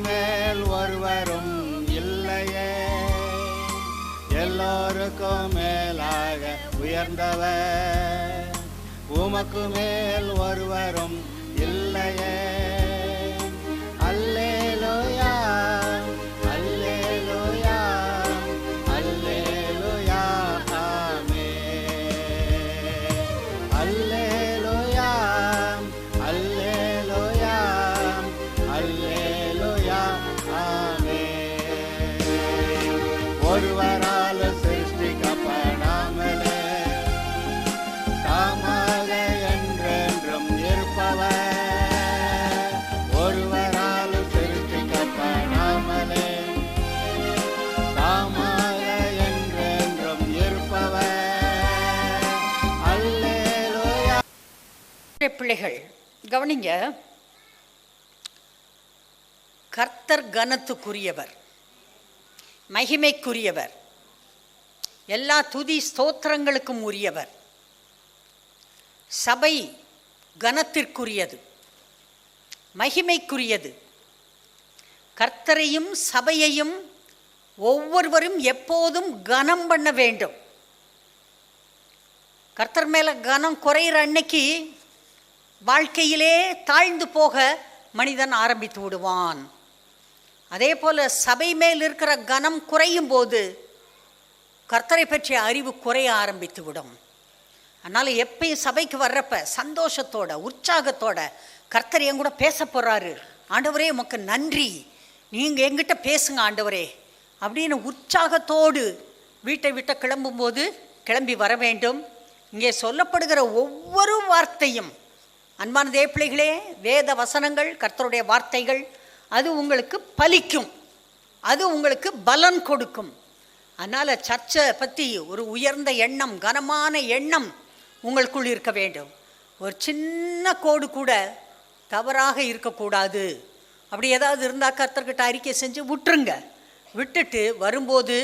மேல் ஒருவரும் இல்லையே, எல்லோருக்கும் மேலாக உயர்ந்தவர். உமக்கு மேல் ஒருவரும் இல்லையே. அல்லேலூயா, அல்லேலூயா, அல்லேலூயா, ஆமென். அல்லேலூயா, அல்லேலூயா, அல்லேலூயா, ஆமென். ஒருவரால் சிருஷ்டிக்கப்படாமலே தாமாக என்றென்றும் இருப்பவர். ஒருவரால் சிருஷ்டிக்கப்படாமலே தாமாக என்றென்றும் இருப்பவர். அல்லேலூயா. பிள்ளைகள் கவனிங்க, கர்த்தர் கனத்துக்குரியவர், மகிமைக்குரியவர், எல்லா துதி ஸ்தோத்திரங்களுக்கும் உரியவர். சபை கனத்திற்குரியது, மகிமைக்குரியது. கர்த்தரையும் சபையையும் ஒவ்வொருவரும் எப்போதும் கனம் பண்ண வேண்டும். கர்த்தர் மேலே கனம் குறையிற அன்னைக்கு வாழ்க்கையிலே தாழ்ந்து போக மனிதன் ஆரம்பித்து விடுவான். அதே போல் சபை மேல் இருக்கிற கனம் குறையும் போது கர்த்தரை பற்றிய அறிவு குறைய ஆரம்பித்து விடும். அதனால் எப்பயும் சபைக்கு வர்றப்ப சந்தோஷத்தோட உற்சாகத்தோட கர்த்தர் என் கூட பேச போகிறாரு, ஆண்டவரே உமக்கு நன்றி, நீங்கள் எங்கிட்ட பேசுங்க ஆண்டவரே அப்படின்னு உற்சாகத்தோடு வீட்டை விட்டு கிளம்பும்போது கிளம்பி வர வேண்டும். இங்கே சொல்லப்படுகிற ஒவ்வொரு வார்த்தையும் அன்பான தேவப்பிள்ளைகளே, வேத வசனங்கள், கர்த்தருடைய வார்த்தைகள், அது உங்களுக்கு பலிக்கும், அது உங்களுக்கு பலன் கொடுக்கும். அதனால் சர்ச்சை பற்றி ஒரு உயர்ந்த எண்ணம், கனமான எண்ணம் உங்களுக்குள் இருக்க வேண்டும். ஒரு சின்ன கோடு கூட தவறாக இருக்கக்கூடாது. அப்படி ஏதாவது இருந்தால் கர்த்தர்கிட்ட அறிக்கை செஞ்சு விட்டுருங்க. விட்டுட்டு வரும்போது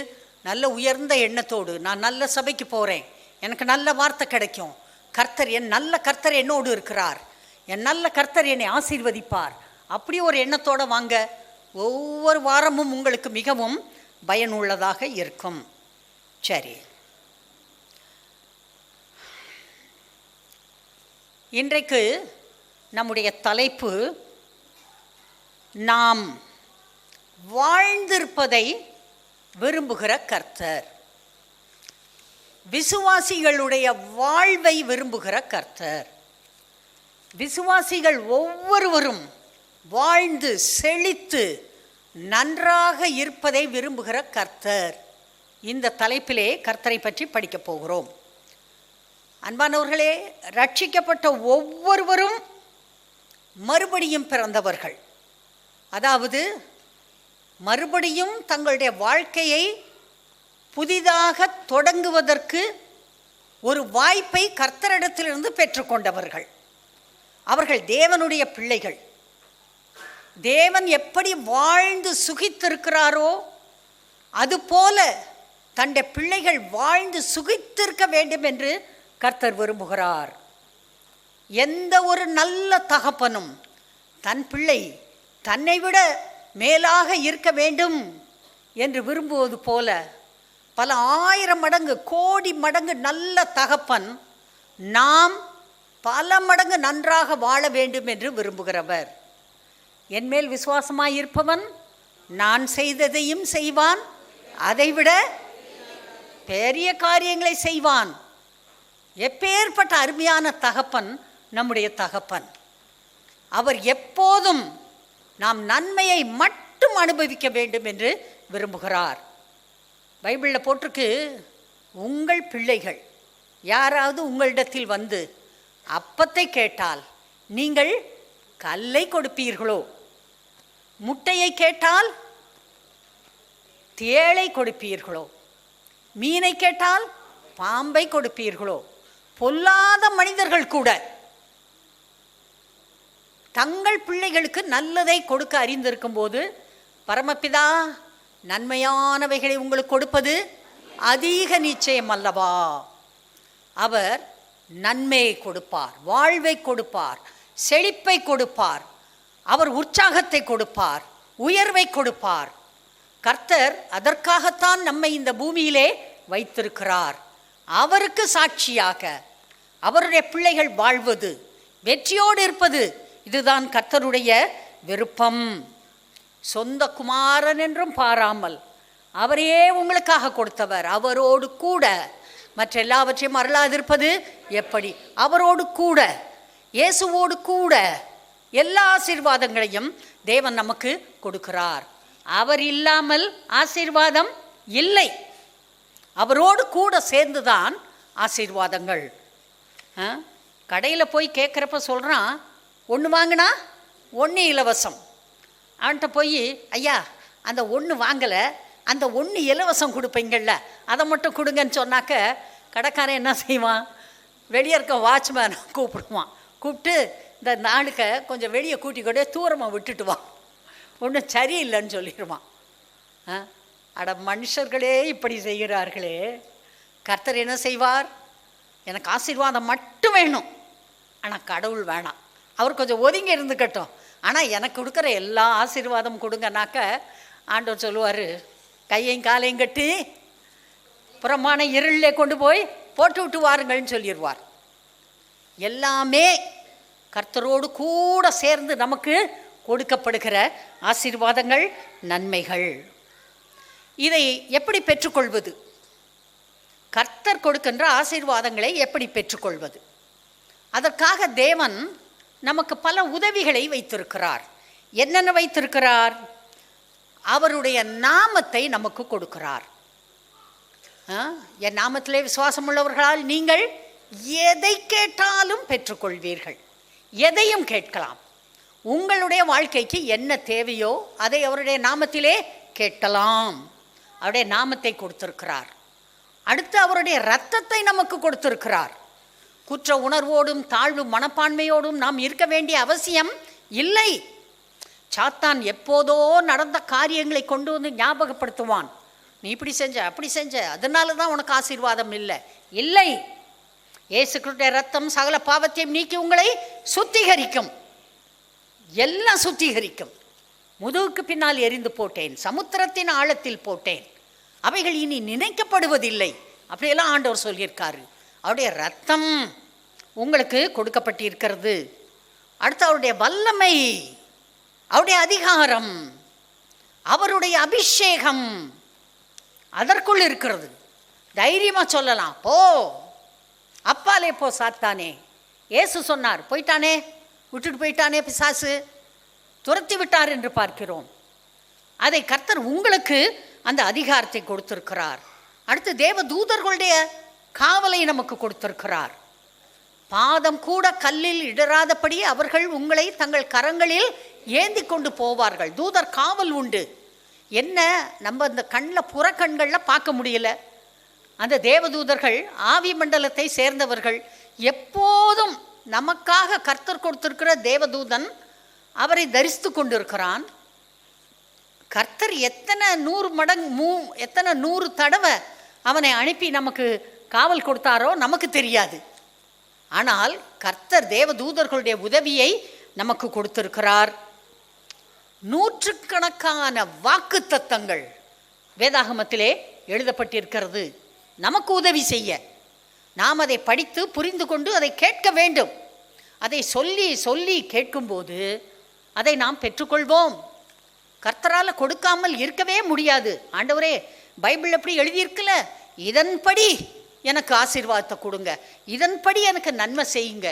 நல்ல உயர்ந்த எண்ணத்தோடு, நான் நல்ல சபைக்கு போகிறேன், எனக்கு நல்ல வார்த்தை கிடைக்கும், கர்த்தர் என் நல்ல கர்த்தர் என்னோடு இருக்கிறார், என் நல்ல கர்த்தர் என்னை ஆசீர்வதிப்பார், அப்படி ஒரு எண்ணத்தோடு வாங்க. ஒவ்வொரு வாரமும் உங்களுக்கு மிகவும் பயனுள்ளதாக இருக்கும். சரி, இன்றைக்கு நம்முடைய தலைப்பு நாம் வாழ்ந்திருப்பதை விரும்புகிற கர்த்தர். விசுவாசிகளுடைய வாழ்வை விரும்புகிற கர்த்தர். விசுவாசிகள் ஒவ்வொருவரும் வாழ்ந்து செழித்து நன்றாக இருப்பதை விரும்புகிற கர்த்தர். இந்த தலைப்பிலே கர்த்தரை பற்றி படிக்கப் போகிறோம். அன்பானவர்களே, ரட்சிக்கப்பட்ட ஒவ்வொருவரும் மறுபடியும் பிறந்தவர்கள். அதாவது மறுபடியும் தங்களுடைய வாழ்க்கையை புதிதாக தொடங்குவதற்கு ஒரு வாய்ப்பை கர்த்தரிடத்திலிருந்து பெற்றுக்கொண்டவர்கள். அவர்கள் தேவனுடைய பிள்ளைகள். தேவன் எப்படி வாழ்ந்து சுகித்திருக்கிறாரோ அதுபோல தன்னுடைய பிள்ளைகள் வாழ்ந்து சுகித்திருக்க வேண்டும் என்று கர்த்தர் விரும்புகிறார். எந்த ஒரு நல்ல தகப்பனும் தன் பிள்ளை தன்னை விட மேலாக இருக்க வேண்டும் என்று விரும்புவது போல பல ஆயிரம் மடங்கு கோடி மடங்கு நல்ல தகப்பன் நாம் பல மடங்கு நன்றாக வாழ வேண்டும் என்று விரும்புகிறவர். என்மேல் விசுவாசமாய் இருப்பவன் நான் செய்ததையும் செய்வான், அதைவிட பெரிய காரியங்களை செய்வான். எப்பேற்பட்ட அருமையான தகப்பன் நம்முடைய தகப்பன். அவர் எப்போதும் நாம் நன்மையை மட்டும் அனுபவிக்க வேண்டும் என்று விரும்புகிறார். பைபிளில் போட்டிருக்கு, உங்கள் பிள்ளைகள் யாராவது உங்களிடத்தில் வந்து அப்பத்தை கேட்டால் நீங்கள் கல்லை கொடுப்பீர்களோ, முட்டையை கேட்டால் தேளை கொடுப்பீர்களோ, மீனை கேட்டால் பாம்பை கொடுப்பீர்களோ? பொல்லாத மனிதர்கள் கூட தங்கள் பிள்ளைகளுக்கு நல்லதை கொடுக்க அறிந்திருக்கும் போது பரமபிதா நன்மையானவைகளை உங்களுக்கு கொடுப்பது அதிக நிச்சயம் அல்லவா? அவர் நன்மையை கொடுப்பார், வாழ்வை கொடுப்பார், செழிப்பை கொடுப்பார், அவர் உற்சாகத்தை கொடுப்பார், உயர்வை கொடுப்பார். கர்த்தர் அதற்காகத்தான் நம்மை இந்த பூமியிலே வைத்திருக்கிறார். அவருக்கு சாட்சியாக அவருடைய பிள்ளைகள் வாழ்வது, வெற்றியோடு இருப்பது, இதுதான் கர்த்தருடைய விருப்பம். சொந்த குமாரன் என்றும் பாராமல் அவரையே உங்களுக்காக கொடுத்தவர். அவரோடு கூட மற்ற எல்லாவற்றையும் அருளாதிருப்பது எப்படி? அவரோடு கூட, இயேசுவோடு கூட எல்லா ஆசீர்வாதங்களையும் தேவன் நமக்கு கொடுக்கிறார். அவர் இல்லாமல் ஆசீர்வாதம் இல்லை. அவரோடு கூட சேர்ந்துதான் ஆசீர்வாதங்கள். கடையில் போய் கேட்குறப்ப சொல்கிறான், ஒன்று வாங்கினா ஒன்று இலவசம். அவன்கிட்ட போய், ஐயா அந்த ஒன்று வாங்கலை, அந்த ஒன்று இலவசம் கொடுப்பீங்கள்ல, அதை மட்டும் கொடுங்கன்னு சொன்னாக்க கடைக்காரன் என்ன செய்வான்? வெளியே இருக்க வாட்ச்மேனை கூப்பிடுவான். கூப்பிட்டு இந்த நாளுக்க கொஞ்சம் வெளியே கூட்டிக்கொண்டே தூரமாக விட்டுட்டுவான், ஒன்றும் சரியில்லைன்னு சொல்லிடுவான். அட மனுஷர்களே இப்படி செய்கிறார்களே. கர்த்தர் என்ன செய்வார்? எனக்கு ஆசீர்வாதம் மட்டும் வேணும், ஆனால் கடவுள் வேணாம், அவர் கொஞ்சம் ஒதுங்கி இருந்துக்கட்டும், ஆனால் எனக்கு கொடுக்குற எல்லா ஆசீர்வாதம் கொடுங்கனாக்க ஆண்டவர் சொல்லுவார், கையையும் காலையும் கட்டி புறமான இருளிலே கொண்டு போய் போட்டு விட்டு வாருங்கள்னு சொல்லிடுவார். எல்லாமே கர்த்தரோடு கூட சேர்ந்து நமக்கு கொடுக்கப்படுகிற ஆசீர்வாதங்கள், நன்மைகள். இதை எப்படி பெற்றுக்கொள்வது? கர்த்தர் கொடுக்கின்ற ஆசீர்வாதங்களை எப்படி பெற்றுக்கொள்வது? அதற்காக தேவன் நமக்கு பல உதவிகளை வைத்திருக்கிறார். என்னென்ன வைத்திருக்கிறார்? அவருடைய நாமத்தை நமக்கு கொடுக்கிறார். என் நாமத்திலே விசுவாசம் உள்ளவர்களால் நீங்கள் எதை கேட்டாலும் பெற்றுக்கொள்வீர்கள். எதையும் கேட்கலாம். உங்களுடைய வாழ்க்கைக்கு என்ன தேவையோ அதை அவருடைய நாமத்திலே கேட்கலாம். அவருடைய நாமத்தை கொடுத்திருக்கிறார். அடுத்து அவருடைய இரத்தத்தை நமக்கு கொடுத்திருக்கிறார். குற்ற உணர்வோடும் தாழ்வு மனப்பான்மையோடும் நாம் இருக்க வேண்டிய அவசியம் இல்லை. சாத்தான் எப்போதோ நடந்த காரியங்களை கொண்டு வந்து ஞாபகப்படுத்துவான். நீ இப்படி செஞ்ச, அப்படி செஞ்ச, அதனால தான் உனக்கு ஆசீர்வாதம் இல்லை. இல்லை, இயேசு கிறிஸ்துவின் இரத்தம் சகல பாவத்தையும் நீக்கி உங்களை சுத்திகரிக்கும். எல்லாம் சுத்திகரிக்கும். முதுகுக்கு பின்னால் எரிந்து போட்டேன், சமுத்திரத்தின் ஆழத்தில் போட்டேன், அவைகள் இனி நினைக்கப்படுவதில்லை, அப்படியெல்லாம் ஆண்டவர் சொல்லியிருக்காரு. அவருடைய இரத்தம் உங்களுக்கு கொடுக்கப்பட்டிருக்கிறது. அடுத்து அவருடைய வல்லமை, அவருடைய அதிகாரம், அவருடைய அபிஷேகம் அதற்குள் இருக்கிறது. தைரியமாக சொல்லலாம், போ அப்பாலே போ சாத்தானே. இயேசு சொன்னார், போயிட்டானே, விட்டுட்டு போயிட்டானே பிசாசு, துரத்தி விட்டார் என்று பார்க்கிறோம். அதை கர்த்தர் உங்களுக்கு அந்த அதிகாரத்தை கொடுத்திருக்கிறார். அடுத்து தேவ தூதர்களுடைய காவலை நமக்கு கொடுத்திருக்கிறார். பாதம் கூட கல்லில் இடராதபடி அவர்கள் உங்களை தங்கள் கரங்களில் ஏந்தி கொண்டு போவார்கள். தூதர் காவல் உண்டு. என்ன, நம்ம அந்த கண்ணில் புறக்கண்களில் பார்க்க முடியல. அந்த தேவதூதர்கள் ஆவி மண்டலத்தை சேர்ந்தவர்கள். எப்போதும் நமக்காக கர்த்தர் கொடுத்திருக்கிற தேவதூதன் அவரை தரிசித்து கொண்டிருக்கிறான். கர்த்தர் எத்தனை 100 தடவை அவனை அனுப்பி நமக்கு காவல் கொடுத்தாரோ நமக்கு தெரியாது. ஆனால் கர்த்தர் தேவதூதர்களுடைய உதவியை நமக்கு கொடுத்திருக்கிறார். நூற்றுக்கணக்கான வாக்கு தத்தங்கள் வேதாகமத்திலே எழுதப்பட்டிருக்கிறது நமக்கு உதவி செய்ய. நாம் அதை படித்து புரிந்து கொண்டு அதை கேட்க வேண்டும். அதை சொல்லி சொல்லி கேட்கும்போது அதை நாம் பெற்றுக்கொள்வோம். கர்த்தரால் கொடுக்காமல் இருக்கவே முடியாது. ஆண்டவரே, பைபிள் எப்படி எழுதியிருக்கல, இதன்படி எனக்கு ஆசீர்வாதத்தை கொடுங்க, இதன்படி எனக்கு நன்மை செய்யுங்க.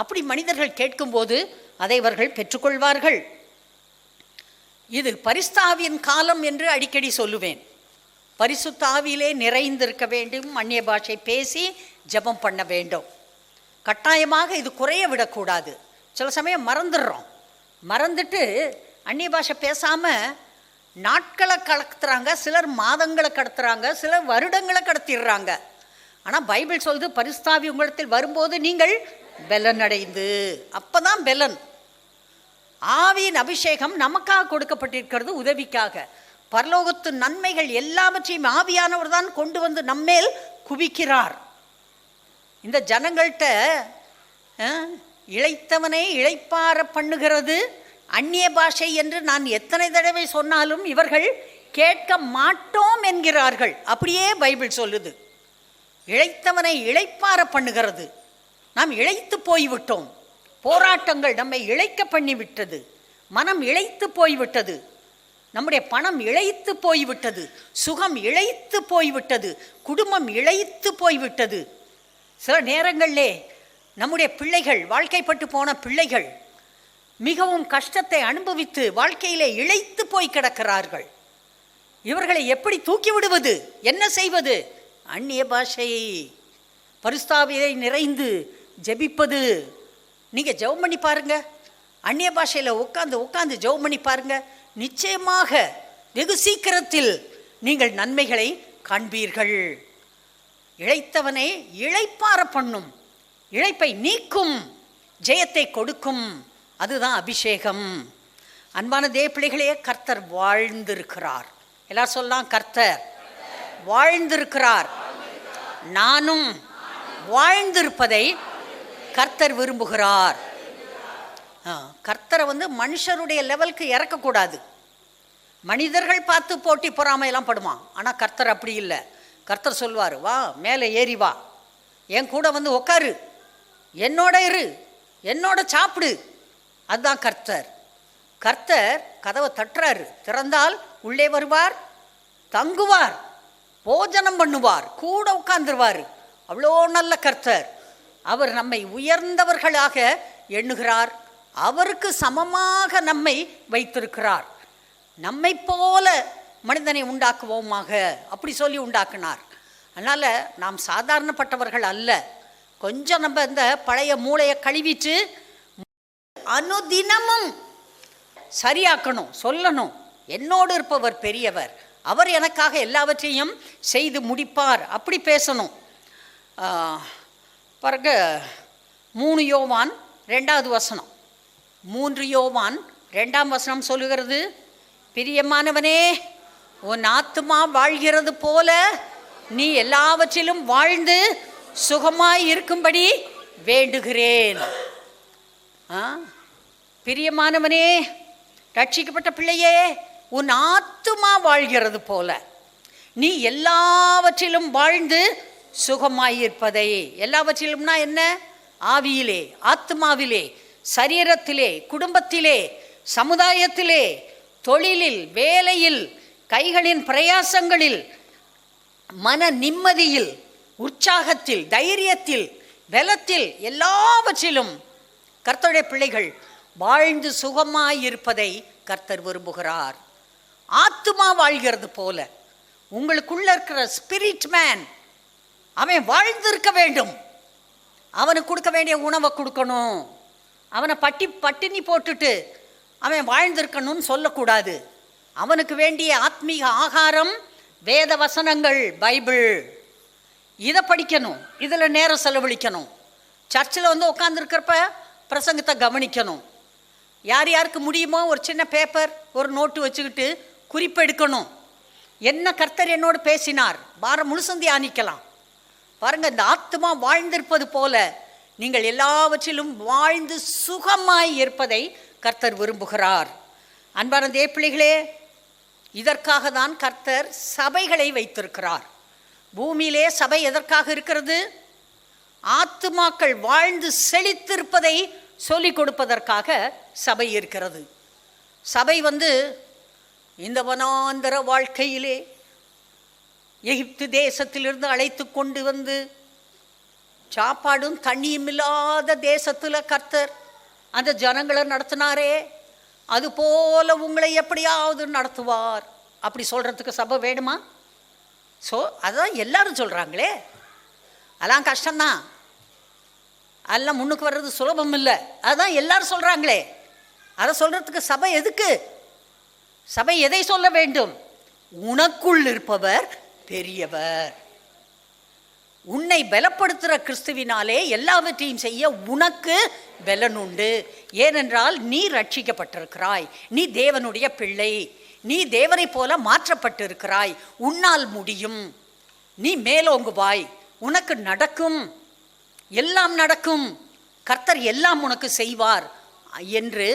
அப்படி மனிதர்கள் கேட்கும்போது அதை அவர்கள் பெற்றுக்கொள்வார்கள். இது பரிசுத்த ஆவியின் காலம் என்று அடிக்கடி சொல்லுவேன். பரிசுத்த ஆவியிலே நிறைந்திருக்க வேண்டும். அந்நிய பாஷை பேசி ஜெபம் பண்ண வேண்டும். கட்டாயமாக இது குறைய விடக்கூடாது. சில சமயம் மறந்துடுறோம். மறந்துட்டு அந்நிய பாஷை பேசாமல் நாட்களை கடத்துறாங்க, சிலர் மாதங்களை கடத்துறாங்க, சிலர் வருடங்களை கடத்திடுறாங்க. ஆனால் பைபிள் சொல்லுது, பரிசுத்த ஆவி உங்களிடத்தில் வரும்போது நீங்கள் பெலன் அடைந்து, அப்போ தான் பெலன். ஆவியின் அபிஷேகம் நமக்காக கொடுக்கப்பட்டிருக்கிறது, உதவிக்காக. பரலோகத்து நன்மைகள் எல்லாவற்றையும் ஆவியானவர் தான் கொண்டு வந்து நம்மேல் குவிக்கிறார். இந்த ஜனங்கள்கிட்ட இளைத்தவனை இளைப்பார பண்ணுகிறது அந்நிய பாஷை என்று நான் எத்தனை தடவை சொன்னாலும் இவர்கள் கேட்க மாட்டோம் என்கிறார்கள். அப்படியே பைபிள் சொல்லுது. இளைத்தவனை இளைப்பார பண்ணுகிறது. நாம் இளைத்து போய்விட்டோம். போராட்டங்கள் நம்மை இளைக்க பண்ணிவிட்டது. மனம் இளைத்து போய்விட்டது. நம்முடைய பணம் இளைத்து போய்விட்டது. சுகம் இளைத்து போய்விட்டது. குடும்பம் இளைத்து போய்விட்டது. சில நேரங்களிலே நம்முடைய பிள்ளைகள், வாழ்க்கைப்பட்டு போன பிள்ளைகள் மிகவும் கஷ்டத்தை அனுபவித்து வாழ்க்கையிலே இளைத்து போய் கிடக்கிறார்கள். இவர்களை எப்படி தூக்கி விடுவது? என்ன செய்வது? அந்நிய பாஷையை, பரிசுத்தாவியை நிறைந்து ஜெபிப்பது. நீங்கள் ஜெபம் பண்ணி பாருங்க. அந்நிய பாஷையில் உட்காந்து ஜெபம் பண்ணி பாருங்க. நிச்சயமாக வெகு சீக்கிரத்தில் நீங்கள் நன்மைகளை காண்பீர்கள். இளைத்தவனை இளைப்பார பண்ணும், இளைப்பை நீக்கும், ஜெயத்தை கொடுக்கும். அதுதான் அபிஷேகம். அன்பான தேவ பிள்ளைகளே, கர்த்தர் வாழ்ந்திருக்கிறார். எல்லாரும் சொல்லலாம், கர்த்தர் வாழ்ந்திருக்கிறார். நானும் வாழ்ந்திருப்பதை கர்த்தர் விரும்புகிறார். கர்த்தரை மனுஷருடைய லெவலுக்கு இறக்கக்கூடாது. மனிதர்கள் பார்த்து போட்டி பொறாமையெல்லாம் படுவான். ஆனால் கர்த்தர் அப்படி இல்லை. கர்த்தர் சொல்வார், வா மேலே ஏறி வா, என் கூட உக்காரு, என்னோட இரு, என்னோட சாப்பிடு. அதுதான் கர்த்தர். கர்த்தர் கதவை தட்டுறாரு. திறந்தால் உள்ளே வருவார், தங்குவார், போஜனம் பண்ணுவார், கூட உட்கார்ந்துருவார். அவ்வளோ நல்ல கர்த்தர். அவர் நம்மை உயர்ந்தவர்களாக எண்ணுகிறார். அவருக்கு சமமாக நம்மை வைத்திருக்கிறார். நம்மை போல மனிதனை உண்டாக்குவோமாக அப்படி சொல்லி உண்டாக்குனார். அதனால் நாம் சாதாரணப்பட்டவர்கள் அல்ல. கொஞ்சம் நம்ம இந்த பழைய மூளையை கழுவிட்டு அனுதினமும் சரியாக்கணும், சொல்லணும். என்னோடு இருப்பவர் பெரியவர், அவர் எனக்காக எல்லாவற்றையும் செய்து முடிப்பார், அப்படி பேசணும். பிறகு 3 யோவான் 2வது வசனம், 3 யோவான் 2ஆம் வசனம் சொல்லுகிறது, பிரியமானவனே, உன் ஆத்துமா வாழ்கிறது போல நீ எல்லாவற்றிலும் வாழ்ந்து சுகமாய் இருக்கும்படி வேண்டுகிறேன். பிரியமானவனே, ரட்சிக்கப்பட்ட பிள்ளையே, உன் ஆத்துமா வாழ்கிறது போல நீ எல்லாவற்றிலும் வாழ்ந்து சுகமாயிருப்பதை. எல்லாவற்றிலும்னா என்ன? ஆவியிலே, ஆத்மாவிலே, சரீரத்திலே, குடும்பத்திலே, சமுதாயத்திலே, தொழிலில், வேலையில், கைகளின் பிரயாசங்களில், மன நிம்மதியில், உற்சாகத்தில், தைரியத்தில், பலத்தில், எல்லாவற்றிலும் கர்த்தருடைய பிள்ளைகள் வாழ்ந்து சுகமாயிருப்பதை கர்த்தர் விரும்புகிறார். ஆத்துமா வாழ்கிறது போல உங்களுக்குள்ள இருக்கிற ஸ்பிரிட் மேன், அவன் வாழ்ந்திருக்க வேண்டும். அவனுக்கு கொடுக்க வேண்டிய உணவை கொடுக்கணும். அவனை பட்டினி போட்டுட்டு அவன் வாழ்ந்திருக்கணும்னு சொல்லக்கூடாது. அவனுக்கு வேண்டிய ஆத்மீக ஆகாரம் வேத வசனங்கள், பைபிள். இதை படிக்கணும், இதில் நேரம் செலவழிக்கணும். சர்ச்சில் உட்காந்துருக்கிறப்ப பிரசங்கத்தை கவனிக்கணும். யார் யாருக்கு முடியுமோ ஒரு சின்ன பேப்பர், ஒரு நோட்டு வச்சுக்கிட்டு குறிப்பெடுக்கணும். என்ன கர்த்தர் என்னோடு பேசினார், வாரம் முழுசும் தியானிக்கலாம். பாருங்கள், இந்த ஆத்மா வாழ்ந்திருப்பது போல நீங்கள் எல்லாவற்றிலும் வாழ்ந்து சுகமாய் இருப்பதை கர்த்தர் விரும்புகிறார். அன்பான தேவ பிள்ளைகளே, இதற்காக தான் கர்த்தர் சபைகளை வைத்திருக்கிறார். பூமியிலே சபை எதற்காக இருக்கிறது? ஆத்துமாக்கள் வாழ்ந்து செழித்திருப்பதை சொல்லிக் கொடுப்பதற்காக சபை இருக்கிறது. சபை இந்த வனாந்தர வாழ்க்கையிலே எகிப்து தேசத்திலிருந்து அழைத்து கொண்டு சாப்பாடும் தண்ணியும் இல்லாத தேசத்தில் கர்த்தர் அந்த ஜனங்களை நடத்தினாரே, அதுபோல உங்களை எப்படியாவது நடத்துவார். அப்படி சொல்கிறதுக்கு சபை வேணுமா? அதான் எல்லாரும் சொல்கிறாங்களே. அதெல்லாம் கஷ்டம்தான், அதெல்லாம் முன்னுக்கு வர்றது சுலபம் இல்லை. அதுதான் எல்லாரும் சொல்கிறாங்களே. அதை சொல்கிறதுக்கு சபை எதுக்கு? சபை எதை சொல்ல வேண்டும்? உனக்குள் இருப்பவர் பெரியவர். உன்னை பலப்படுத்துகிற கிறிஸ்துவினாலே எல்லாவற்றையும் செய்ய உனக்கு பலன் உண்டு. ஏனென்றால் நீ ரட்சிக்கப்பட்டிருக்கிறாய், நீ தேவனுடைய பிள்ளை, நீ தேவனை போல மாற்றப்பட்டிருக்கிறாய். உன்னால் முடியும், நீ மேலோங்குவாய், உனக்கு நடக்கும், எல்லாம் நடக்கும், கர்த்தர் எல்லாம் உனக்கு செய்வார் என்று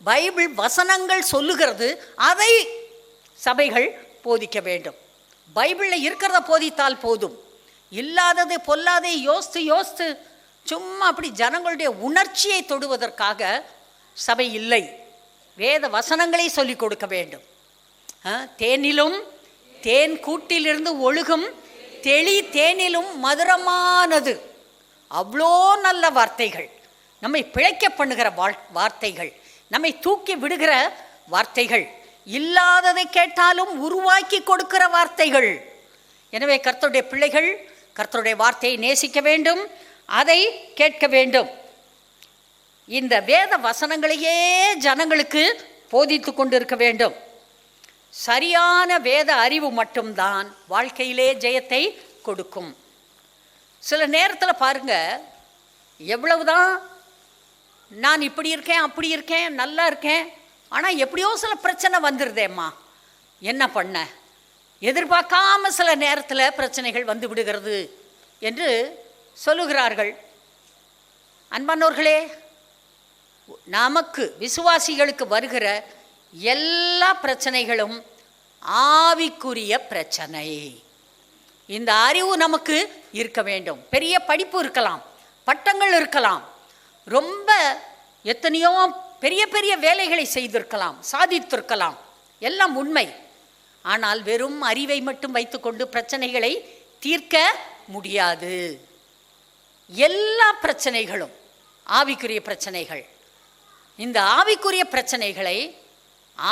பைபிள் வசனங்கள் சொல்லுகிறது, அதை சபைகள் போதிக்க வேண்டும். பைபிளில் இருக்கிறத போதித்தால் போதும். இல்லாததை பொல்லாதை யோசித்து சும்மா அப்படி ஜனங்களுடைய உணர்ச்சியை தொடுவதற்காக சபை இல்லை. வேத வசனங்களை சொல்லிக் கொடுக்க வேண்டும். தேனிலும் தேன் கூட்டிலிருந்து ஒழுகும் தெளி தேனிலும் மதுரமானது. அவ்வளோ நல்ல வார்த்தைகள், நம்மை பிழைக்க பண்ணுகிற வார்த்தைகள், நம்மை தூக்கி விடுகிற வார்த்தைகள், இல்லாததை கேட்டாலும் உருவாக்கி கொடுக்கிற வார்த்தைகள். எனவே கர்த்தருடைய பிள்ளைகள் கர்த்தருடைய வார்த்தையை நேசிக்க வேண்டும், அதை கேட்க வேண்டும். இந்த வேத வசனங்களையே ஜனங்களுக்கு போதித்து கொண்டிருக்க வேண்டும். சரியான வேத அறிவு மட்டும்தான் வாழ்க்கையிலே ஜெயத்தை கொடுக்கும். சில நேரத்தில் பாருங்க, எவ்வளவுதான் நான் இப்படி இருக்கேன் அப்படி இருக்கேன் நல்லா இருக்கேன், ஆனால் எப்படியோ சில பிரச்சனை வந்துடுதேம்மா, என்ன பண்ண, எதிர்பார்க்காம சில நேரத்தில் பிரச்சனைகள் வந்து விடுகிறது என்று சொல்லுகிறார்கள். அன்பானோர்களே, நமக்கு விசுவாசிகளுக்கு வருகிற எல்லா பிரச்சனைகளும் ஆவிக்குரிய பிரச்சனை. இந்த அறிவு நமக்கு இருக்க வேண்டும். பெரிய படிப்பு இருக்கலாம், பட்டங்கள் இருக்கலாம், ரொம்ப எத்தனையோ பெரிய பெரிய வேலைகளை செய்திருக்கலாம், சாதித்திருக்கலாம், எல்லாம் உண்மை. ஆனால் வெறும் அறிவை மட்டும் வைத்துக்கொண்டு பிரச்சனைகளை தீர்க்க முடியாது. எல்லா பிரச்சனைகளும் ஆவிக்குரிய பிரச்சனைகள். இந்த ஆவிக்குரிய பிரச்சனைகளை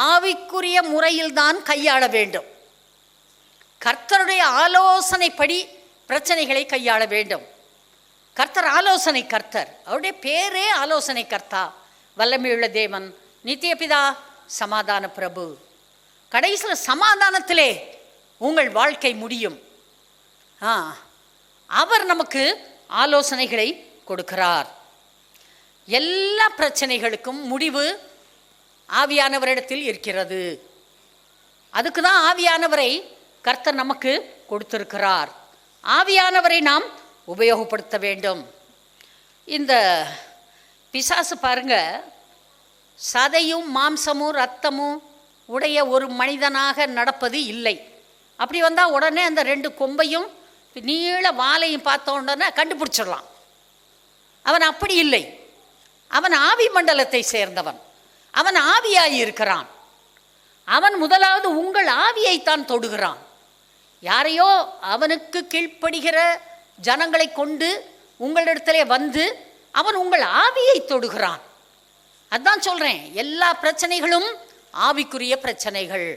ஆவிக்குரிய முறையில்தான் கையாள வேண்டும். கர்த்தருடைய ஆலோசனைப்படி பிரச்சனைகளை கையாள வேண்டும். கர்த்தர் ஆலோசனை கர்த்தர், அவருடைய பேரே ஆலோசனை கர்த்தா, வல்லமையுள்ள தேவன், நித்திய பிதா, சமாதான பிரபு. கடைசியில் சமாதானத்திலே உங்கள் வாழ்க்கை முடியும். அவர் நமக்கு ஆலோசனைகளை கொடுக்கிறார். எல்லா பிரச்சனைகளுக்கும் முடிவு ஆவியானவரிடத்தில் இருக்கிறது. அதுக்கு தான் ஆவியானவரை கர்த்தர் நமக்கு கொடுத்திருக்கிறார். ஆவியானவரை நாம் உபயோகப்படுத்த வேண்டும். இந்த பிசாசு பாருங்க, சதையும் மாம்சமும் இரத்தமும் உடைய ஒரு மனிதனாக நடப்பது இல்லை. அப்படி வந்தால் உடனே அந்த 2 கொம்பையும் நீள வாலையும் பார்த்த உடனே கண்டுபிடிச்சிடலாம். அவன் அப்படி இல்லை. அவன் ஆவி மண்டலத்தை சேர்ந்தவன், அவன் ஆவியாய் இருக்கிறான். அவன் முதலாவது உங்கள் ஆவியைத்தான் தொடுகிறான். யாரையோ அவனுக்கு கீழ்ப்படுகிற ஜனங்களை கொண்டு உங்களிடத்திலே வந்து அவன் உங்கள் ஆவியை தொடுகிறான். அதான் சொல்கிறேன், எல்லா பிரச்சனைகளும் ஆவிக்குரிய பிரச்சனைகள்.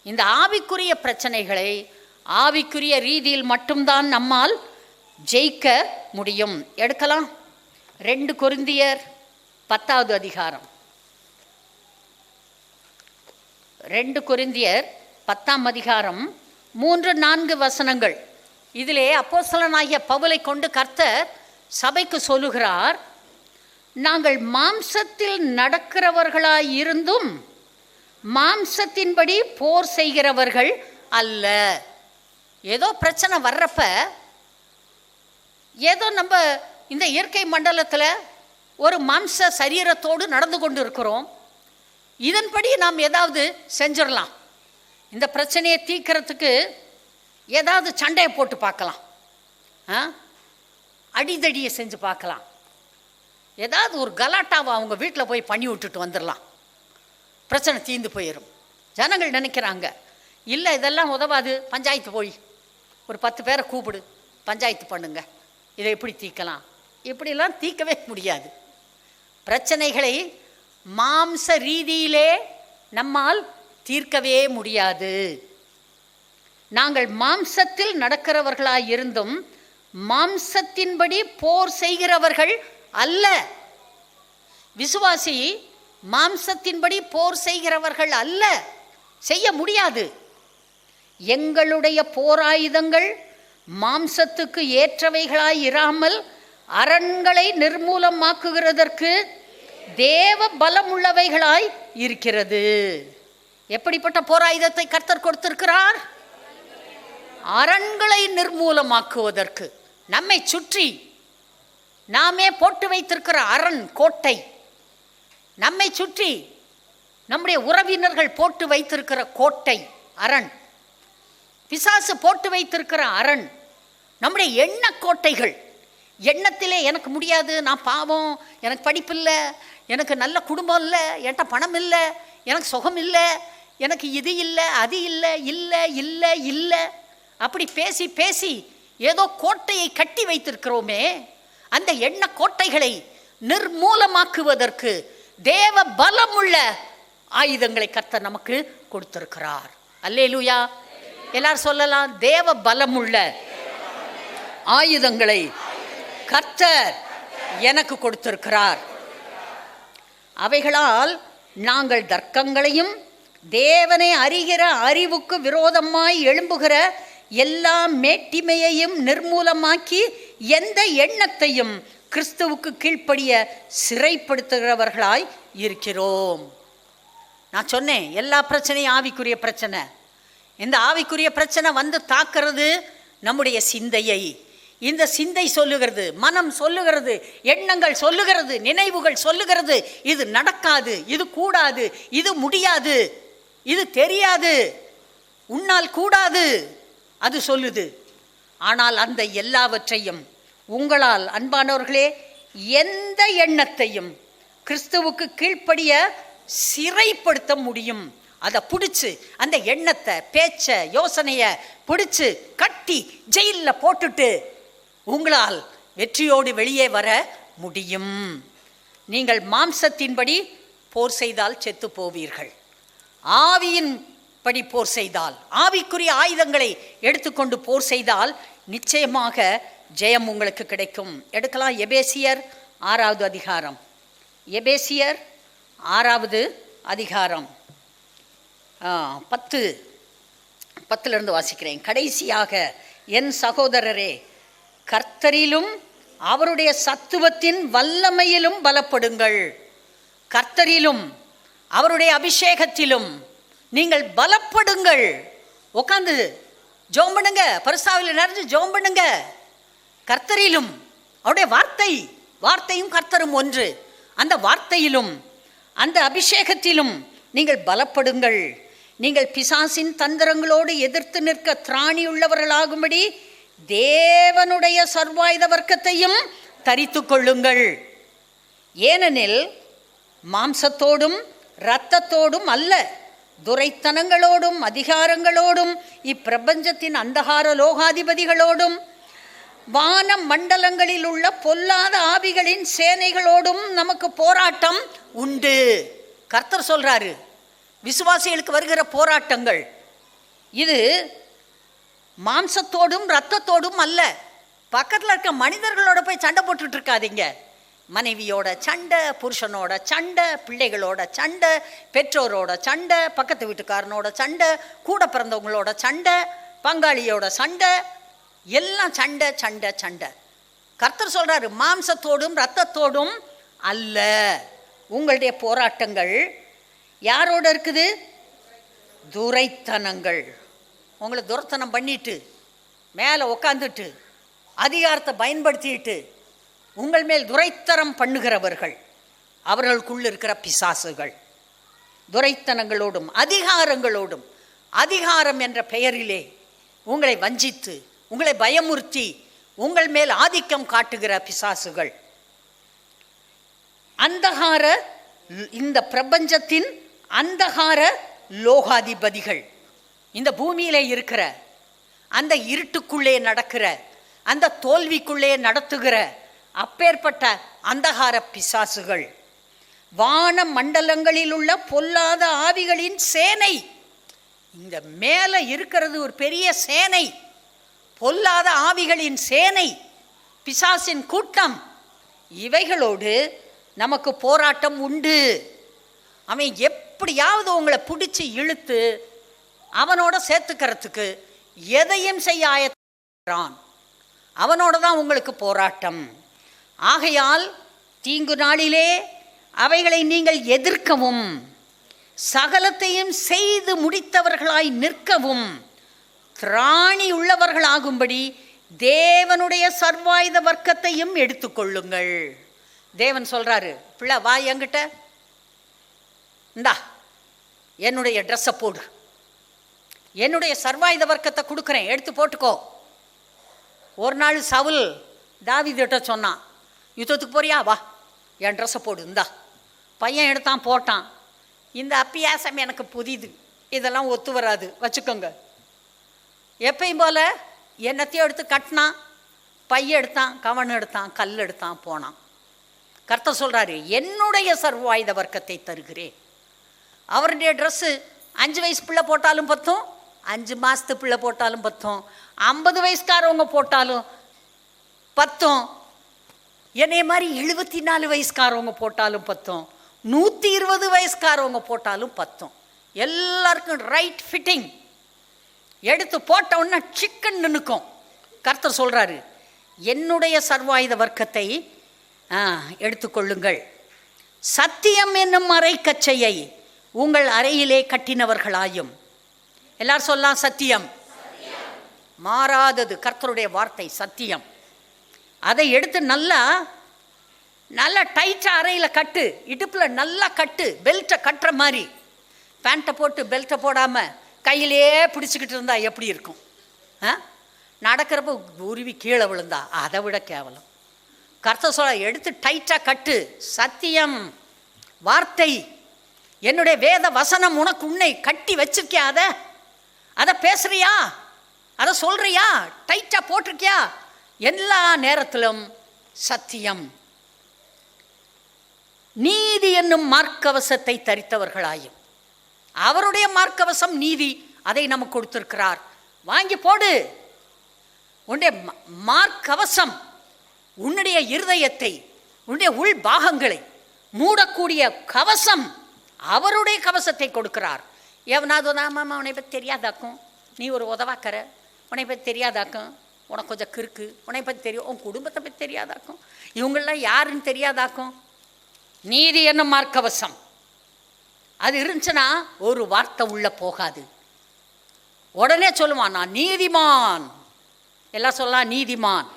இந்த ஆவிக்குரிய பிரச்சனைகளை ஆவிக்குரிய ரீதியில் மட்டும்தான் நம்மால் ஜெயிக்க முடியும். எடுக்கலாம் 2 கொரிந்தியர் 10வது அதிகாரம். 2 கொரிந்தியர் 10ஆம் அதிகாரம் 3-4 வசனங்கள். இதிலே அப்போஸ்தலனாகிய பவுலை கொண்டு கர்த்தர் சபைக்கு சொல்லுகிறார், நாங்கள் மாம்சத்தில் நடக்கிறவர்களாயிருந்தும் மாம்சத்தின்படி போர் செய்கிறவர்கள் அல்ல. ஏதோ பிரச்சனை வர்றப்ப ஏதோ நம்ம இந்த இயற்கை மண்டலத்தில் ஒரு மாம்ச சரீரத்தோடு நடந்து கொண்டு இருக்கிறோம். இதன்படி நாம் ஏதாவது செஞ்சிடலாம். இந்த பிரச்சனையை தீர்க்கிறதுக்கு ஏதாவது சண்டையை போட்டு பார்க்கலாம், அடிதடியை செஞ்சு பார்க்கலாம், ஏதாவது ஒரு கலாட்டாவை அவங்க வீட்டில் போய் பண்ணி விட்டுட்டு வந்துடலாம், பிரச்சனை தீர்ந்து போயிடும். ஜனங்கள் நினைக்கிறாங்க, இல்லை இதெல்லாம் உதவாது, பஞ்சாயத்து போய் ஒரு 10 பேரை கூப்பிடு, பஞ்சாயத்து பண்ணுங்க, இதை எப்படி தீர்க்கலாம். இப்படிலாம் தீர்க்கவே முடியாது. பிரச்சனைகளை மாம்ச ரீதியிலே நம்மால் தீர்க்கவே முடியாது. நாங்கள் மாம்சத்தில் நடக்கிறவர்களாயிருந்தும் மாம்சத்தின்படி போர் செய்கிறவர்கள் அல்ல. விசுவாசி மாம்சத்தின்படி போர் செய்கிறவர்கள் அல்ல, செய்ய முடியாது. எங்களுடைய போராயுதங்கள் மாம்சத்துக்கு ஏற்றவைகளாய் இராமல் அரண்களை நிர்மூலமாக்குகிறதற்கு தேவ பலமுள்ளவைகளாய் இருக்கிறது. எப்படிப்பட்ட போராயுதத்தை கர்த்தர் கொடுத்திருக்கிறார்? அரண்களை நிர்மூலமாக்குவதற்கு. நம்மை சுற்றி நாமே போட்டு வைத்திருக்கிற அரண் கோட்டை, நம்மை சுற்றி நம்முடைய உறவினர்கள் போட்டு வைத்திருக்கிற கோட்டை, அரண். பிசாசு போட்டு வைத்திருக்கிற அரண் நம்முடைய எண்ண கோட்டைகள். எண்ணத்திலே எனக்கு முடியாது, நான் பாவம், எனக்கு படிப்பில்லை, எனக்கு நல்ல குடும்பம் இல்லை, என்கிட்ட பணம் இல்லை, எனக்கு சுகம் இல்லை, எனக்கு இது இல்லை, அது இல்லை, இல்லை இல்லை இல்லை, அப்படி பேசி பேசி ஏதோ கோட்டையை கட்டி வைத்திருக்கிறோமே, அந்த எண்ண கோட்டைகளை நிர்மூலமாக்குவதற்கு தேவ பலமுள்ள ஆயுதங்களை கர்த்தர் நமக்கு கொடுத்திருக்கிறார். அல்லேலூயா. எல்லாரும் சொல்லலாம், தேவ பலமுள்ள ஆயுதங்களை கர்த்தர் எனக்கு கொடுத்திருக்கிறார். அவைகளால் நாங்கள் தர்க்கங்களையும் தேவனை அறிகிற அறிவுக்கு விரோதமாய் எழும்புகிற எல்லா மேட்டிமையையும் நிர்மூலமாக்கி எந்த எண்ணத்தையும் கிறிஸ்துவுக்கு கீழ்ப்படிய சிறைப்படுத்துகிறவர்களாய் இருக்கிறோம். நான் சொன்னேன், எல்லா பிரச்சனையும் ஆவிக்குரிய பிரச்சனை. இந்த ஆவிக்குரிய பிரச்சனை வந்து தாக்குறது நம்முடைய சிந்தையை. இந்த சிந்தை சொல்லுகிறது, மனம் சொல்லுகிறது, எண்ணங்கள் சொல்லுகிறது, நினைவுகள் சொல்லுகிறது, இது நடக்காது, இது கூடாது, இது முடியாது, இது தெரியாது, உன்னால் கூடாது, அது சொல்லுது. ஆனால் அந்த எல்லாவற்றையும் உங்களால் அன்பானவர்களே எந்த எண்ணத்தையும் கிறிஸ்துவுக்கு கீழ்ப்படிய சிறைப்படுத்த முடியும். அதை பிடிச்சி, அந்த எண்ணத்தை, பேச்ச, யோசனையை பிடிச்சி கட்டி ஜெயிலில் போட்டுட்டு உங்களால் வெற்றியோடு வெளியே வர முடியும். நீங்கள் மாம்சத்தின்படி போர் செய்தால் செத்து போவீர்கள். ஆவியின் படி போர் செய்தால், ஆவிக்குரிய ஆயுதங்களை எடுத்துக்கொண்டு போர் செய்தால் நிச்சயமாக ஜெயம் உங்களுக்கு கிடைக்கும். எடுக்கலாம். எபேசியர் 6வது அதிகாரம். எபேசியர் 6வது அதிகாரம் 10 வாசிக்கிறேன். கடைசியாக, என் சகோதரரே, கர்த்தரிலும் அவருடைய சத்துவத்தின் வல்லமையிலும் பலப்படுங்கள். கர்த்தரிலும் அவருடைய அபிஷேகத்திலும் நீங்கள் பலப்படுங்கள். உட்காந்து ஜெபம் பண்ணுங்க, பரிசுத்தாவியில் நிறைஞ்சு ஜெபம் பண்ணுங்க. கர்த்தரிலும், அவருடைய வார்த்தையும் கர்த்தரும் ஒன்று, அந்த வார்த்தையிலும் அந்த அபிஷேகத்திலும் நீங்கள் பலப்படுங்கள். நீங்கள் பிசாசின் தந்திரங்களோடு எதிர்த்து நிற்க திராணி உள்ளவர்களாகும்படி தேவனுடைய சர்வாயுத வர்க்கத்தையும் தரித்து கொள்ளுங்கள். ஏனெனில் மாம்சத்தோடும் இரத்தத்தோடும் அல்ல, துரைத்தனங்களோடும் அதிகாரங்களோடும் இப்பிரபஞ்சத்தின் அந்தகார லோகாதிபதிகளோடும் வான மண்டலங்களில் உள்ள பொல்லாத ஆவிகளின் சேனைகளோடும் நமக்கு போராட்டம் உண்டு. கர்த்தர் சொல்றாரு, விசுவாசிகளுக்கு வருகிற போராட்டங்கள் இது மாம்சத்தோடும் இரத்தத்தோடும் அல்ல. பக்கத்தில் இருக்க மனிதர்களோட போய் சண்டை போட்டுட்டு இருக்காதீங்க. மனைவியோட சண்டை, புருஷனோட சண்டை, பிள்ளைகளோட சண்டை, பெற்றோரோட சண்டை, பக்கத்து வீட்டுக்காரனோட சண்டை, கூட பிறந்தவங்களோட சண்டை, பங்காளியோட சண்டை, எல்லாம் சண்டை சண்டை சண்டை. கர்த்தர் சொல்றாரு, மாம்சத்தோடும் இரத்தத்தோடும் அல்ல. உங்களுடைய போராட்டங்கள் யாரோட இருக்குது? துரைத்தனங்கள். உங்களை துரத்தனம் பண்ணிட்டு மேலே உக்காந்துட்டு அதிகாரத்தை பயன்படுத்திட்டு உங்கள் மேல் துரைத்தனம் பண்ணுகிறவர்கள், அவர்களுக்குள்ள இருக்கிற பிசாசுகள். துரைத்தனங்களோடும் அதிகாரங்களோடும், அதிகாரம் என்ற பெயரிலே உங்களை வஞ்சித்து, உங்களை பயமுறுத்தி, உங்கள் மேல் ஆதிக்கம் காட்டுகிற பிசாசுகள். அந்தகார, இந்த பிரபஞ்சத்தின் அந்தகார லோகாதிபதிகள், இந்த பூமியிலே இருக்கிற, அந்த இருட்டுக்குள்ளே நடக்கிற, அந்த தோல்விக்குள்ளே நடத்துகிற அப்பேற்பட்ட அந்தகார பிசாசுகள், வான மண்டலங்களில் உள்ள பொல்லாத ஆவிகளின் சேனை. இந்த மேலே இருக்கிறது ஒரு பெரிய சேனை, பொல்லாத ஆவிகளின் சேனை, பிசாசின் கூட்டம். இவைகளோடு நமக்கு போராட்டம் உண்டு. அவன் எப்படியாவது உங்களை பிடிச்சி இழுத்து அவனோட சேர்த்துக்கிறதுக்கு எதையும் செய்ய ஆயத்தான். அவனோட தான் உங்களுக்கு போராட்டம். ஆகையால் தீங்கு நாளிலே அவைகளை நீங்கள் எதிர்க்கவும், சகலத்தையும் செய்து முடித்தவர்களாய் நிற்கவும், திராணி உள்ளவர்களாகும்படி தேவனுடைய சர்வாயுத வர்க்கத்தையும் எடுத்துக்கொள்ளுங்கள். தேவன் சொல்றாரு, பிள்ளை வா என்கிட்ட, இந்தா என்னுடைய ட்ரெஸ்ஸை போடு, என்னுடைய சர்வாயுத வர்க்கத்தை கொடுக்குறேன், எடுத்து போட்டுக்கோ. ஒரு நாள் சவுல் தாவீதுகிட்ட சொன்னான், யுத்தத்துக்கு போறியா, வா என் ட்ரெஸ்ஸை போடு. இந்தா பையன் எடுத்தான் போட்டான். இந்த அப்பியாசம் எனக்கு புதிது, இதெல்லாம் ஒத்து வராது, வச்சுக்கோங்க. எப்பயும் போல் என்னத்தையும் எடுத்து கட்டினான், பைய எடுத்தான், கவன் எடுத்தான், கல் எடுத்தான், போனான். கர்த்தர் சொல்கிறாரு, என்னுடைய சர்வாயுத வர்க்கத்தை தருகிறேன். அவருடைய ட்ரெஸ்ஸு 5 வயசு பிள்ளை போட்டாலும் பத்தும், 5 மாதத்து பிள்ளை போட்டாலும் பத்தும், 50 வயசுக்காரவங்க போட்டாலும் பத்தும், என்னைய மாதிரி 74 வயசுக்காரவங்க போட்டாலும் பத்தும், 120 வயசுக்காரவங்க போட்டாலும் பத்தும். எல்லாருக்கும் ரைட் ஃபிட்டிங். எடுத்து போட்ட உடனே சிக்கன் நின்னுக்கும். கர்த்தர் சொல்கிறாரு, என்னுடைய சர்வாயுத வர்க்கத்தை எடுத்துக்கொள்ளுங்கள். சத்தியம் என்னும் அறை கச்சையை உங்கள் அறையிலே கட்டினவர்களாயும். எல்லாரும் சொல்லலாம், சத்தியம் மாறாதது, கர்த்தருடைய வார்த்தை சத்தியம். அதை எடுத்து நல்லா டைட்டாக அறையில் கட்டு, இடுப்பில் நல்லா கட்டு, பெல்ட்டை கட்டுற மாதிரி. பேண்ட்டை போட்டு பெல்ட்டை போடாமல் கையிலே பிடிச்சிக்கிட்டு இருந்தா எப்படி இருக்கும்? நடக்கிறப்ப உருவி கீழே விழுந்தா அதை விட கேவலம். கர்த்தர் சொல்ல, எடுத்து டைட்டாக கட்டு. சத்தியம் வார்த்தை, என்னுடைய வேத வசனம் உனக்கு உன்னை கட்டி வச்சிருக்கியா? அதை பேசுறியா? அதை சொல்றியா? டைட்டாக போட்டிருக்கியா? எல்லா நேரத்திலும் சத்தியம். நீதி என்னும் மார்க்கவசத்தை தரித்தவர்களாயும். அவருடைய மார்க்கவசம் நீதி, அதை நமக்கு கொடுத்திருக்கிறார். வாங்கி போடு. உன்னுடைய மார்க்கவசம் உன்னுடைய இருதயத்தை, உன்னுடைய உள் பாகங்களை மூடக்கூடிய கவசம். அவருடைய கவசத்தை கொடுக்கிறார். எவனாவது மாமா உன்னை பற்றி தெரியாதாக்கும், நீ ஒரு உதவாக்கற, உன்னை பற்றி தெரியாதாக்கும், உனக்கு கொஞ்சம் கிறுக்கு, உன்னை பற்றி தெரியும், உன் குடும்பத்தை பற்றி தெரியாதாக்கும், இவங்களாம் யாருன்னு தெரியாதாக்கும். நீதி என்னும் மார்க்கவசம் அது இருந்துச்சுன்னா ஒரு வார்த்தை உள்ள போகாது. உடனே சொல்லுவான், நான் நீதிமான். எல்லாம் சொல்லலாம், நீதிமான்.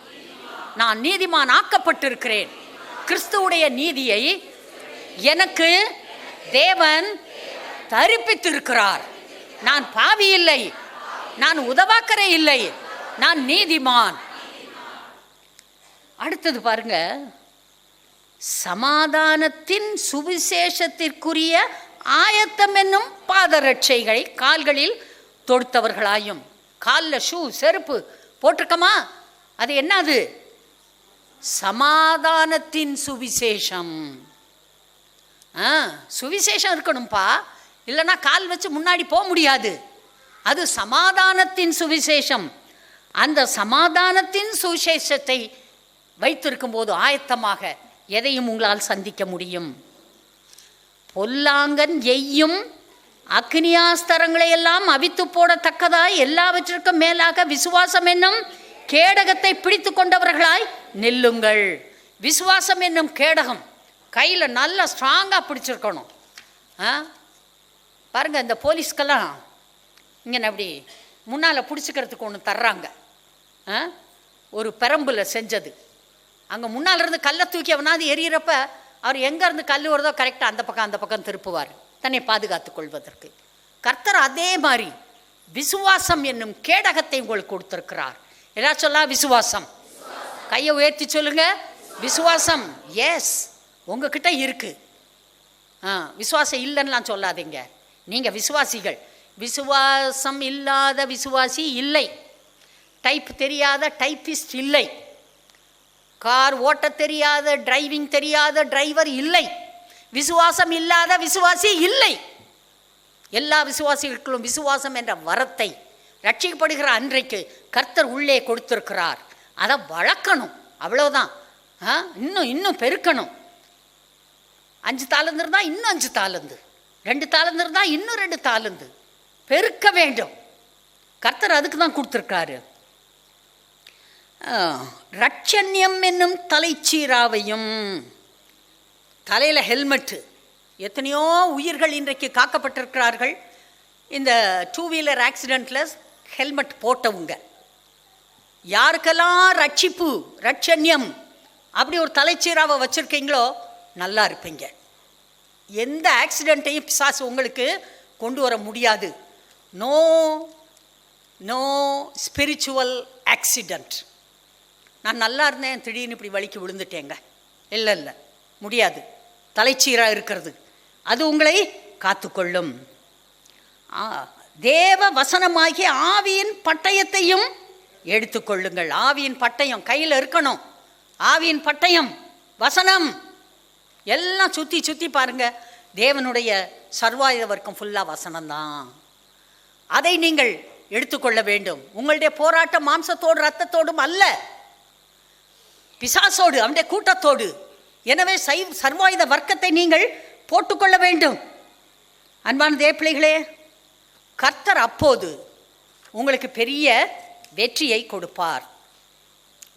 நான் நீதிமான் ஆக்கப்பட்டிருக்கிறேன். கிறிஸ்துவுடைய நீதியை எனக்கு தேவன் தரிப்பித்திருக்கிறார். நான் பாவி இல்லை, நான் உதவாக்கரை இல்லை, நான் நீதிமான். அடுத்தது பாருங்க, சமாதானத்தின் சுவிசேஷத்திற்குரிய ஆயத்தம் என்னும் பாதரட்சைகளை கால்களில் தொடுத்தவர்களாயும். காலில் ஷூ செருப்பு போட்டிருக்கமா? அது என்னது? சமாதானத்தின் சுவிசேஷம். சுவிசேஷம் இருக்கணும்ப்பா, இல்லைன்னா கால் வச்சு முன்னாடி போக முடியாது. அது சமாதானத்தின் சுவிசேஷம். அந்த சமாதானத்தின் சுவிசேஷத்தை வைத்திருக்கும் போது ஆயத்தமாக எதையும் உங்களால் சந்திக்க முடியும். பொல்லாங்கன் எய்யும் அக்னியாஸ்திரங்களை எல்லாம் அவித்து போடத்தக்கதாய் எல்லாவற்றிற்கும் மேலாக விசுவாசம் என்னும் கேடகத்தை பிடித்து கொண்டவர்களாய் நில்லுங்கள். விசுவாசம் என்னும் கேடகம் கையில் நல்லா ஸ்ட்ராங்காக பிடிச்சிருக்கணும். பாருங்கள், இந்த போலீஸ்க்கெல்லாம் இங்கே அப்படி முன்னால் பிடிச்சிக்கிறதுக்கு ஒன்று தர்றாங்க. ஒரு பெரம்பில் செஞ்சது. அங்கே முன்னால் இருந்து கல்லை தூக்கி அவனாவது எறிகிறப்ப அவர் எங்கேருந்து கல் வருதோ கரெக்டாக அந்த பக்கம் திருப்புவார், தன்னை பாதுகாத்து கொள்வதற்கு. கர்த்தர் அதே மாதிரி விசுவாசம் என்னும் கேடகத்தை உங்களுக்கு கொடுத்துருக்கிறார். எல்லாம் சொல்லலாம், விசுவாசம். கையை உயர்த்தி சொல்லுங்க, விசுவாசம். எஸ், உங்ககிட்ட இருக்கு. விசுவாசம் இல்லைன்னுலாம் சொல்லாதீங்க. நீங்கள் விசுவாசிகள். விசுவாசம் இல்லாத விசுவாசி இல்லை. டைப் தெரியாத டைப்பிஸ்ட் இல்லை. கார் ஓட்ட தெரியாத, டிரைவிங் தெரியாத டிரைவர் இல்லை. விசுவாசம் இல்லாத விசுவாசி இல்லை. எல்லா விசுவாசிகளுக்கும் விசுவாசம் என்ற வரத்தை ரட்சிக்கப்படுகிற அன்றைக்கு கர்த்தர் உள்ளே கொடுத்திருக்கிறார். அதை வளர்க்கணும், அவ்வளோதான். இன்னும் பெருக்கணும். 5 தாளந்து இருந்தால் இன்னும் 5 தாளந்து, 2 தாளந்து இருந்தால் இன்னும் 2 தாளந்து பெருக்க வேண்டும். கர்த்தர் அதுக்கு தான் கொடுத்துருக்காரு. ரட்சண்யம் என்னும் தலைச்சீராவையும். தலையில் ஹெல்மெட்டு. எத்தனையோ உயிர்கள் இன்றைக்கு காக்கப்பட்டிருக்கிறார்கள் இந்த 2 வீலர் ஆக்சிடெண்ட்டில் ஹெல்மெட் போட்டவங்க. யாருக்கெல்லாம் ரட்சிப்பு, ரட்சண்யம் அப்படி ஒரு தலைச்சீராவை வச்சுருக்கீங்களோ நல்லா இருப்பீங்க. எந்த ஆக்சிடெண்ட்டையும் பிசாசு உங்களுக்கு கொண்டு வர முடியாது. No no spiritual accident. நான் நல்லா இருந்தேன், திடீர்னு இப்படி வலிக்கு விழுந்துட்டேங்க, இல்லை முடியாது. தலைச்சீராக இருக்கிறது அது உங்களை காத்துக்கொள்ளும். தேவ வசனமாகிய ஆவியின் பட்டயத்தையும் எடுத்துக்கொள்ளுங்கள். ஆவியின் பட்டயம் கையில் இருக்கணும். ஆவியின் பட்டயம் வசனம் எல்லாம் சுற்றி சுற்றி பாருங்க. தேவனுடைய சர்வாயுத வர்க்கம் ஃபுல்லாக வசனம்தான். அதை நீங்கள் எடுத்துக்கொள்ள வேண்டும். உங்களுடைய போராட்டம் மாம்சத்தோடு இரத்தத்தோடும் அல்ல, பிசாசோடு, அவனுடைய கூட்டத்தோடு. எனவே சர்வாயுத வர்க்கத்தை நீங்கள் போட்டுக்கொள்ள வேண்டும். அன்பான தேவப்பிள்ளைகளே, கர்த்தர் அப்போது உங்களுக்கு பெரிய வெற்றியை கொடுப்பார்.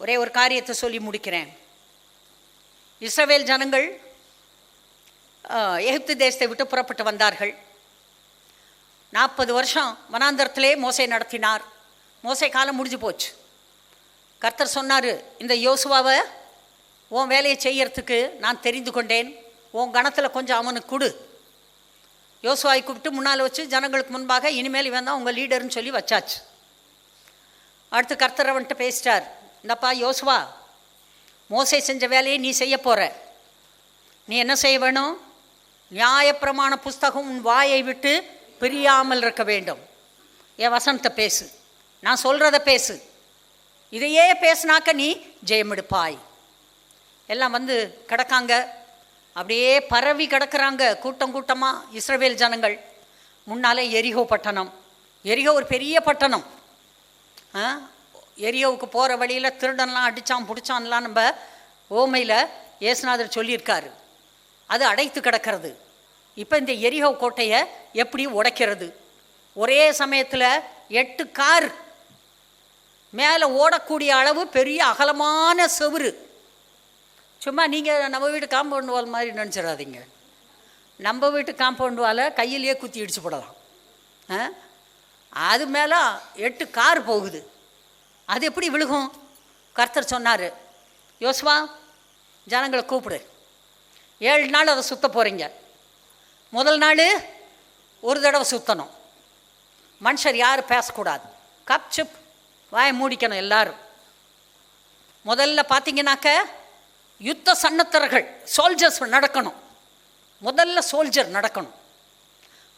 ஒரே ஒரு காரியத்தை சொல்லி முடிக்கிறேன். இஸ்ரவேல் ஜனங்கள் எகிப்து தேசத்தை விட்டு புறப்பட்டு வந்தார்கள். 40 வருஷம் வனாந்தரத்திலே மோசே நடத்தினார். மோசே காலம் முடிஞ்சு போச்சு. கர்த்தர் சொன்னார், இந்த யோசுவாவை உன் வேலையை செய்யறதுக்கு நான் தெரிந்து கொண்டேன், உன் கணத்தில் கொஞ்சம் அவனுக்கு கொடு. யோசுவாவை கூப்பிட்டு முன்னால் வச்சு ஜனங்களுக்கு முன்பாக, இனிமேல் இவன் தான் உங்கள் லீடர்னு சொல்லி வச்சாச்சு. அடுத்து கர்த்தர் அவன்கிட்ட பேசிட்டார், இந்தப்பா யோசுவா, மோசே செஞ்ச வேலையை நீ செய்ய போகிற. நீ என்ன செய்ய வேணும்? நியாயப்பிரமாண புஸ்தகம் உன் வாயை விட்டு பிரியாமல் இருக்க வேண்டும். என் வசனத்தை பேசு, நான் சொல்கிறத பேசு. இதையே பேசினாக்க நீ ஜெயமெடுப்பாய். எல்லாம் வந்து கிடக்காங்க, அப்படியே பரவி கிடக்கிறாங்க கூட்டம் கூட்டமாக இஸ்ரவேல் ஜனங்கள். முன்னாலே எரிகோ பட்டணம். எரிகோ ஒரு பெரிய பட்டணம். எரியோவுக்கு போகிற வழியில் திருடன்லாம் அடித்தான் பிடிச்சான்லாம் நம்ம ஓமையில் ஏசுநாதர் சொல்லியிருக்காரு. அது அடைத்து கிடக்கிறது. இப்போ இந்த எரிகோ கோட்டையை எப்படி உடைக்கிறது? ஒரே சமயத்தில் 8 கார் மேலே ஓடக்கூடிய அளவு பெரிய அகலமான செவுரு. சும்மா நீங்கள் நம்ம வீட்டு காம்பவுண்ட் வால் மாதிரி நினச்சிடாதீங்க. நம்ம வீட்டு காம்பவுண்ட் வாலை கையிலேயே குத்தி இடிச்சு போடலாம். அது மேலே 8 கார் போகுது. அது எப்படி விழுகும்? கர்த்தர் சொன்னார், யோசுவா ஜனங்களை கூப்பிடு, 7 நாள் அதை சுற்ற போகிறீங்க. முதல் நாள் ஒரு தடவை சுற்றணும். மனுஷர் யாரும் பேசக்கூடாது, கப் சிப் வாயை மூடிக்கணும் எல்லாரும். முதல்ல பார்த்தீங்கன்னாக்க யுத்த சன்னத்தர்கள் சோல்ஜர்ஸ் நடக்கணும். முதல்ல சோல்ஜர் நடக்கணும்.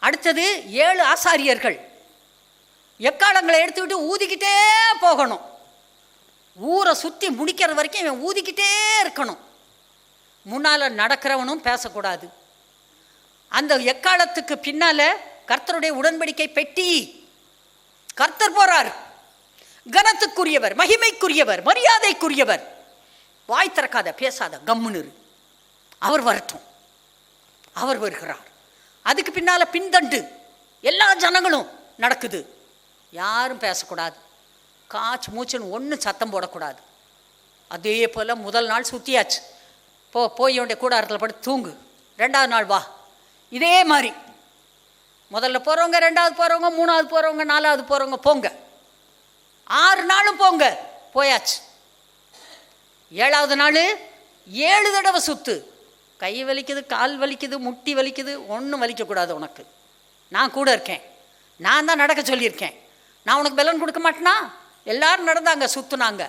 அடுத்தது 7 ஆசாரியர்கள் எக்காலங்களை எடுத்துக்கிட்டு ஊதிக்கிட்டே போகணும். ஊரை சுற்றி முடிக்கிற வரைக்கும் இவன் ஊதிக்கிட்டே இருக்கணும். முன்னால் நடக்கிறவனும் பேசக்கூடாது. அந்த எக்காலத்துக்கு பின்னால் கர்த்தருடைய உடன்படிக்கை பெட்டி. கர்த்தர் போறார், கனத்துக்குரியவர், மகிமைக்குரியவர், மரியாதைக்குரியவர். வாய் திறக்காத, பேசாத, கம்முன்னு. அவர் வரட்டும். அவர் வருகிறார். அதுக்கு பின்னால் பின்தண்டு எல்லா ஜனங்களும் நடக்குது. யாரும் பேசக்கூடாது, காய்ச்சி மூச்சுன்னு ஒன்றும் சத்தம் போடக்கூடாது. அதே போல் முதல் நாள் சுற்றியாச்சு. போய் உடைய கூடாரத்தில் படுத்து தூங்கு. 2வது நாள் வா. இதே மாதிரி முதல்ல போகிறவங்க, 2வது போகிறவங்க, 3வது போகிறவங்க, 4வது போகிறவங்க போங்க. 6 நாளும் போங்க. போயாச்சு. 7வது நாள் 7 தடவை சுற்று. கை வலிக்குது, கால் வலிக்குது, முட்டி வலிக்குது, ஒன்றும் வலிக்கக்கூடாது உனக்கு. நான் கூட இருக்கேன், நான் தான் நடக்க சொல்லியிருக்கேன். நான் உனக்கு பலன் கொடுக்க மாட்டேனா? எல்லாரும் நடந்தாங்க, சுற்றுனாங்க.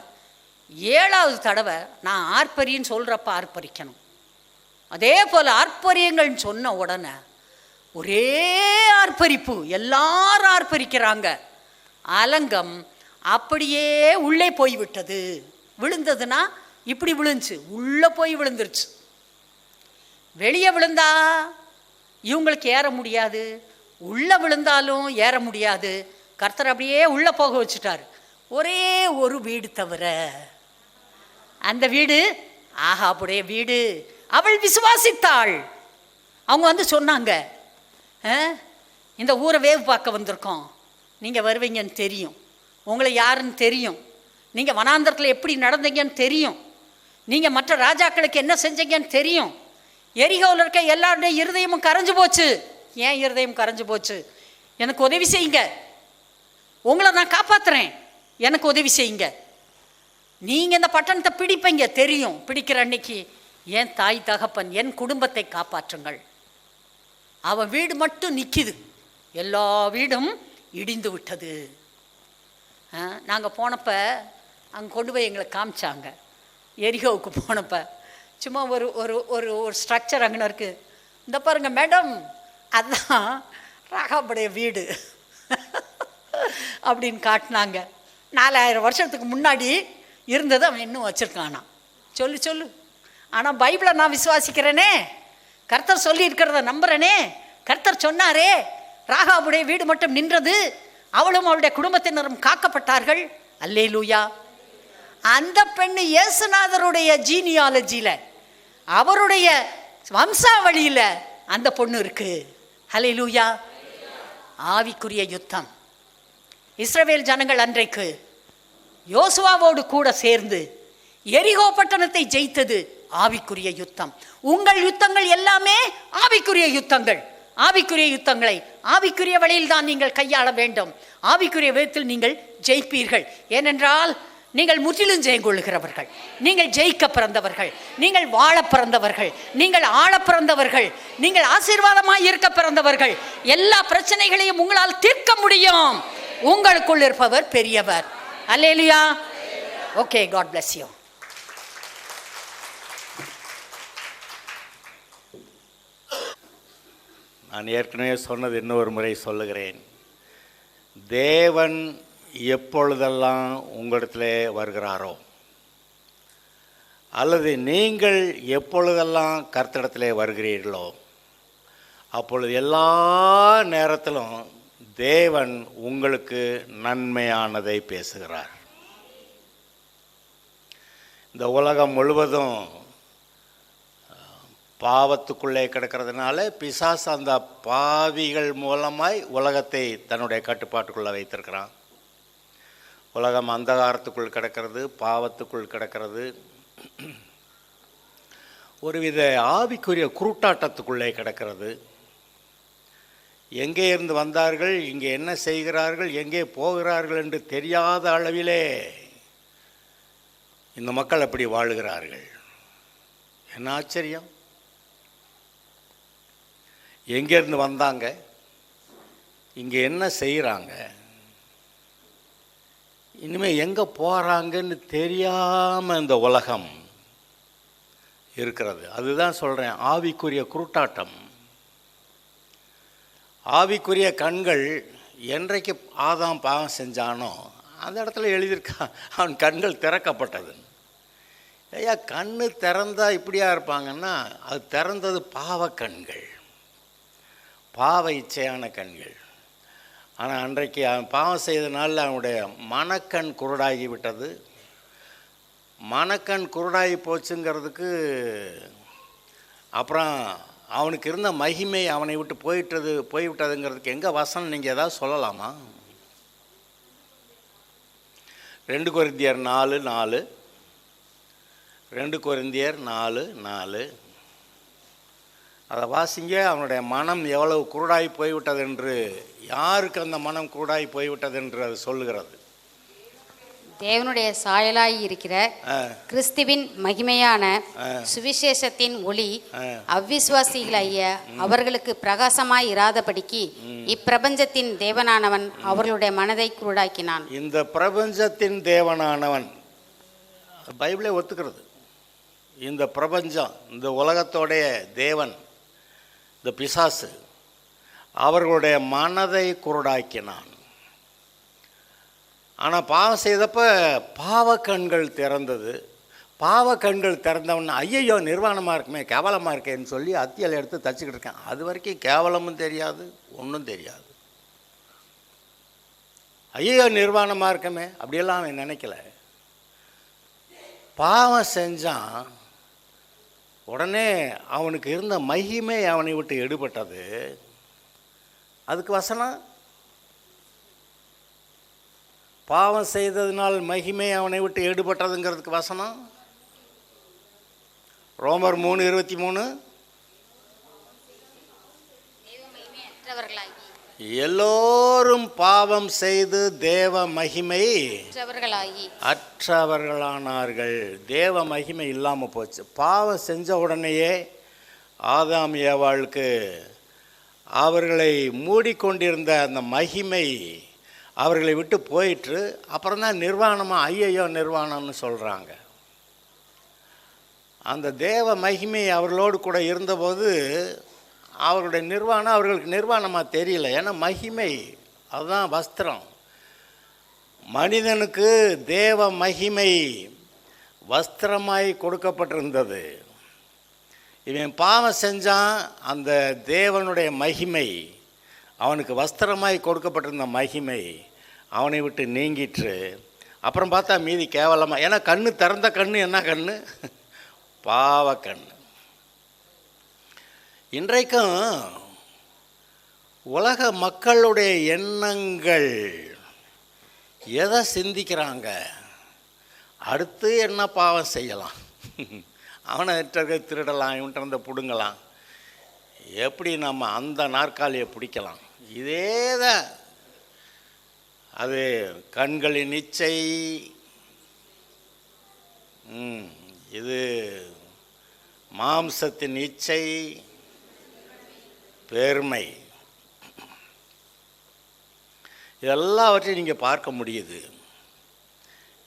7வது தடவை நான் ஆர்ப்பரின்னு சொல்கிறப்ப ஆர்ப்பரிக்கணும். அதே போல் ஆர்ப்பரியங்கள்னு சொன்ன உடனே ஒரே ஆர்ப்பரிப்பு, எல்லாரும் ஆர்ப்பரிக்கிறாங்க. அலங்கம் அப்படியே உள்ளே போய்விட்டது. விழுந்ததுன்னா இப்படி விழுந்துச்சு, உள்ளே போய் விழுந்துருச்சு. வெளியே விழுந்தா இவங்களுக்கு ஏற முடியாது, உள்ளே விழுந்தாலும் ஏற முடியாது. கர்த்தர் அப்படியே உள்ளே போக வச்சுட்டார். ஒரே ஒரு வீடு தவிர, அந்த வீடு ஆகாபுடைய வீடு. அவள் விசுவாசித்தாள். அவங்க வந்து சொன்னாங்க, இந்த ஊரை வேவு பார்க்க வந்திருக்கோம், நீங்கள் வருவீங்கன்னு தெரியும், உங்களை யாருன்னு தெரியும், நீங்கள் வனாந்தரத்தில் எப்படி நடந்தீங்கன்னு தெரியும், நீங்கள் மற்ற ராஜாக்களுக்கு என்ன செஞ்சீங்கன்னு தெரியும். எரிகோவில் இருக்க எல்லாருடைய இருதயமும் கரைஞ்சு போச்சு. ஏன் இருதயம் கரைஞ்சு போச்சு? எனக்கு உதவி செய்யுங்க, உங்களை நான் காப்பாற்றுறேன், எனக்கு உதவி செய்யுங்க. நீங்கள் இந்த பட்டணத்தை பிடிப்பீங்க தெரியும். பிடிக்கிற அன்னைக்கு என் தாய் தகப்பன், என் குடும்பத்தை காப்பாற்றுங்கள். அவன் வீடு மட்டும் நிற்கிது. எல்லா வீடும் இடிந்து விட்டது. நாங்கள் போனப்போ அங்கே கொண்டு போய் எங்களை காமிச்சாங்க. எரிகோவுக்கு போனப்போ சும்மா ஒரு ஒரு ஒரு ஒரு ஸ்ட்ரக்சர் அங்கே இருக்குது. இந்த பாருங்கள் மேடம், அதுதான் ராகாபுடைய வீடு அப்படின்னு காட்டினாங்க. 4000 வருஷத்துக்கு முன்னாடி இருந்தது அவன் இன்னும் வச்சுருக்கானா. சொல்லு. ஆனால் பைபிளை நான் விசுவாசிக்கிறேனே, கர்த்தர் சொல்லி இருக்கிறத நம்புறேனே. கர்த்தர் சொன்னாரே, ராகாபுடைய வீடு மட்டும் நின்றது, அவளும் அவளுடைய குடும்பத்தினரும் காக்கப்பட்டார்கள். அல்லேலூயா. அந்த பெண்ணு இயேசுநாதருடைய ஜீனியாலஜியில், அவருடைய வம்சாவளியில் அந்த பொண்ணு இருக்கு. அல்லேலூயா. ஆவிக்குரிய யுத்தம். இஸ்ரவேல் ஜனங்கள் அன்றைக்கு யோசுவாவோடு கூட சேர்ந்து எரிகோ பட்டணத்தை ஜெயித்தது ஆவிக்குரிய யுத்தம். உங்கள் யுத்தங்கள் எல்லாமே ஆவிக்குரிய யுத்தங்கள். ஆவிக்குரிய யுத்தங்களை ஆவிக்குரிய வழியில் தான் நீங்கள் கையாள வேண்டும். ஆவிக்குரிய விதத்தில் நீங்கள் ஜெயிப்பீர்கள். ஏனென்றால் நீங்கள் முற்றிலும் ஜெயம் கொள்ளுகிறவர்கள், நீங்கள் ஜெயிக்க பிறந்தவர்கள், நீங்கள் வாழ பிறந்தவர்கள், நீங்கள் ஆள பிறந்தவர்கள், நீங்கள் ஆசீர்வாதமாய் இருக்க பிறந்தவர்கள். எல்லா பிரச்சனைகளையும் உங்களால் தீர்க்க முடியும். உங்களுக்குள் இருப்பவர் பெரியவர். Hallelujah. Okay, God bless you. நான் ஏற்கனவே சொன்னது இன்னொரு முறை சொல்லுகிறேன். தேவன் எப்பொழுதெல்லாம் உங்களிடத்திலே வருகிறாரோ, அல்லது நீங்கள் எப்பொழுதெல்லாம் கர்த்தரிடத்திலே வருகிறீர்களோ, அப்பொழுது எல்லா நேரத்திலும் தேவன் உங்களுக்கு நன்மையானதை பேசுகிறார். இந்த உலகம் முழுவதும் பாவத்துக்குள்ளே கிடக்கிறதுனால பிசாசு அந்த பாவிகள் மூலமாய் உலகத்தை தன்னுடைய கட்டுப்பாட்டுக்குள்ளே வைத்திருக்கிறான். உலகம் அந்தகாரத்துக்குள் கிடக்கிறது, பாவத்துக்குள் கிடக்கிறது, ஒருவித ஆவிக்குரிய குருட்டாட்டத்துக்குள்ளே கிடக்கிறது. எங்கே இருந்து வந்தார்கள், இங்கே என்ன செய்கிறார்கள், எங்கே போகிறார்கள் என்று தெரியாத அளவிலே இந்த மக்கள் அப்படி வாழுகிறார்கள். என்ன ஆச்சரியம்! எங்கேருந்து வந்தாங்க, இங்கே என்ன செய்கிறாங்க, இனிமேல் எங்கே போகிறாங்கன்னு தெரியாமல் இந்த உலகம் இருக்கிறது. அதுதான் சொல்கிறேன், ஆவிக்குரிய குருட்டாட்டம். ஆவிக்குரிய கண்கள் என்றைக்கு ஆதாம் பாவம் செஞ்சானோ அந்த இடத்துல எழுதியிருக்கான், அவன் கண்கள் திறக்கப்பட்டது. ஐயா, கண்ணு திறந்தா இப்படியா இருப்பாங்கன்னா, அது திறந்தது பாவ கண்கள், பாவ இச்சையான கண்கள். ஆனால் அன்றைக்கு அவன் பாவம் செய்தனால அவனுடைய மனக்கண் குருடாகி விட்டது. மனக்கண் குருடாகி போச்சுங்கிறதுக்கு அப்புறம் அவனுக்கு இருந்த மகிமை அவனை விட்டு போய்விட்டதுங்கிறதுக்கு எங்கே வசனம் நீங்கள் ஏதாவது சொல்லலாமா? 2 கொரிந்தியர் 4:4, 2 கொரிந்தியர் 4:4 அதை வாசிங்க. அவனுடைய மனம் எவ்வளவு குருடாகி போய்விட்டது என்று, யாருக்கு அந்த மனம் குருடாகி போய்விட்டது என்று அது சொல்லுகிறது. தேவனுடைய சாயலாய் இருக்கிற கிறிஸ்துவின் மகிமையான சுவிசேஷத்தின் ஒளி அவ்விசுவாசிகளாகிய அவர்களுக்கு பிரகாசமாய் இராதபடிக்கு இப்பிரபஞ்சத்தின் தேவனானவன் அவர்களுடைய மனதை குருடாக்கினான். இந்த பிரபஞ்சத்தின் தேவனானவன், பைபிளே ஒத்துக்கிறது. இந்த பிரபஞ்சம், இந்த உலகத்தோடைய தேவன், இந்த பிசாசு, அவர்களுடைய மனதை குருடாக்கினான். ஆனால் பாவம் செய்தப்போ பாவக்கண்கள் திறந்தது. பாவக்கண்கள் திறந்தவொன்னே ஐயையோ நிர்வாணமாக இருக்குமே, கேவலமாக இருக்கேன்னு சொல்லி அத்தியால் எடுத்து தச்சுக்கிட்டு இருக்கேன். அது வரைக்கும் கேவலமும் தெரியாது, ஒன்றும் தெரியாது. ஐயையோ நிர்வாணமாக இருக்கமே அப்படியெல்லாம் அவன் நினைக்கல. பாவம் செஞ்சான், உடனே அவனுக்கு இருந்த மகிமை அவனை விட்டு எடுபட்டது. அதுக்கு வசனம், பாவம் செய்ததினால் மகிமை அவனை விட்டு எடுபட்டதுங்கிறதுக்கு வசனம் ரோமர் 3:23. எல்லோரும் பாவம் செய்து தேவ மகிமை அற்றவர்களானார்கள். தேவ மகிமை இல்லாமல் போச்சு. பாவம் செஞ்ச உடனேயே ஆதாம் ஏவாளுக்கு அவர்களை மூடிக்கொண்டிருந்த அந்த மகிமை அவர்களை விட்டு போயிட்டு அப்புறம் தான் நிர்வாணமாக ஐயையோ நிர்வாணம்னு சொல்கிறாங்க. அந்த தேவ மகிமை அவர்களோடு கூட இருந்தபோது அவர்களுடைய நிர்வாணம் அவர்களுக்கு நிர்வாணமாக தெரியல. ஏன்னா மகிமை அதுதான் வஸ்திரம். மனிதனுக்கு தேவ மகிமை வஸ்திரமாய் கொடுக்கப்பட்டிருந்தது. இவன் பாவம் செஞ்சான், அந்த தேவனுடைய மகிமை அவனுக்கு வஸ்திரமாய் கொடுக்கப்பட்டிருந்த மகிமை அவனை விட்டு நீங்கிற்று. அப்புறம் பார்த்தா மீதி கேவலமாக, ஏன்னா கண்ணு திறந்த கண்ணு என்ன கண்ணு? பாவ கண்ணு. இன்றைக்கும் உலக மக்களுடைய எண்ணங்கள் எதை சிந்திக்கிறாங்க? அடுத்து என்ன பாவம் செய்யலாம், அவனை திருடலாம், இவன்கிட்ட இருந்த பிடுங்கலாம், எப்படி நம்ம அந்த நாற்காலியை பிடிக்கலாம், இதே தான். அது கண்களின் இச்சை, இது மாம்சத்தின் இச்சை, பெருமை, இதெல்லாவற்றையும் நீங்கள் பார்க்க முடியுது.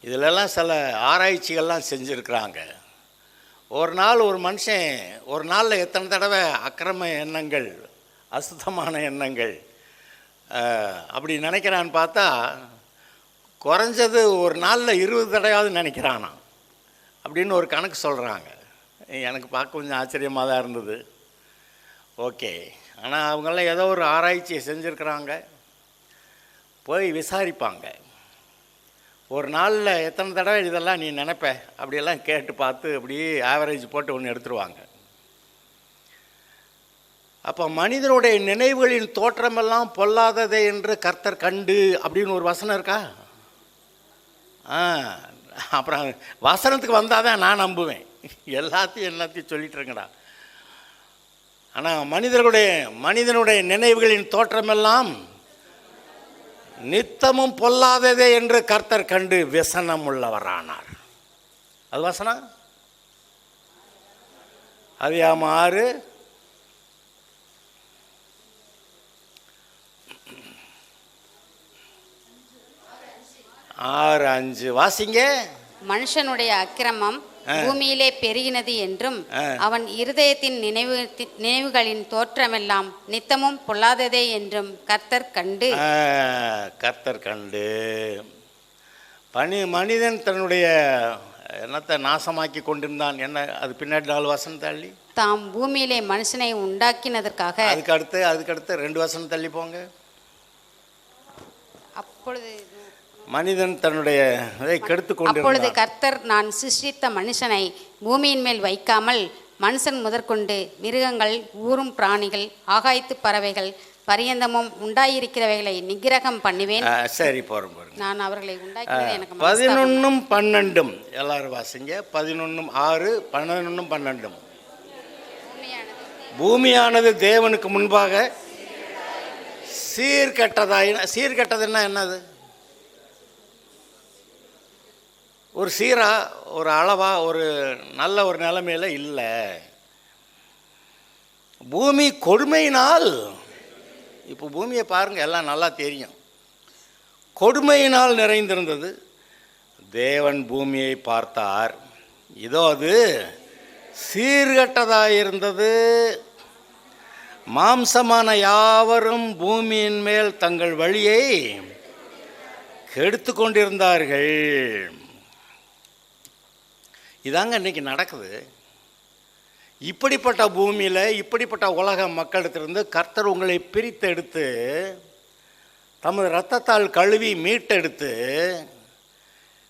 இதிலெல்லாம் சில ஆராய்ச்சிகள்லாம் செஞ்சுருக்கிறாங்க. ஒரு நாள் ஒரு மனுஷன் ஒரு நாளில் எத்தனை தடவை அக்கிரம எண்ணங்கள், அசுத்தமான எண்ணங்கள் அப்படி நினைக்கிறான்னு பார்த்தா குறைஞ்சது ஒரு நாளில் 20 தடவையாவது நினைக்கிறானா அப்படின்னு ஒரு கணக்கு சொல்கிறாங்க. எனக்கு பார்க்க கொஞ்சம் ஆச்சரியமாக தான் இருந்தது. ஓகே, ஆனால் அவங்களாம் ஏதோ ஒரு ஆராய்ச்சியை செஞ்சுருக்கிறாங்க. போய் விசாரிப்பாங்க, ஒரு நாளில் எத்தனை தடவை இதெல்லாம் நீ நினைப்ப அப்படியெல்லாம் கேட்டு பார்த்து அப்படியே ஆவரேஜ் போட்டு ஒன்று எடுத்துருவாங்க. அப்போ மனிதனுடைய நினைவுகளின் தோற்றமெல்லாம் பொல்லாததே என்று கர்த்தர் கண்டு அப்படின்னு ஒரு வசனம் இருக்கா? அப்புறம் வசனத்துக்கு வந்தால் தான் நான் நம்புவேன். எல்லாத்தையும் சொல்லிட்டுருங்கடா. ஆனால் மனிதனுடைய நினைவுகளின் தோற்றமெல்லாம் நித்தமும் பொல்லாததே என்று கர்த்தர் கண்டு விசனம் உள்ளவரானார். அது வசனம். அதிகாரம் 6:5 வாசிங்க. மனுஷனுடைய அக்கிரமம் பூமியிலே பெருகினது என்றும் அவன் இருதயத்தின் நினைவுகளின் தோற்றமெல்லாம் நித்தமும் பொல்லாததே என்றும் கர்த்தர் கண்டு மனிதன் தன்னுடைய என்னத்தை நாசமாக்கி கொண்டிருந்தான். என்ன அது பின்னாடி 4 வசனம் தள்ளி, தாம் பூமியிலே மனுஷனை உண்டாக்கினதற்காக. அதுக்கடுத்து 2 வசனம் தள்ளி போங்க. அப்பொழுது மனிதன் தன்னுடைய கெடுத்து கொண்டு, அப்பொழுது கர்த்தர், நான் சிருஷ்டித்த மனுஷனை பூமியின் மேல் வைக்காமல் மனுஷன் முதற்கொண்டு மிருகங்கள், ஊரும் பிராணிகள், ஆகாயத்து பறவைகள் பரியந்தமும் உண்டாயிருக்கிறவைகளை நிகிரகம் பண்ணுவேன். சரி, போறோம். நான் அவர்களை உண்டாக்கினது எனக்கு 11 12 எல்லாரும் வாசிங்க. 11 6 11 12. பூமியானது தேவனுக்கு முன்பாக சீர்கெட்டதுன்னா என்னது? ஒரு சீரா, ஒரு அளவா, ஒரு நல்ல ஒரு நிலைமையில் இல்லை. பூமி கொடுமையினால், இப்போ பூமியை பாருங்கள், எல்லாம் நல்லா தெரியும், கொடுமையினால் நிறைந்திருந்தது. தேவன் பூமியை பார்த்தார், இதோ அது சீர்கெட்டதாக இருந்தது. மாம்சமான யாவரும் பூமியின் மேல் தங்கள் வழியை கெடுத்து கொண்டிருந்தார்கள். இதாங்க இன்றைக்கி நடக்குது. இப்படிப்பட்ட பூமியில், இப்படிப்பட்ட உலக மக்களிடத்திலிருந்து கர்த்தர் உங்களை பிரித்தெடுத்து தமது இரத்தத்தால் கழுவி மீட்டெடுத்து,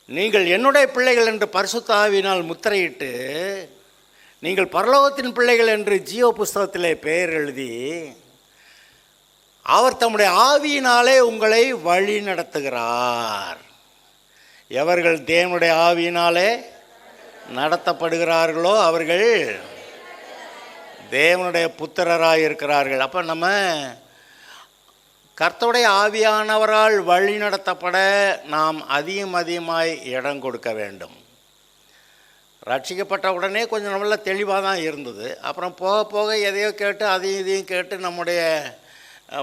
நீங்கள் என்னுடைய பிள்ளைகள் என்று பரிசுத்த ஆவியினால் முத்திரையிட்டு, நீங்கள் பரலோகத்தின் பிள்ளைகள் என்று ஜீவ புஸ்தகத்திலே பெயர் எழுதி, அவர் தம்முடைய ஆவியினாலே உங்களை வழி நடத்துகிறார். எவர்கள் தேவனுடைய ஆவியினாலே நடத்தப்படுகிறார்களோ அவர்கள் தேவனுடைய புத்திரராக இருக்கிறார்கள். அப்போ நம்ம கர்த்தருடைய ஆவியானவரால் வழி நடத்தப்பட நாம் அதிகமாய் இடம் கொடுக்க வேண்டும். ரட்சிக்கப்பட்ட உடனே கொஞ்சம் நம்மள தெளிவாக தான் இருந்தது. அப்புறம் போக போக எதையோ கேட்டு அதையும் இதையும் கேட்டு நம்முடைய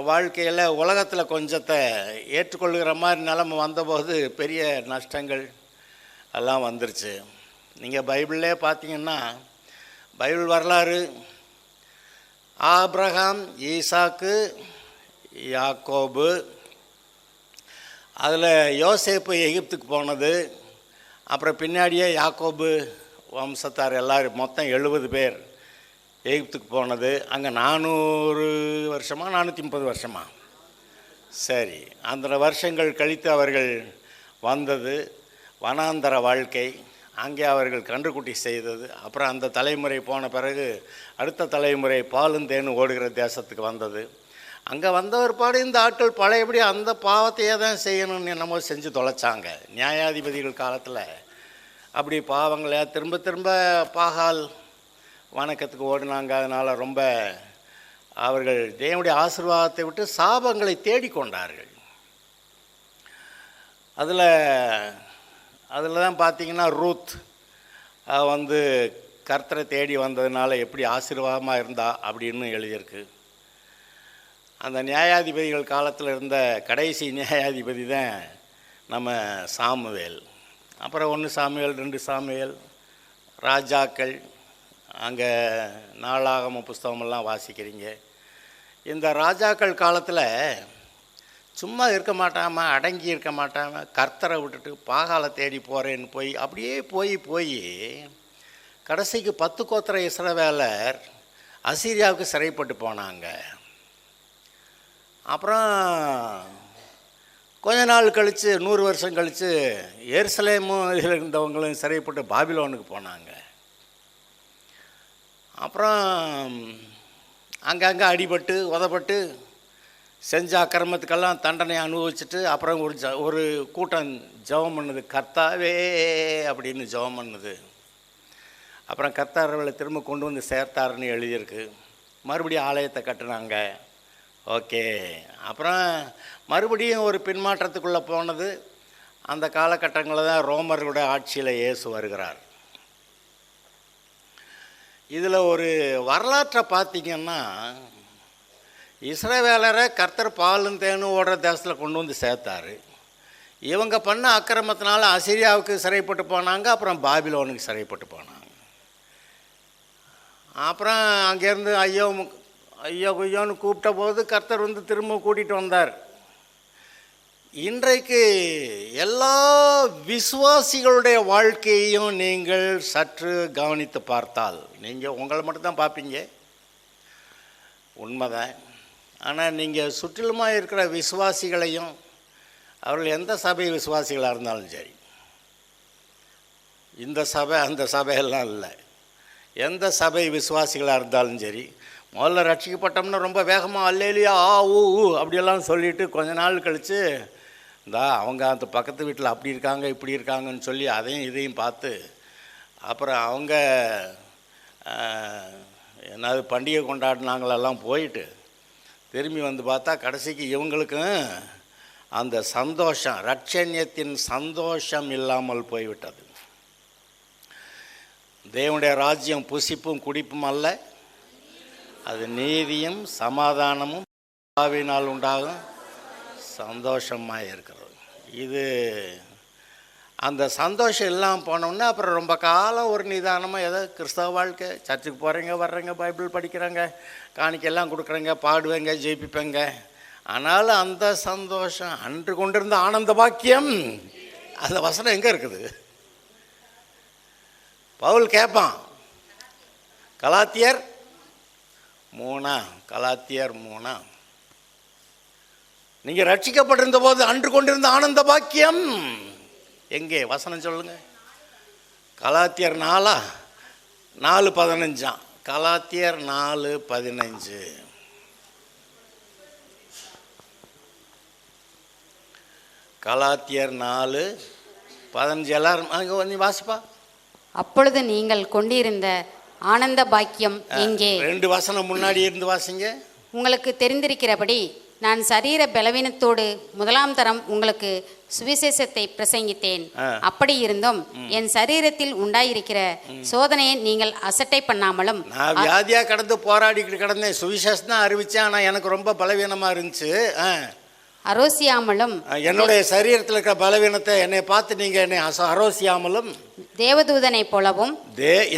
வாழ்க்கையில் உலகத்தில் கொஞ்சத்தை ஏற்றுக்கொள்கிற மாதிரி நிலைமை வந்தபோது பெரிய நஷ்டங்கள் எல்லாம் வந்துருச்சு. நீங்கள் பைபிள்லே பார்த்தீங்கன்னா பைபிள் வரலாறு ஆபிரகாம், ஈசாக்கு, யாக்கோபு, அதில் யோசேப்பு எகிப்துக்கு போனது, அப்புறம் பின்னாடியே யாக்கோபு வம்சத்தார் எல்லோரும் மொத்தம் 70 பேர் எகிப்துக்கு போனது. அங்கே 400 வருஷமா 430 வருஷமா சரி அந்த வருஷங்கள் கழித்து அவர்கள் வந்தது. வனாந்தர வாழ்க்கை, அங்கே அவர்கள் கன்றுக்குட்டி செய்தது. அப்புறம் அந்த தலைமுறை போன பிறகு அடுத்த தலைமுறை பாலும் தேனும் ஓடுகிற தேசத்துக்கு வந்தது. அங்கே வந்த ஒரு பாடு இந்த ஆட்கள் பழையபடி அந்த பாவத்தையே தான் செய்யணும்னு என்னமோ செஞ்சு தொலைச்சாங்க. நியாயாதிபதிகள் காலத்தில் அப்படி பாவங்களை திரும்ப திரும்ப பாகால் வணக்கத்துக்கு ஓடினாங்க. அதனால் ரொம்ப அவர்கள் தேவனுடைய ஆசீர்வாதத்தை விட்டு சாபங்களை தேடிக்கொண்டார்கள். அதில் தான் பார்த்தீங்கன்னா ரூத் வந்து கர்த்தரை தேடி வந்ததுனால எப்படி ஆசீர்வாதமாக இருந்தா அப்படின்னு எழுதியிருக்கு. அந்த நியாயாதிபதிகள் காலத்தில் இருந்த கடைசி நியாயாதிபதி தான் நம்ம சாமுவேல். அப்புறம் 1 சாமுவேல் 2 சாமுவேல் ராஜாக்கள், அங்கே நாளாகம புஸ்தகமெல்லாம் வாசிக்கிறீங்க. இந்த ராஜாக்கள் காலத்தில் சும்மா இருக்க மாட்டாமல் அடங்கி இருக்க மாட்டாமல் கர்த்தரை விட்டுட்டு பாகாலை தேடி போகிறேன்னு அப்படியே போய் கடைசிக்கு 10 கோத்திர இஸ்ரவேலர் அசீரியாவுக்கு சிறைப்பட்டு போனாங்க. அப்புறம் கொஞ்ச நாள் கழித்து 100 வருஷம் கழித்து எருசலேமும் இதில் இருந்தவங்களும் சிறைப்பட்டு பாபிலோனுக்கு போனாங்க. அப்புறம் அங்கங்கே அடிபட்டு உதப்பட்டு செஞ்ச அக்கிரமத்துக்கெல்லாம் தண்டனை அனுபவிச்சுட்டு அப்புறம் ஒரு கூட்டம் ஜெபம் பண்ணுது, கர்த்தாவே அப்படின்னு ஜெபம் பண்ணுது. அப்புறம் கர்த்தார்களை திரும்ப கொண்டு வந்து சேர்த்தாருன்னு எழுதியிருக்கு. மறுபடியும் ஆலயத்தை கட்டுனாங்க. ஓகே, அப்புறம் மறுபடியும் ஒரு பின்மாற்றத்துக்குள்ளே போனது. அந்த காலகட்டங்களில் தான் ரோமர்களுடைய ஆட்சியில் இயேசு வருகிறார். இதில் ஒரு வரலாற்றை பார்த்திங்கன்னா இஸ்ரவேலரை கர்த்தர் பாலும் தேனும் ஓடுற தேசத்தில் கொண்டு வந்து சேர்த்தார். இவங்க பண்ண அக்கிரமத்தினால அசீரியாவுக்கு சிறைப்பட்டு போனாங்க. அப்புறம் பாபிலோனுக்கு சிறைப்பட்டு போனாங்க. அப்புறம் அங்கேருந்து ஐயோன்னு கூப்பிட்ட போது கர்த்தர் வந்து திரும்ப கூட்டிகிட்டு வந்தார். இன்றைக்கு எல்லா விசுவாசிகளுடைய வாழ்க்கையையும் நீங்கள் சற்று கவனித்து பார்த்தால் நீங்கள் உங்களை மட்டும்தான் பார்ப்பீங்க, உண்மைதான். ஆனால் நீங்கள் சுற்றிலுமாக இருக்கிற விசுவாசிகளையும், அவர்கள் எந்த சபை விசுவாசிகளாக இருந்தாலும் சரி, இந்த சபை அந்த சபையெல்லாம் இல்லை, எந்த சபை விசுவாசிகளாக இருந்தாலும் சரி, முதல்ல ரட்சிக்கப்பட்டோம்னா ரொம்ப வேகமாக அல்லேலியா ஊ அப்படியெல்லாம் சொல்லிவிட்டு கொஞ்ச நாள் கழித்து அவங்க அந்த பக்கத்து வீட்டில் அப்படி இருக்காங்க இப்படி இருக்காங்கன்னு சொல்லி அதையும் இதையும் பார்த்து அப்புறம் அவங்க என்னது பண்டிகை கொண்டாடினாங்களெல்லாம் போயிட்டு திரும்பி வந்து பார்த்தா கடைசிக்கு இவங்களுக்கும் அந்த சந்தோஷம், ரட்சண்யத்தின் சந்தோஷம் இல்லாமல் போய்விட்டது. தேவனுடைய ராஜ்யம் புசிப்பும் குடிப்பும் அல்ல, அது நீதியும் சமாதானமும் ஆவியினால் உண்டாகும் சந்தோஷமாக இருக்கிறது. இது அந்த சந்தோஷம் இல்லாமல் போனோம்னா அப்புறம் ரொம்ப காலம் ஒரு நிதானமாக ஏதோ கிறிஸ்தவ வாழ்க்கை, சர்ச்சுக்கு போகிறீங்க வர்றீங்க, பைபிள் படிக்கிறாங்க, காணிக்கையெல்லாம் கொடுக்குறேங்க, பாடுவேங்க, ஜெயிப்பிப்பேங்க. ஆனாலும் அந்த சந்தோஷம், அன்று கொண்டிருந்த ஆனந்த பாக்கியம், அந்த வசனம் எங்கே இருக்குது? பவுல் கேட்பான், கலாத்தியர் 3 நீங்கள் ரட்சிக்கப்பட்டிருந்த போது அன்று கொண்டிருந்த ஆனந்த பாக்கியம் எங்கே? வசனம் சொல்லுங்க. கலாத்தியர் 4:15. கலாத்தியர் 4:15. கலாத்தியர் 4:15. எல்லாரும் அங்கே நீ வாசிப்பா. அப்பொழுது நீங்கள் கொண்டிருந்த ஆனந்த பாக்கியம் எங்கே? 2 வசனம் முன்னாடி இருந்து வாசிங்க. உங்களுக்கு தெரிந்திருக்கிறபடி நான் சரீர பலவீனத்தோடு முதலாம் தரம் உங்களுக்கு சுவிசேஷத்தை பிரசங்கித்தேன். அப்படி இருந்தும் என் சரீரத்தில் உண்டாயிருக்கிற சோதனையை நீங்கள் அசட்டை பண்ணாமலும். நான் வியாதியாக கடந்து போராடிக்கிட்டு கிடந்தேன், சுவிசேஷம் தான் அறிவிச்சேன். ஆனால் எனக்கு ரொம்ப பலவீனமாக இருந்துச்சு. அரோசியாமலும், என்னுடைய சரீரத்தில் இருக்கிற பலவீனத்தை என்னை பார்த்து நீங்கள் என்னை அரோசியாமலும், தேவதூதனை போலவும்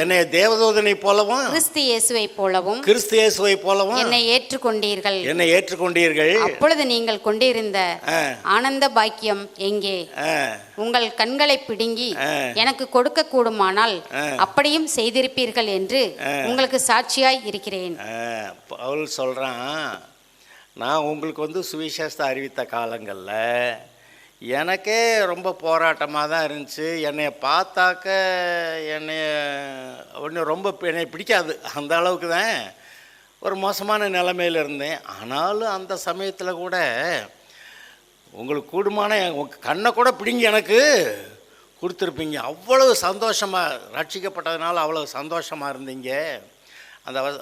என்னை தேவதூதனை போலவும், கிறிஸ்து இயேசுவை போலவும், கிறிஸ்து இயேசுவை போலவும் என்னை ஏற்றுக்கொண்டீர்கள். என்னை ஏற்றுக்கொண்டீர்கள். அப்பொழுது நீங்கள் கொண்டிருந்த ஆனந்த பாக்கியம் எங்கே? உங்கள் கண்களை பிடுங்கி எனக்கு கொடுக்க கூடுமானால் அப்படியும் செய்திருப்பீர்கள் என்று உங்களுக்கு சாட்சியாய் இருக்கிறேன். பவுல் சொல்றான், நான் உங்களுக்கு சுவிசேஷத்தை அறிவித்த காலங்களில் எனக்கே ரொம்ப போராட்டமாக தான் இருந்துச்சு. என்னை பார்த்தாக்க என்னை ரொம்ப என்னை பிடிக்காது. அந்த அளவுக்கு தான் ஒரு மோசமான நிலைமையில் இருந்தேன். ஆனாலும் அந்த சமயத்தில் கூட உங்களுக்கு கூடுமான கண்ணை கூட பிடிங்கி எனக்கு கொடுத்துருப்பீங்க. அவ்வளவு சந்தோஷமாக, ரட்சிக்கப்பட்டதுனால அவ்வளவு சந்தோஷமாக இருந்தீங்க.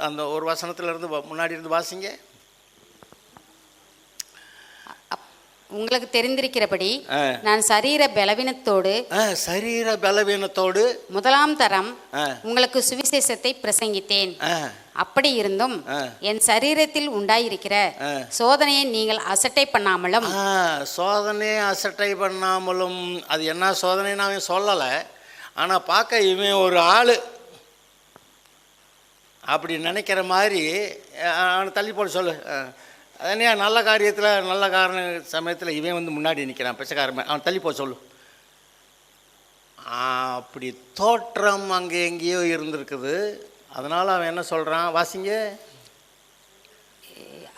அந்த ஒரு வசனத்திலிருந்து முன்னாடி இருந்து வாசிங்க. உங்களுக்கு தெரிந்திருக்கிறபடி நான் சரீர பலவீனத்தோடு முதலாம் தரம் உங்களுக்கு சுவிசேஷத்தை பிரசங்கித்தேன். அப்படி இருந்தும் என் சரீரத்தில் உண்டாயிருக்கிற சோதனையை நீங்கள் அசட்டை பண்ணாமலும். சோதனையை அசட்டை பண்ணாமலும், அது என்ன சோதனைன்னு அவன் சொல்லலை. ஆனால் பார்க்க இவன் ஒரு ஆள் அப்படி நினைக்கிற மாதிரி அவனை தள்ளி போட சொல்லு. அதனே நல்ல காரியத்தில் நல்ல காரண சமயத்தில் இவன் முன்னாடி நிற்கிறான், பிச்சைக்காரன். அவன் தள்ளி போக சொல்லு. அப்படி தோற்றம் அங்கே எங்கேயோ இருந்திருக்குது. அதனால் அவன் என்ன சொல்கிறான், வாசிங்க.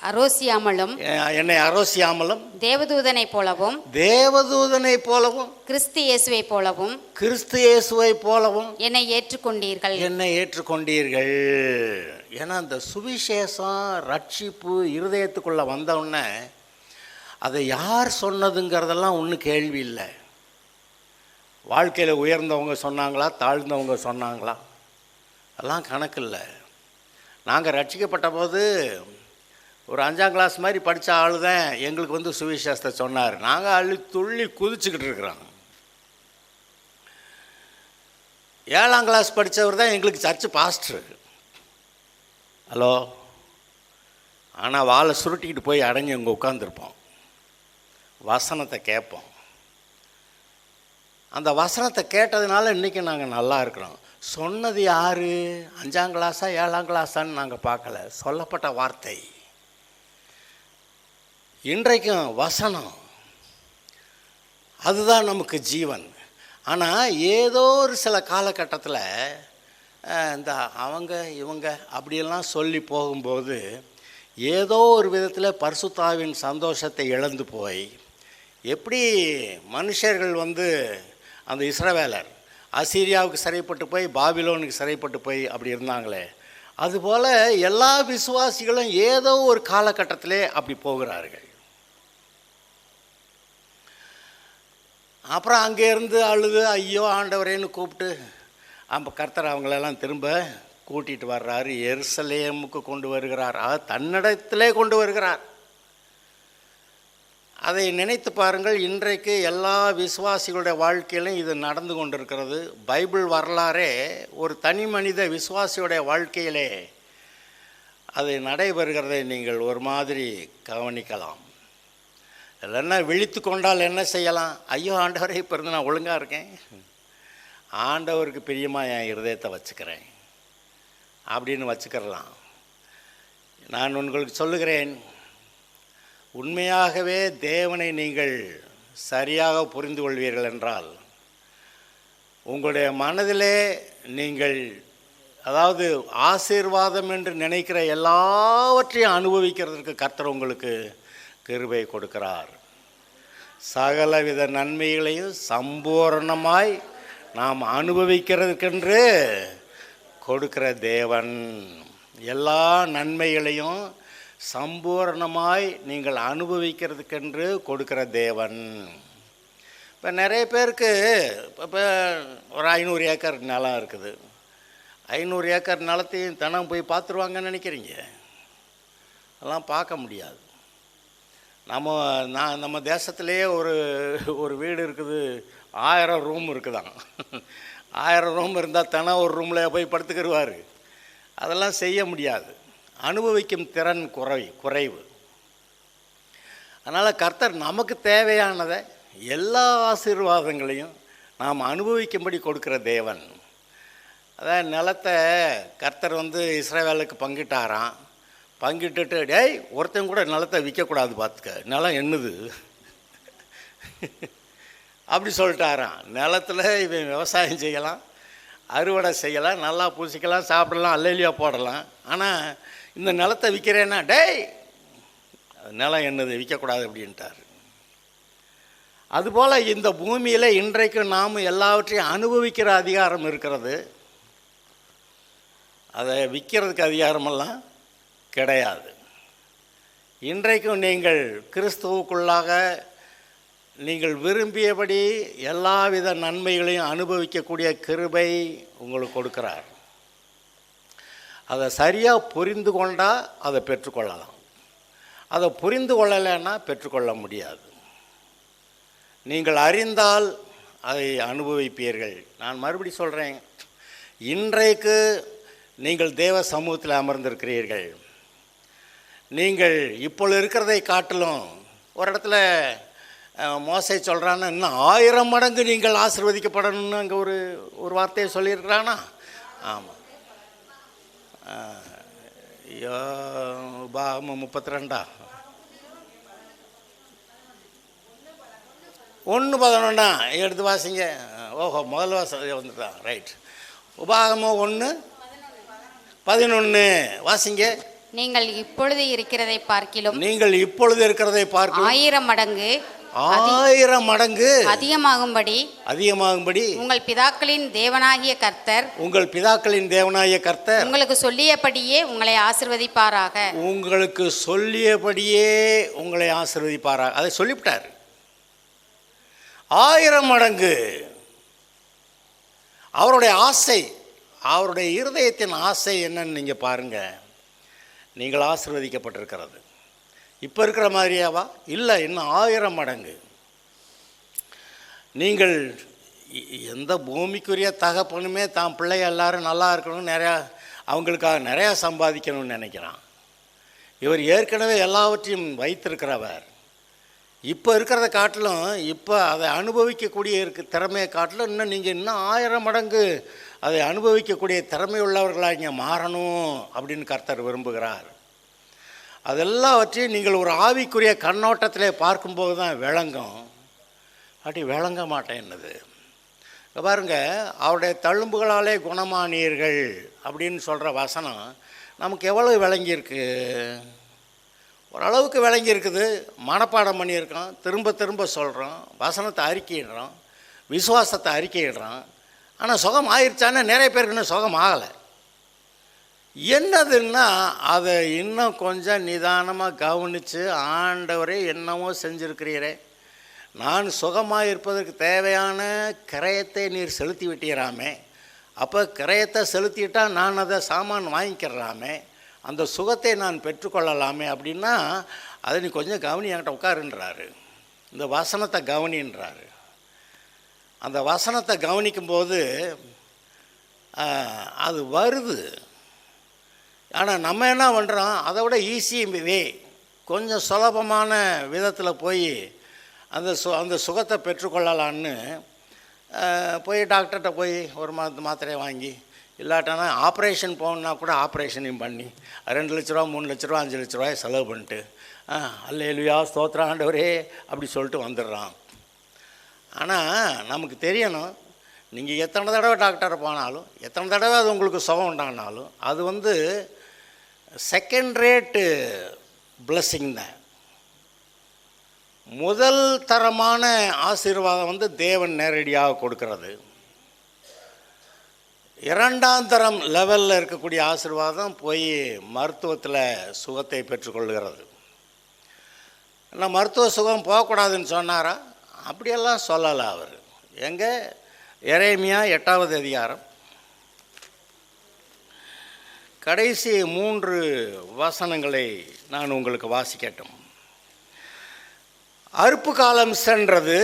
அரோசியாமலும், என்னை அரோசியாமலும், தேவதூதனை போலவும், தேவதூதனை போலவும், கிறிஸ்து இயேசுவை போலவும், கிறிஸ்து இயேசுவை போலவும் என்னை ஏற்றுக்கொண்டீர்கள். என்னை ஏற்றுக்கொண்டீர்கள். ஏன்னா அந்த சுவிசேஷம் ரட்சிப்பு இருதயத்துக்குள்ளே வந்தவுடனே அதை யார் சொன்னதுங்கிறதெல்லாம் ஒன்றும் கேள்வி இல்லை. வாழ்க்கையில் உயர்ந்தவங்க சொன்னாங்களா, தாழ்ந்தவங்க சொன்னாங்களா, அதெல்லாம் கணக்கு இல்லை. நாங்கள் ரட்சிக்கப்பட்ட போது ஒரு 5ஆம் கிளாஸ் மாதிரி படித்த ஆள் தான் எங்களுக்கு சுவிசேஷத்தை சொன்னார். நாங்கள் அள்ளி துள்ளி குதிச்சுக்கிட்டு இருக்கிறோம். 7ஆம் கிளாஸ் படித்தவர் தான் எங்களுக்கு சர்ச்சு பாஸ்டர். ஹலோ. ஆனால் வாழை சுருட்டிக்கிட்டு போய் அடங்கி அங்கே உட்காந்துருப்போம், வசனத்தை கேட்போம். அந்த வசனத்தை கேட்டதுனால இன்றைக்கி நாங்கள் நல்லா இருக்கிறோம். சொன்னது யார்? 5ஆம் கிளாஸா 7ஆம் கிளாஸான்னு நாங்கள் பார்க்கல, சொல்லப்பட்ட வார்த்தை. இன்றைக்கும் வசனம் அதுதான் நமக்கு ஜீவன். ஆனால் ஏதோ ஒரு சில காலகட்டத்தில் இந்த அவங்க இவங்க அப்படியெல்லாம் சொல்லி போகும்போது ஏதோ ஒரு விதத்தில் பரிசுத்தாவின் சந்தோஷத்தை இழந்து போய், எப்படி மனுஷர்கள் அந்த இஸ்ரவேலர் அசீரியாவுக்கு சிறைப்பட்டு போய் பாபிலோனுக்கு சிறைப்பட்டு போய் அப்படி இருந்தாங்களே, அதுபோல் எல்லா விசுவாசிகளும் ஏதோ ஒரு காலகட்டத்திலே அப்படி போகிறார்கள். அப்புறம் அங்கேருந்து அழுது ஐயோ ஆண்டவரேன்னு கூப்பிட்டு கர்த்தர் அவங்களெல்லாம் திரும்ப கூட்டிகிட்டு வர்றாரு, எருசலேமுக்கு கொண்டு வருகிறார், தன்னிடத்திலே கொண்டு வருகிறார். அதை நினைத்து பாருங்கள். இன்றைக்கு எல்லா விசுவாசிகளுடைய வாழ்க்கையிலும் இது நடந்து கொண்டிருக்கிறது. பைபிள் வரலாறே ஒரு தனி மனித விசுவாசியுடைய வாழ்க்கையிலே அது நடைபெறுகிறதை நீங்கள் ஒரு மாதிரி கவனிக்கலாம். இல்லைன்னா விழித்து கொண்டால் என்ன செய்யலாம்? ஐயோ ஆண்டவரே, இப்போ இருந்து நான் ஒழுங்காக இருக்கேன், ஆண்டவருக்கு பிரியமாக என் இருதயத்தை வச்சுக்கிறேன் அப்படின்னு வச்சுக்கிறலாம். நான் உங்களுக்கு சொல்லுகிறேன், உண்மையாகவே தேவனை நீங்கள் சரியாக புரிந்து கொள்வீர்கள் என்றால் உங்களுடைய மனதிலே நீங்கள் அதாவது ஆசீர்வாதம் என்று நினைக்கிற எல்லாவற்றையும் அனுபவிக்கிறதுக்கு கர்த்தர் உங்களுக்கு கிருபை கொடுக்கிறார். சகலவித நன்மைகளையும் சம்பூர்ணமாய் நாம் அனுபவிக்கிறதுக்கென்று கொடுக்கிற தேவன். எல்லா நன்மைகளையும் சம்பூர்ணமாய் நீங்கள் அனுபவிக்கிறதுக்கென்று கொடுக்கிற தேவன். இப்போ நிறைய பேருக்கு இப்போ ஒரு 500 ஏக்கர் நிலம் இருக்குது. 500 ஏக்கர் நிலத்தையும் தினம் போய் பார்த்துருவாங்கன்னு நினைக்கிறீங்க? அதெல்லாம் பார்க்க முடியாது. நம்ம தேசத்திலேயே ஒரு வீடு இருக்குது, 1000 ரூம் இருக்குதான். 1000 ரூம் இருந்தால் தானே ஒரு ரூமில் போய் படுத்துக்கிடுவார். அதெல்லாம் செய்ய முடியாது. அனுபவிக்கும் திறன் குறைவு. அதனால் கர்த்தர் நமக்கு தேவையானதை எல்லா ஆசீர்வாதங்களையும் நாம் அனுபவிக்கும்படி கொடுக்குற தேவன். அதான் நிலத்தை கர்த்தர் இஸ்ரவேலுக்கு பங்கிட்டாராம். பங்கிட்டுட்டு, டேய் ஒருத்தன் கூட நிலத்தை விற்கக்கூடாது, பார்த்துக்க, நிலம் என்னது அப்படி சொல்லிட்டாராம். நிலத்தில் இவன் விவசாயம் செய்யலாம், அறுவடை செய்யலாம், நல்லா பூசிக்கலாம், சாப்பிடலாம், அல்லையிலியா போடலாம். ஆனால் இந்த நிலத்தை விற்கிறேன்னா, டேய் நிலம் என்னது, விற்கக்கூடாது அப்படின்ட்டார். அதுபோல் இந்த பூமியில் இன்றைக்கு நாம் எல்லாவற்றையும் அனுபவிக்கிற அதிகாரம் இருக்கிறது. அதை விற்கிறதுக்கு அதிகாரமெல்லாம் கிடையாது. இன்றைக்கும் நீங்கள் கிறிஸ்துவுக்குள்ளாக நீங்கள் விரும்பியபடி எல்லாவித நன்மைகளையும் அனுபவிக்கக்கூடிய கிருபை உங்களுக்கு கொடுக்கிறார். அதை சரியாக புரிந்து கொண்டால் அதை பெற்றுக்கொள்ளலாம். அதை புரிந்து கொள்ளலைன்னா பெற்றுக்கொள்ள முடியாது. நீங்கள் அறிந்தால் அதை அனுபவிப்பீர்கள். நான் மறுபடி சொல்கிறேன், இன்றைக்கு நீங்கள் தேவ சமூகத்தில் அமர்ந்திருக்கிறீர்கள். நீங்கள் இப்பொழுது இருக்கிறதை காட்டிலும் ஒரு இடத்துல மோசே சொல்கிறான்னா, இன்னும் 1000 மடங்கு நீங்கள் ஆசீர்வதிக்கப்படணும்னு அங்கே ஒரு வார்த்தையை சொல்லியிருக்கிறானா? ஆமாம். உபாகமம் 32 1:11 எடுத்து வாசிங்க. ஓஹோ, முதல் வாசம் வந்துட்டான். ரைட். உபாகமம் 1:11 வாசிங்க. நீங்கள் இப்பொழுது இருக்கிறதை பார்க்கிலும் 1000 மடங்கு அதிகமாகும்படி உங்கள் பிதாக்களின் தேவனாகிய கர்த்தர் உங்களுக்கு சொல்லியபடியே உங்களை ஆசீர்வதிப்பாராக. அதை சொல்லிவிட்டார். 1000 மடங்கு. அவருடைய ஆசை, அவருடைய இருதயத்தின் ஆசை என்னன்னு நீங்கள் பாருங்கள். நீங்கள் ஆசீர்வதிக்கப்பட்டிருக்கிறது இப்போ இருக்கிற மாதிரியாவா? இல்லை, இன்னும் 1000 மடங்கு. நீங்கள் எந்த பூமிக்குரிய தகப்பனுமே தான் பிள்ளைங்க எல்லாரும் நல்லா இருக்கணும், அவங்களுக்காக நிறையா சம்பாதிக்கணும்னு நினைக்கிறான். இவர் ஏற்கனவே எல்லாவற்றையும் வைத்திருக்கிறவர். இப்போ இருக்கிறத காட்டிலும், இப்போ அதை அனுபவிக்கக்கூடிய திறமையை காட்டிலும் இன்னும் 1000 மடங்கு அதை அனுபவிக்கக்கூடிய திறமை உள்ளவர்களாக இங்கே மாறணும் அப்படின்னு கர்த்தர் விரும்புகிறார். அதெல்லாவற்றையும் நீங்கள் ஒரு ஆவிக்குரிய கண்ணோட்டத்திலே பார்க்கும்போது தான் விளங்கும். அப்படி விளங்க மாட்டேன்னுது. பாருங்க, அவருடைய தழும்புகளாலே குணமானீர்கள் அப்படின்னு சொல்கிற வசனம் நமக்கு எவ்வளவு விளங்கியிருக்கு? ஓரளவுக்கு விளங்கியிருக்குது. மனப்பாடம் பண்ணியிருக்கோம், திரும்ப திரும்ப சொல்கிறோம், வசனத்தை அறிக்கையிடுறோம், விசுவாசத்தை அறிக்கையிடுறோம். ஆனால் சுகம் ஆயிடுச்சான்னா நிறைய பேருக்கு இன்னும் சுகம் ஆகலை. என்னதுன்னா அதை இன்னும் கொஞ்சம் நிதானமாக கவனித்து, ஆண்டவரே என்னமோ செஞ்சுருக்கிறீரே, நான் சுகமாக இருப்பதற்கு தேவையான கிரயத்தை நீர் செலுத்தி விட்டீராமே, அப்போ கிரயத்தை செலுத்திட்டால் நான் அதை சாமான் வாங்கிக்கிறாமே, அந்த சுகத்தை நான் பெற்றுக்கொள்ளலாமே அப்படின்னா அதை நீ கொஞ்சம் கவனி, என்கிட்ட உட்காருன்றாரு. இந்த வசனத்தை கவனின்றாரு. அந்த வசனத்தை கவனிக்கும்போது அது வருது. ஆனால் நம்ம என்ன பண்ணுறோம், அதை விட ஈஸி வே, கொஞ்சம் சுலபமான விதத்தில் போய் அந்த சுகத்தை பெற்றுக்கொள்ளலான்னு போய் டாக்டர்கிட்ட போய் ஒரு மாத்திரையை வாங்கி, இல்லாட்டானா ஆப்ரேஷன் போகணுன்னா கூட ஆப்ரேஷனையும் பண்ணி 2 லட்ச ரூபா 3 லட்ச ரூபா 5 லட்ச ரூபாய் செலவு பண்ணிட்டு அல்லேலூயா ஸ்தோத்திரம் ஆண்டவரே அப்படி சொல்லிட்டு வந்துடுறான். ஆனால் நமக்கு தெரியணும், நீங்கள் எத்தனை தடவை டாக்டரை போனாலும், எத்தனை தடவை அது உங்களுக்கு சுகம் உண்டானாலும் அது செகண்ட் ரேட்டு பிளஸ்ஸிங் தான். முதல் தரமான ஆசீர்வாதம் தேவன் நேரடியாக கொடுக்கறது. 2ஆம் தரம் லெவலில் இருக்கக்கூடிய ஆசீர்வாதம் போய் மருத்துவத்தில் சுகத்தை பெற்றுக்கொள்கிறது. நான் மருத்துவ சுகம் போகக்கூடாதுன்னு சொன்னாரா? அப்படியெல்லாம் சொல்லலை அவர். எங்கே? எரேமியா 8வது அதிகாரம் கடைசி 3 வசனங்களை நான் உங்களுக்கு வாசிக்கட்டும். அறுப்பு காலம் சென்றது,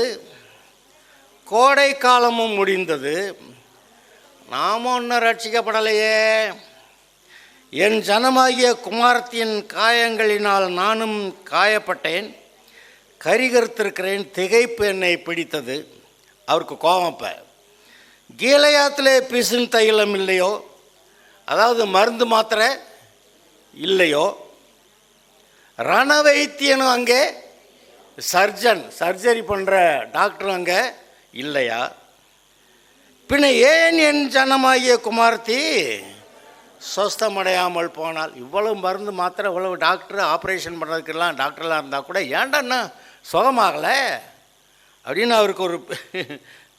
கோடை காலமும் முடிந்தது, நாமும் இன்னும் ரட்சிக்கப்படலையே. என் ஜனமாகிய குமாரத்தின் காயங்களினால் நானும் காயப்பட்டேன், கரிகருத்திருக்கிறேன், திகைப்பு என்னை பிடித்தது. அவருக்கு கோபம். இப்போ கீலேயாத்திலே பிசின் தைலம் இல்லையோ, அதாவது மருந்து மாத்திரை இல்லையோ, ரணவைத்தியனும் அங்கே சர்ஜரி பண்ணுற டாக்டரும் அங்கே இல்லையா? பின்ன ஏன் என் ஜனமாகிய குமாரத்தி சொஸ்தமடையாமல் போனால்? இவ்வளவு மருந்து மாத்திரை, இவ்வளவு டாக்டர், ஆப்ரேஷன் பண்ணுறதுக்கெல்லாம் டாக்டர்லாம் இருந்தால் கூட ஏன்டா சுகமாகலை அப்படின்னு அவருக்கு ஒரு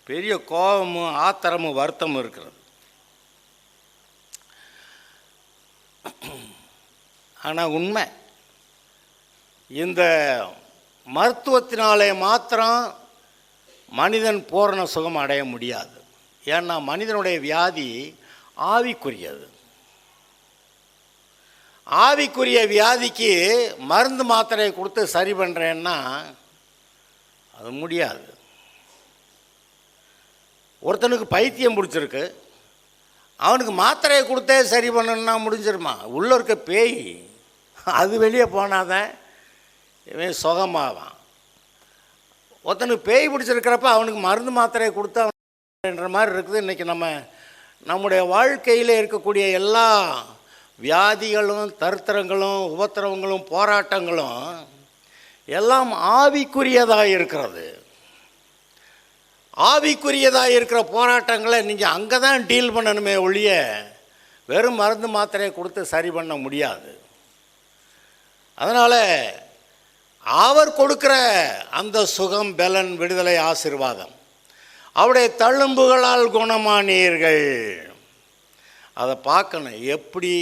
பெரிய கோபமும் ஆத்திரமும் வருத்தமும் இருக்கிறது. ஆனால் உண்மை, இந்த மருத்துவத்தினாலே மாத்திரம் மனிதன் பூரண சுகம் அடைய முடியாது. ஏன்னா மனிதனுடைய வியாதி ஆவிக்குரியது. ஆவிக்குரிய வியாதிக்கு மருந்து மாத்திரை கொடுத்து சரி பண்ணுறேன்னா அது முடியாது. ஒருத்தனுக்கு பைத்தியம் பிடிச்சிருக்கு, அவனுக்கு மாத்திரையை கொடுத்தே சரி பண்ணணுன்னா முடிஞ்சிருமா? உள்ளே இருக்க பேய் அது வெளியே போனாதான் இவன் சுகமாவான். ஒருத்தனுக்கு பேய் பிடிச்சிருக்கிறப்ப அவனுக்கு மருந்து மாத்திரையை கொடுத்தான்ற மாதிரி இருக்குது. இன்றைக்கி நம்முடைய வாழ்க்கையில் இருக்கக்கூடிய எல்லா வியாதிகளும், தரித்திரங்களும், உபத்திரவங்களும், போராட்டங்களும் எல்லாம் ஆவிக்குரியதாக இருக்கிறது. ஆவிக்குரியதாக இருக்கிற போராட்டங்களை நீங்கள் அங்கே தான் டீல் பண்ணணுமே ஒழிய வெறும் மருந்து மாத்திரையை கொடுத்து சரி பண்ண முடியாது. அதனால் அவர் கொடுக்குற அந்த சுகம், பலன், விடுதலை, ஆசீர்வாதம், அவருடைய தழும்புகளால் குணமானீர்கள், அதை பார்க்கணும். எப்படி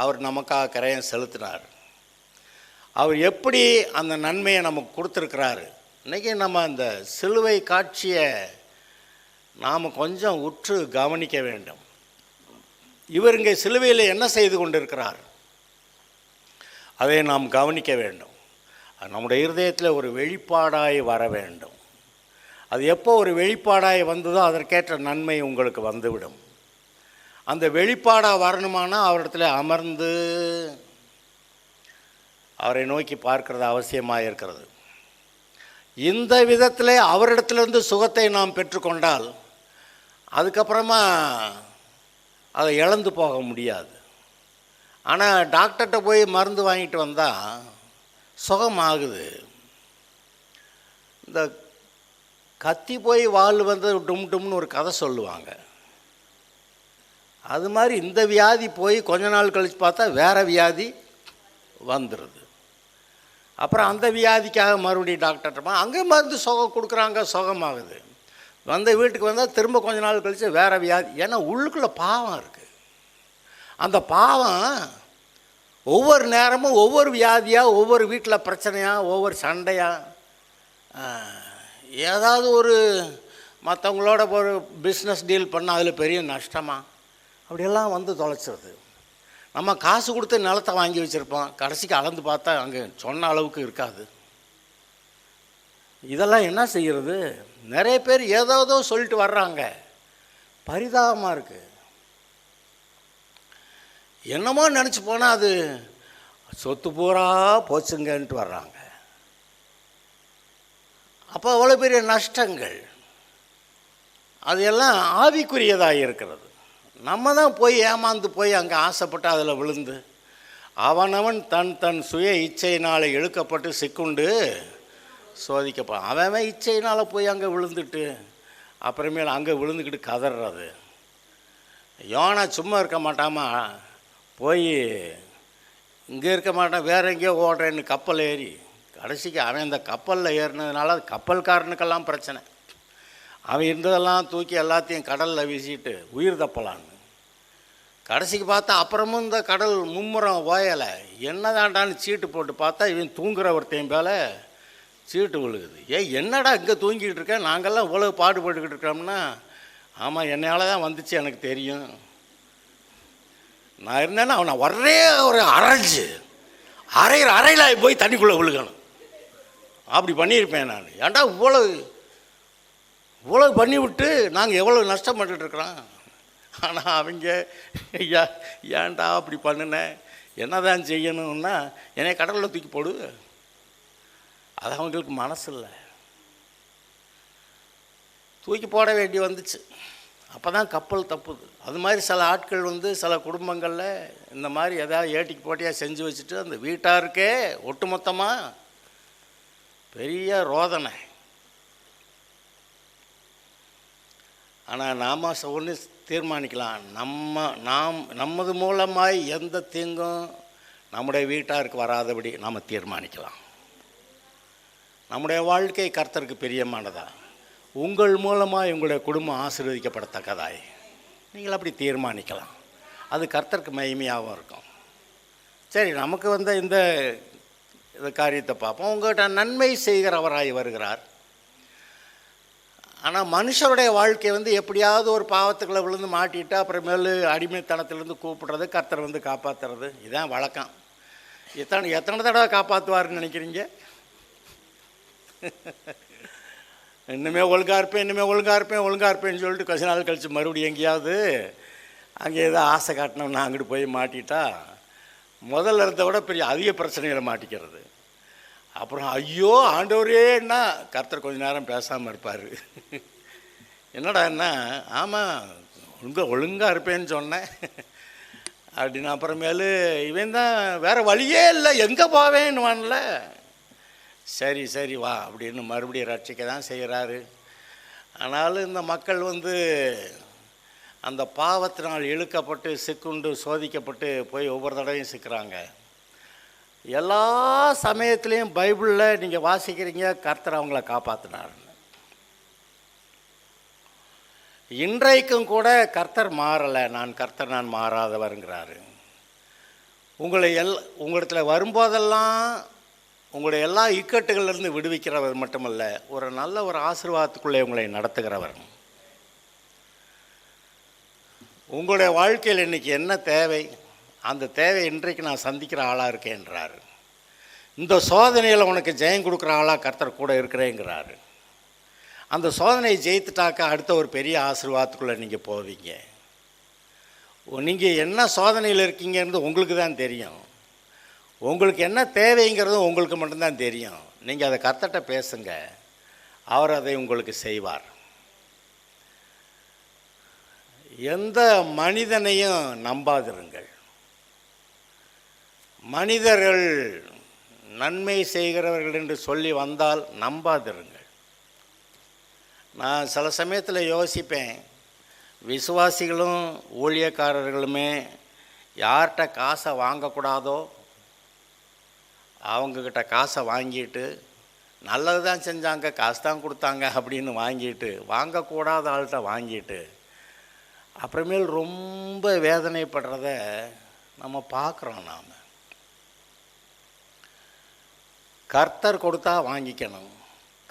அவர் நமக்காக கரையம் செலுத்தினார், அவர் எப்படி அந்த நன்மையை நமக்கு கொடுத்துருக்கிறாரு. இன்றைக்கி நம்ம அந்த சிலுவை காட்சியை நாம் கொஞ்சம் உற்று கவனிக்க வேண்டும். இவர் இங்கே சிலுவையில் என்ன செய்து கொண்டிருக்கிறார் அதை நாம் கவனிக்க வேண்டும். அது நம்முடைய இருதயத்தில் ஒரு வெளிப்பாடாய் வர வேண்டும். அது எப்போ ஒரு வெளிப்பாடாய் வந்ததோ அதற்கேற்ற நன்மை உங்களுக்கு வந்துவிடும். அந்த வெளிப்பாடாக வரணுமானா அவரிடத்துல அமர்ந்து அவரை நோக்கி பார்க்கறது அவசியமாக இருக்கிறது. இந்த விதத்தில் அவரிடத்துலேருந்து சுகத்தை நாம் பெற்றுக்கொண்டால் அதுக்கப்புறமா அதை இழந்து போக முடியாது. ஆனால் டாக்டர்கிட்ட போய் மருந்து வாங்கிட்டு வந்தால் சுகமாகுது. இந்த கத்தி போய் வால் வந்து டும் டும்னு ஒரு கதை சொல்லுவாங்க. அது மாதிரி இந்த வியாதி போய் கொஞ்ச நாள் கழித்து பார்த்தா வேறு வியாதி வந்துடுது. அப்புறம் அந்த வியாதிக்காக மறுபடியும் டாக்டர்கிட்ட அங்கே மருந்து சுகம் கொடுக்குறாங்க, சுகமாகுது. வந்த வீட்டுக்கு வந்தால் திரும்ப கொஞ்ச நாள் கழித்து வேறு வியாதி. ஏன்னா உள்ளுக்குள்ளே பாவம் இருக்குது. அந்த பாவம் ஒவ்வொரு நேரமும் ஒவ்வொரு வியாதியாக, ஒவ்வொரு வீட்டில் பிரச்சனையாக, ஒவ்வொரு சண்டையாக, ஏதாவது ஒரு மற்றவங்களோட ஒரு பிஸ்னஸ் டீல் பண்ணால் அதில் பெரிய நஷ்டமாக அப்படியெல்லாம் வந்து தொலைச்சிருது. நம்ம காசு கொடுத்து நிலத்தை வாங்கி வச்சுருப்போம், கடைசிக்கு அளந்து பார்த்தா அங்கே சொன்ன அளவுக்கு இருக்காது. இதெல்லாம் என்ன செய்கிறது? நிறைய பேர் ஏதோ சொல்லிட்டு வர்றாங்க. பரிதாபமாக இருக்குது. என்னமோ நினச்சி போனால் அது சொத்து பூரா போச்சுங்கன்ட்டு வர்றாங்க. அப்போ அவ்வளோ பெரிய நஷ்டங்கள். அது எல்லாம் ஆவிக்குரியதாக இருக்கிறது. நம்ம தான் போய் ஏமாந்து போய் அங்கே ஆசைப்பட்டு அதில் விழுந்து அவனவன் தன் சுய இச்சையினால் இழுக்கப்பட்டு சிக்குண்டு சோதிக்கப்பா. அவன் இச்சையினால் போய் அங்கே விழுந்துட்டு அப்புறமேல அங்கே விழுந்துக்கிட்டு கதறது. யோனா சும்மா இருக்க மாட்டாமா, போய் இங்கே இருக்க மாட்டான், வேறு எங்கேயோ ஓடுறேன்னு கப்பல் ஏறி கடைசிக்கு அவன் இந்த கப்பலில் ஏறினதுனால கப்பல்காரனுக்கெல்லாம் பிரச்சனை. அவன் இருந்ததெல்லாம் தூக்கி எல்லாத்தையும் கடலில் வீசிட்டு உயிர் தப்பலான்னு கடைசிக்கு பார்த்தா அப்புறமும் இந்த கடல் மும்முரம் ஓயலை. என்னதாண்டான்னு சீட்டு போட்டு பார்த்தா இவன் தூங்குற ஒருத்தையும் மேலே சீட்டு விழுகுது. என்னடா இங்கே தூங்கிக்கிட்டு இருக்கேன், நாங்கள்லாம் இவ்வளோ பாடுபட்டுக்கிட்டு இருக்கோம்னா, ஆமாம் என்னையால் தான் வந்துச்சு, எனக்கு தெரியும். நான் இருந்தேன்னா அவனை ஒரே ஒரு அரைஞ்சு அரையில் போய் தண்ணிக்குள்ளே விழுகணும். அப்படி பண்ணியிருப்பேன் நான். ஏன்டா இவ்வளோ பண்ணிவிட்டு நாங்கள் எவ்வளோ நஷ்டப்பட்டுருக்குறோம். ஆனால் அவங்க ஐயா ஏன்டா அப்படி பண்ணினேன், என்ன தான் செய்யணும்னா என்னை கடலில் தூக்கி போடு. அது அவங்களுக்கு மனசு இல்லை, தூக்கி போட வேண்டி வந்துச்சு. அப்போ தான் கப்பல் தப்புது. அது மாதிரி சில ஆட்கள் சில குடும்பங்களில் இந்த மாதிரி எதாவது ஏட்டிக்கு போட்டியாக செஞ்சு வச்சுட்டு அந்த வீட்டாருக்கே ஒட்டுமொத்தமாக பெரிய ரோதனை. ஆனால் நாம் ஒன்று தீர்மானிக்கலாம், நமது மூலமாய் எந்த தீங்கும் நம்முடைய வீட்டாருக்கு வராதபடி நாம் தீர்மானிக்கலாம். நம்முடைய வாழ்க்கை கர்த்தருக்கு பிரியமானதா, உங்கள் மூலமாக உங்களுடைய குடும்பம் ஆசீர்வதிக்கப்படத்தக்கதாய் நீங்கள் அப்படி தீர்மானிக்கலாம். அது கர்த்தருக்கு மகிமையாகவும் இருக்கும். சரி, நமக்கு இந்த காரியத்தை பார்ப்போம். உங்கள்கிட்ட நன்மை செய்கிறவராய் வருகிறார். ஆனால் மனுஷருடைய வாழ்க்கை எப்படியாவது ஒரு பாவத்துக்களை விழுந்து மாட்டிட்டு அப்புறமேலு அடிமைத்தனத்திலேருந்து கூப்பிடுறது, கர்த்தர் காப்பாற்றுறது, இதுதான் வழக்கம். எத்தனை தடவை காப்பாற்றுவார்னு நினைக்கிறீங்க? இன்னுமே ஒழுங்காக இருப்பேன்னு சொல்லிட்டு கொஞ்ச நாள் கழித்து மறுபடியும் எங்கேயாவது அங்கே ஏதோ ஆசை காட்டினோம்னா அங்கிட்டு போய் மாட்டிட்டா முதல்ல இருந்த விட பெரிய அதிக பிரச்சனைகளை மாட்டிக்கிறது. அப்புறம் ஐயோ ஆண்டவரேன்னா கர்த்தர் கொஞ்ச நேரம் பேசாமல் இருப்பார். என்னடான்னா ஆமாம் ஒழுங்காக இருப்பேன்னு சொன்னேன் அப்படின்னு. அப்புறமேலு இவன் தான் வேறு வழியே இல்லை, எங்கே போவேன்னுவான்ல. சரி வா அப்படின்னு மறுபடியும் ரட்சிக்க தான் செய்கிறாரு. ஆனாலும் இந்த மக்கள் அந்த பாவத்தினால் இழுக்கப்பட்டு சிக்குண்டு சோதிக்கப்பட்டு போய் ஒவ்வொரு தடவையும் சிக்கிறாங்க. எல்லா சமயத்துலேயும் பைபிளில் நீங்கள் வாசிக்கிறீங்க கர்த்தர் அவங்கள காப்பாற்றினார். இன்றைக்கும் கூட கர்த்தர் மாறலை, நான் மாறாதவருங்கிறாரு. உங்களிடத்தில் வரும்போதெல்லாம் உங்களுடைய எல்லா இக்கட்டுகளிலிருந்து விடுவிக்கிறவர் மட்டுமல்ல, ஒரு நல்ல ஒரு ஆசீர்வாதத்துக்குள்ளே உங்களை நடத்துகிறவர். உங்களுடைய வாழ்க்கையில் இன்றைக்கி என்ன தேவை, அந்த தேவை இன்றைக்கு நான் சந்திக்கிற ஆளாக இருக்கேன்றாரு. இந்த சோதனையில் உனக்கு ஜெயம் கொடுக்குற ஆளாக கர்த்தர் கூட இருக்கிறேங்கிறாரு. அந்த சோதனையை ஜெயித்துட்டாக்கா அடுத்த ஒரு பெரிய ஆசீர்வாதத்துக்குள்ளே நீங்கள் போவீங்க. நீங்கள் என்ன சோதனையில் இருக்கீங்கிறது உங்களுக்கு தான் தெரியும். உங்களுக்கு என்ன தேவைங்கிறதும் உங்களுக்கு மட்டும்தான் தெரியும். நீங்கள் அதை கர்த்தர்கிட்ட பேசுங்க, அவர் அதை உங்களுக்கு செய்வார். எந்த மனிதனையும் நம்பாதிருங்கள். மனிதர்கள் நன்மை செய்கிறவர்கள் என்று சொல்லி வந்தால் நம்பாதிருங்கள். நான் சில சமயத்தில் யோசிப்பேன், விசுவாசிகளும் ஊழியக்காரர்களுமே யார்கிட்ட காசை வாங்கக்கூடாதோ அவங்கக்கிட்ட காசை வாங்கிட்டு நல்லது தான் செஞ்சாங்க, காசு தான் கொடுத்தாங்க அப்படின்னு வாங்கிட்டு, வாங்கக்கூடாத ஆள்கிட்ட வாங்கிட்டு அப்புறமேல் ரொம்ப வேதனைப்படுறத நம்ம பார்க்குறோம். நாம் கர்த்தர் கொடுத்தா வாங்கிக்கணும்,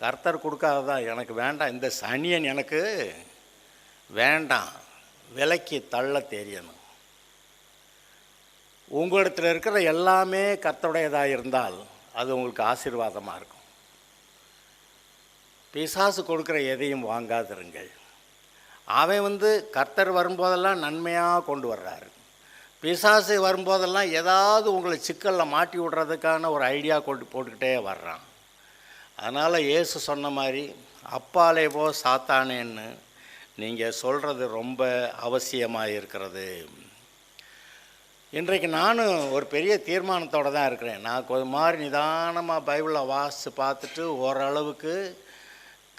கர்த்தர் கொடுக்காததான் எனக்கு வேண்டாம், இந்த சனியன் எனக்கு வேண்டாம், விலைக்கு தள்ள தெரியணும். உங்களிடத்தில் இருக்கிற எல்லாமே கர்த்தருடையதாக இருந்தால் அது உங்களுக்கு ஆசீர்வாதமாக இருக்கும். பிசாசு கொடுக்குற எதையும் வாங்காதிருங்கள். அவன் கர்த்தர் வரும்போதெல்லாம் நன்மையாக கொண்டு வர்றாரு. பிசாசு வரும்போதெல்லாம் ஏதாவது உங்களை சிக்கலில் மாட்டி விடுறதுக்கான ஒரு ஐடியா போட்டுக்கிட்டே வர்றான். அதனால் இயேசு சொன்ன மாதிரி அப்பாலே போ சாத்தானேன்னு நீங்கள் சொல்கிறது ரொம்ப அவசியமாக இருக்கிறது. இன்றைக்கு நானும் ஒரு பெரிய தீர்மானத்தோடு தான் இருக்கிறேன். நான் ஒரு மாதிரி நிதானமாக பைபிளை வாசித்து பார்த்துட்டு ஓரளவுக்கு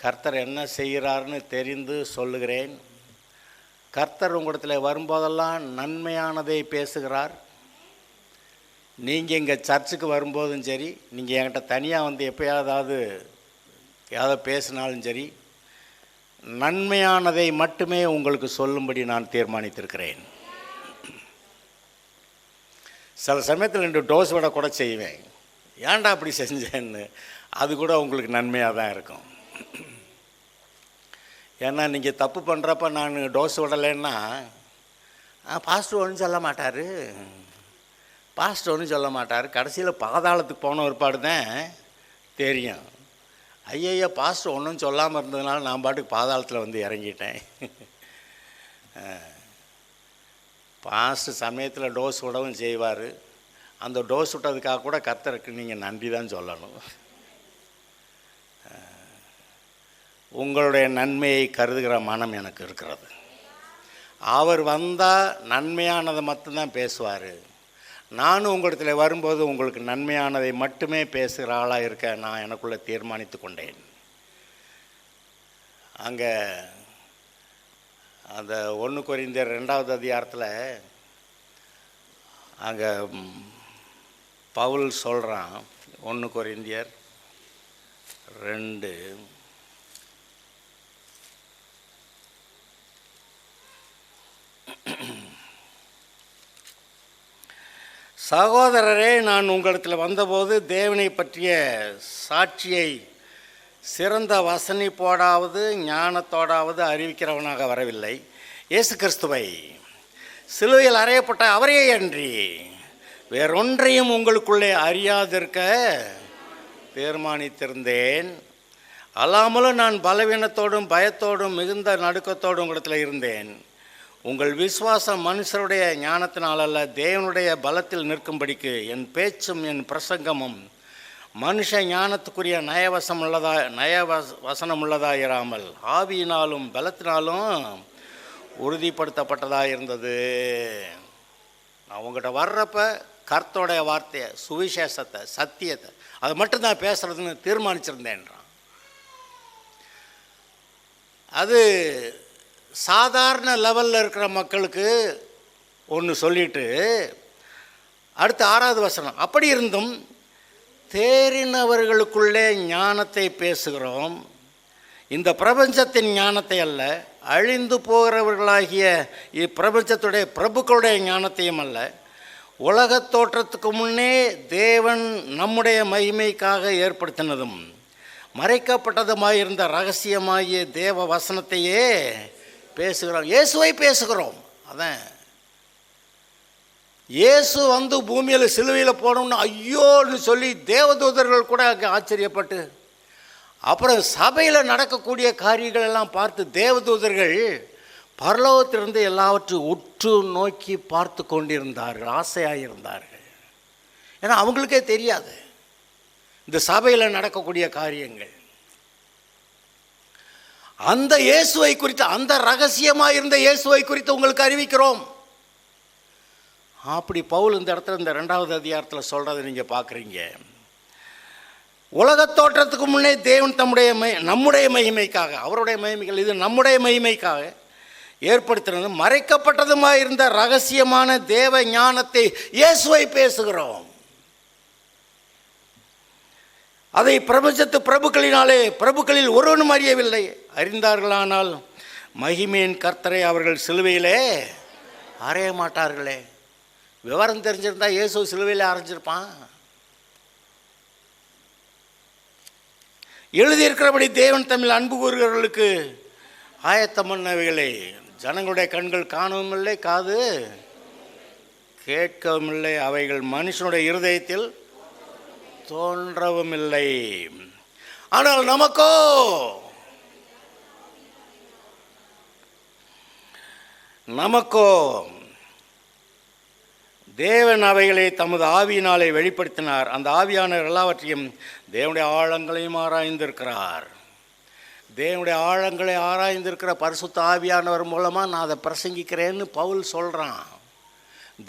கர்த்தர் என்ன செய்கிறாருன்னு தெரிந்து சொல்லுகிறேன். கர்த்தர் உங்களிடத்தில் வரும்போதெல்லாம் நன்மையானதை பேசுகிறார். நீங்கள் இங்கே சர்ச்சுக்கு வரும்போதும் சரி, நீங்கள் என்கிட்ட தனியாக எப்போயாவது ஏதாவது பேசினாலும் சரி, நன்மையானதை மட்டுமே உங்களுக்கு சொல்லும்படி நான் தீர்மானித்திருக்கிறேன். சில சமயத்தில் 2 டோஸ் விட கூட செய்வேன். ஏன்டா அப்படி செஞ்சேன்னு, அது கூட உங்களுக்கு நன்மையாக தான் இருக்கும். ஏன்னா நீங்கள் தப்பு பண்ணுறப்ப நான் டோஸ் விடலைன்னா பாஸ்டர் ஒன்றும் சொல்ல மாட்டார், கடைசியில் பாதாளத்துக்கு போன ஒருபாடு தான் தெரியும். ஐயய்யா பாஸ்டர் ஒன்றும் சொல்லாமல் இருந்ததுனால நான் பாட்டுக்கு பாதாளத்தில் வந்து இறங்கிட்டேன். பாஸ்டர் சமயத்தில் டோஸ் விடவும் செய்வார். அந்த டோஸ் விட்டதுக்காக கூட கர்த்தருக்கு நீங்கள் நன்றி தான் சொல்லணும். உங்களுடைய நன்மையை கருதுகிற மனம் எனக்கு இருக்கிறது. அவர் வந்தால் நன்மையானதை மட்டும்தான் பேசுவார். நானும் உங்களிடத்தில் வரும்போது உங்களுக்கு நன்மையானதை மட்டுமே பேசுகிற ஆளாக இருக்க நான் எனக்குள்ளே தீர்மானித்து கொண்டேன். அங்கே அந்த 1 கொரிந்தியர் 2வது அதிகாரத்தில் அங்கே பவுல் சொல்கிறான். 1 கொரிந்தியர் 2 சகோதரரே, நான் உங்களிடத்தில் வந்தபோது தேவனை பற்றிய சாட்சியை சிறந்த வசனிப்போடாவது ஞானத்தோடாவது அறிவிக்கிறவனாக வரவில்லை. இயேசு கிறிஸ்துவை சிலுவையில் அறையப்பட்ட அவரே அன்றி வேறொன்றையும் உங்களுக்குள்ளே அறியாதிருக்க தீர்மானித்திருந்தேன். அல்லாமலும் நான் பலவீனத்தோடும் பயத்தோடும் மிகுந்த நடுக்கத்தோடும் உங்களிடத்தில் இருந்தேன். உங்கள் விசுவாசம் மனுஷருடைய ஞானத்தினால் அல்ல, தேவனுடைய பலத்தில் நிற்கும்படிக்கு என் பேச்சும் என் பிரசங்கமும் மனுஷ ஞானத்துக்குரிய நயவசனம் உள்ளதா இராமல் ஆவியினாலும் பலத்தினாலும் உறுதிப்படுத்தப்பட்டதாக இருந்தது. நான் உங்கள்கிட்ட வர்றப்ப கர்த்தருடைய வார்த்தையை, சுவிசேஷத்தை, சத்தியத்தை அதை மட்டும்தான் பேசுகிறதுன்னு தீர்மானிச்சிருந்தேன்றான். அது சாதாரண லெவலில் இருக்கிற மக்களுக்கு ஒன்று சொல்லிட்டு அடுத்து 6வது வசனம், அப்படி இருந்தும் தேறினவர்களுக்குள்ளே ஞானத்தை பேசுகிறோம், இந்த பிரபஞ்சத்தின் ஞானத்தை அல்ல, அழிந்து போகிறவர்களாகிய இப்பிரபஞ்சத்துடைய பிரபுக்களுடைய ஞானத்தையும் அல்ல, உலகத் தோற்றத்துக்கு முன்னே தேவன் நம்முடைய மகிமைக்காக ஏற்படுத்தினதும் மறைக்கப்பட்டதுமாயிருந்த ரகசியமாகிய தேவ வசனத்தையே பேசுகிறோம். இயேசுவை பேசுகிறோம். அதான் இயேசு வந்து பூமியில் சிலுவையில் போனோம்னு ஐயோன்னு சொல்லி தேவதூதர்கள் கூட ஆச்சரியப்பட்டு, அப்புறம் சபையில் நடக்கக்கூடிய காரியங்கள் எல்லாம் பார்த்து தேவதூதர்கள் பரலோகத்திலிருந்து எல்லாவற்றையும் உற்று நோக்கி பார்த்து கொண்டிருந்தார்கள், ஆசையாக இருந்தார்கள். ஏன்னா அவங்களுக்கே தெரியாது இந்த சபையில் நடக்கக்கூடிய காரியங்கள். அந்த இயேசுவை குறித்து, அந்த ரகசியமாக இருந்த இயேசுவை குறித்து உங்களுக்கு அறிவிக்கிறோம். அப்படி பவுல் இந்த இடத்துல இந்த 2வது அதிகாரத்தில் சொல்கிறத நீங்கள் பார்க்குறீங்க. உலகத் தோற்றத்துக்கு முன்னே தேவன் நம்முடைய மகிமைக்காக, அவருடைய மகிமைகள் இது நம்முடைய மகிமைக்காக ஏற்படுத்தினது மறைக்கப்பட்டதுமாக இருந்த ரகசியமான தேவ ஞானத்தை இயேசுவை பேசுகிறோம். அதை பிரபஞ்சத்து பிரபுக்களில் ஒருவனும் அறியவில்லை. அறிந்தார்களானால் மகிமையின் கர்த்தரை அவர்கள் சிலுவையிலே அறைய மாட்டார்களே. விவரம் தெரிஞ்சிருந்தா இயேசு சிலுவையிலே அரைஞ்சிருப்பான். எழுதியிருக்கிறபடி தேவன் தமிழ் அன்பு கூறுகிறவர்களுக்கு ஆயத்தம் பண்ணவைகளை ஜனங்களுடைய கண்கள் காணவும் இல்லை, காது கேட்கவும் இல்லை, அவைகள் மனுஷனுடைய இருதயத்தில் தோன்றவும் இல்லை. ஆனால் நமக்கோ தேவன் அவைகளை தமது ஆவியினாலே வெளிப்படுத்தினார். அந்த ஆவியானவர் எல்லாவற்றையும் தேவனுடைய ஆழங்களையும் ஆராய்ந்திருக்கிறார். தேவனுடைய ஆழங்களை ஆராய்ந்திருக்கிற பரிசுத்த ஆவியானவர் மூலமாக நான் அதை பிரசங்கிக்கிறேன்னு பவுல் சொல்கிறான்.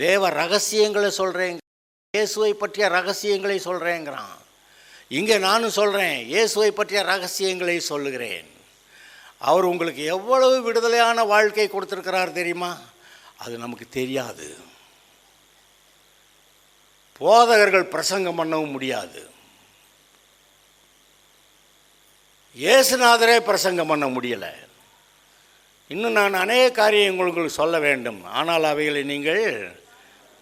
தேவ ரகசியங்களை சொல்கிறேன், இயேசுவை பற்றிய ரகசியங்களை சொல்கிறேங்கிறான். இங்கே நானும் சொல்கிறேன், இயேசுவை பற்றிய ரகசியங்களை சொல்லுகிறேன். அவர் உங்களுக்கு எவ்வளவு விடுதலையான வாழ்க்கை கொடுத்துருக்கிறார் தெரியுமா? அது நமக்கு தெரியாது. போதகர்கள் பிரசங்கம் பண்ணவும் முடியாது, இயேசுநாதரே பிரசங்கம் பண்ண முடியலை. இன்னும் நான் அநேக காரியம் உங்களுக்கு சொல்ல வேண்டும், ஆனால் அவைகளை நீங்கள்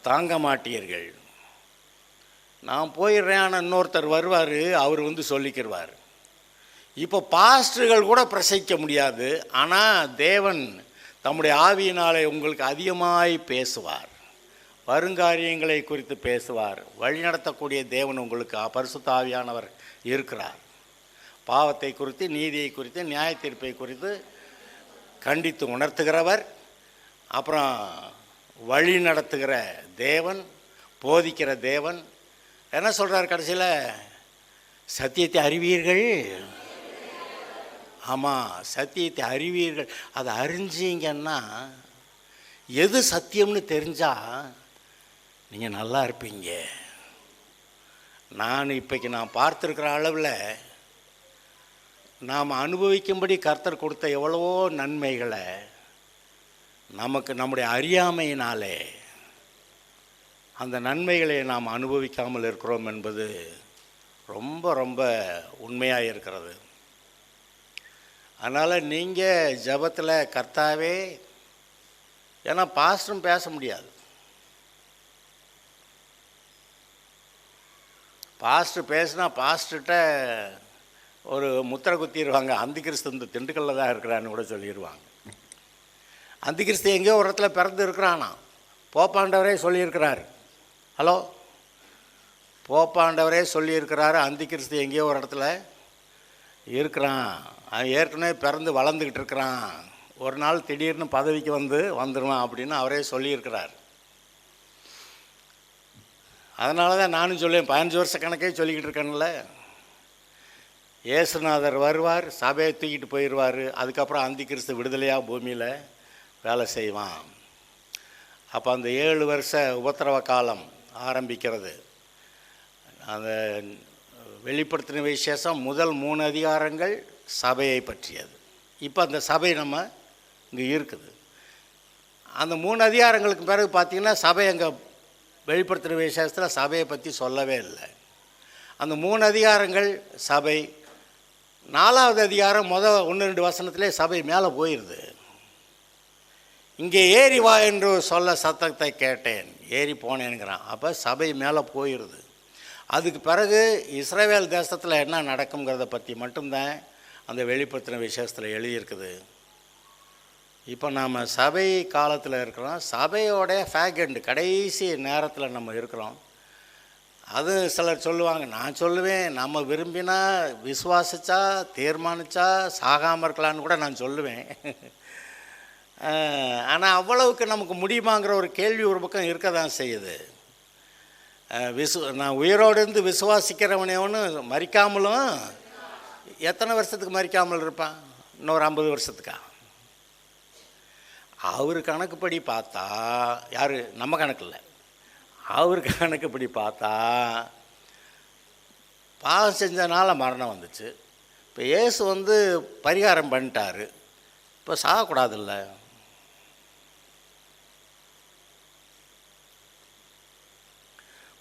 தாங்க மாட்டீர்கள். நான் போயிடுறேன், ஆனால் இன்னொருத்தர் வருவார், அவர் வந்து சொல்லிக்கிடுவார். இப்போ பாஸ்டர்கள் கூட பிரசங்கிக்க முடியாது, ஆனால் தேவன் தம்முடைய ஆவியினாலே உங்களுக்கு அதிகமாய் பேசுவார், வருங்காரியங்களை குறித்து பேசுவார். வழிநடத்தக்கூடிய தேவன் உங்களுக்கு பரிசுத்த ஆவியானவர் இருக்கிறார். பாவத்தை குறித்து, நீதியை குறித்து, நியாய தீர்ப்பை குறித்து கண்டித்து உணர்த்துகிறவர். அப்புறம் வழி நடத்துகிற தேவன், போதிக்கிற தேவன். என்ன சொல்கிறார் கடைசியில்? சத்தியத்தை அறிவீர்கள். ஆமாம், சத்தியத்தை அறிவீர்கள். அதை அறிஞ்சிங்கன்னா, எது சத்தியம்னு தெரிஞ்சால் நீங்கள் நல்லா இருப்பீங்க. நான் பார்த்துருக்கிற அளவில் நாம் அனுபவிக்கும்படி கர்த்தர் கொடுத்த எவ்வளவோ நன்மைகளை நமக்கு நம்முடைய அறியாமையினாலே அந்த நன்மைகளை நாம் அனுபவிக்காமல் இருக்கிறோம் என்பது ரொம்ப ரொம்ப உண்மையாக இருக்கிறது. அதனால் நீங்கள் ஜெபத்தில் கர்த்தாவே, ஏன்னா பாஸ்டரும் பேச முடியாது. பாஸ்டர் பேசினா பாஸ்டர்கிட்ட ஒரு முத்திரை குத்திடுவாங்க. அந்திகிறிஸ்து இந்த திண்டுக்கல்ல தான் இருக்கிறான்னு கூட சொல்லிடுவாங்க. அந்திகிறிஸ்து எங்கேயோ ஒரு இடத்துல பிறந்து இருக்கிறானா. போப்பாண்டவரே சொல்லியிருக்கிறார். ஹலோ, போப்பாண்டவரே சொல்லியிருக்கிறாரு, அந்திகிறிஸ்து எங்கேயோ ஒரு இடத்துல இருக்கிறான். அவன் ஏற்கனவே பிறந்து வளர்ந்துக்கிட்டு இருக்கிறான். ஒரு நாள் திடீர்னு பதவிக்கு வந்துடுவான் அப்படின்னு அவரே சொல்லியிருக்கிறார். அதனால தான் நானும் சொல்லுவேன், 15 வருஷ கணக்கே சொல்லிக்கிட்டு இருக்கேன்ல. இயேசுநாதர் வருவார், சபையை தூக்கிட்டு போயிடுவார். அதுக்கப்புறம் அந்திகிறிஸ்து விடுதலையாக பூமியில் வேலை செய்வான். அப்போ அந்த 7 வருஷ உபத்திரவ காலம் ஆரம்பிக்கிறது. அந்த வெளிப்படுத்தின விசேஷம் முதல் 3 அதிகாரங்கள் சபையை பற்றியது. இப்போ அந்த சபை நம்ம இங்கே இருக்குது. அந்த 3 அதிகாரங்களுக்கு பிறகு பார்த்திங்கன்னா சபை அங்கே வெளிப்படுத்தின விசேஷத்தில் சபையை பற்றி சொல்லவே இல்லை. அந்த 3 அதிகாரங்கள் சபை. 4வது அதிகாரம் 1-2 வசனத்திலே சபை மேலே போயிடுது. இங்கே ஏறி வா என்று சொல்ல சத்தத்தை கேட்டேன், ஏறி போனேங்கிறான். அப்போ சபை மேலே போயிடுது. அதுக்கு பிறகு இஸ்ரவேல் தேசத்தில் என்ன நடக்குங்கிறத பற்றி மட்டும்தான் அந்த வெளிப்படுத்தின விசேஷத்தில் எழுதியிருக்குது. இப்போ நாம் சபை காலத்தில் இருக்கிறோம். சபையோடைய ஃபேகண்ட் கடைசி நேரத்தில் நம்ம இருக்கிறோம். அது சிலர் சொல்லுவாங்க, நான் சொல்லுவேன், நம்ம விரும்பினா விசுவாசிச்சா தீர்மானித்தா சாகாமல் இருக்கலான்னு கூட நான் சொல்லுவேன். ஆனால் அவ்வளவுக்கு நமக்கு முடியுமாங்கிற ஒரு கேள்வி ஒரு பக்கம் இருக்க தான் செய்யுது. நான் உயிரோடு இருந்து விசுவாசிக்கிறவனே ஒன்று மறிக்காமலும் எத்தனை வருஷத்துக்கு மறிக்காமல் இருப்பான்? இன்னொரு 50 வருஷத்துக்கா? அவர் கணக்குப்படி பார்த்தா, யார் நம்ம கணக்கு இல்லை, அவர் கணக்குப்படி பார்த்தா பாவம் செஞ்சனால மரணம் வந்துச்சு. இப்போ இயேசு பரிகாரம் பண்ணிட்டாரு. இப்போ சாகக்கூடாதுல்ல.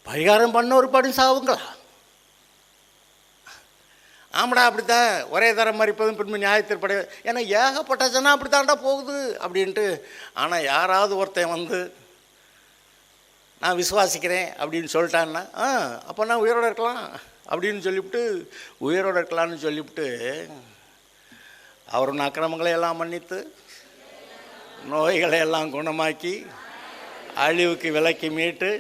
பரிகாரம் பண்ண ஒரு படி சாவுங்களா? ஆமாடா, அப்படித்தான் ஒரே தரம் மறிப்பதும் பின்பு நியாயத்திற்படை. ஏன்னா ஏகப்பட்ட ஜனம் அப்படி தாண்டா போகுது அப்படின்ட்டு. ஆனால் யாராவது ஒருத்தன் நான் விசுவாசிக்கிறேன் அப்படின்னு சொல்லிட்டான்னா, அப்போ நான் உயிரோடு இருக்கலாம் அப்படின்னு சொல்லிவிட்டு, உயிரோடு இருக்கலான்னு சொல்லிவிட்டு அவருடைய அக்கிரமங்களை எல்லாம் மன்னித்து நோய்களை எல்லாம் குணமாக்கி அழிவுக்கு விலக்கி மீட்டு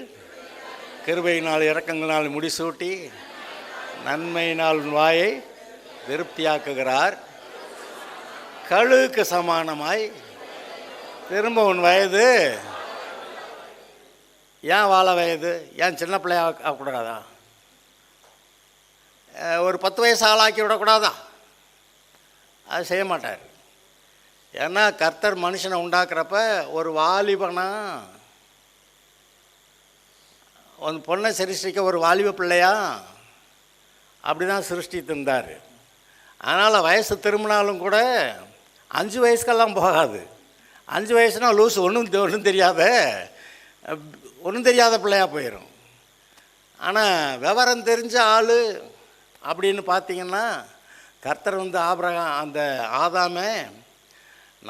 கிருபையினால் இரக்கங்களினால் முடிசூட்டி நன்மையினால் உன் வாயை திருப்தியாக்குகிறார். கழுவுக்கு சமானமாய் திரும்ப உன் வயது ஏன் வாழ வயது? ஏன் சின்ன பிள்ளையா ஆகக்கூடாதா? ஒரு 10 வயசு ஆளாக்கி விடக்கூடாதா? அது செய்ய மாட்டார். ஏன்னா கர்த்தர் மனுஷனை உண்டாக்குறப்ப ஒரு வாலிபனா பொண்ணை சிருஷ்டிக்க ஒரு வாலிப பிள்ளையா அப்படி தான் சிருஷ்டித்திருந்தார். அதனால் வயசு திரும்பினாலும் கூட 5 வயசுக்கெல்லாம் போகாது. 5 வயசுனா லூஸ் ஒன்றும் தெரியாத பிள்ளையாக போயிடும். ஆனால் விவரம் தெரிஞ்ச ஆள் அப்படின்னு பார்த்தீங்கன்னா கர்த்தர் ஆபிரகாம் அந்த ஆதாமே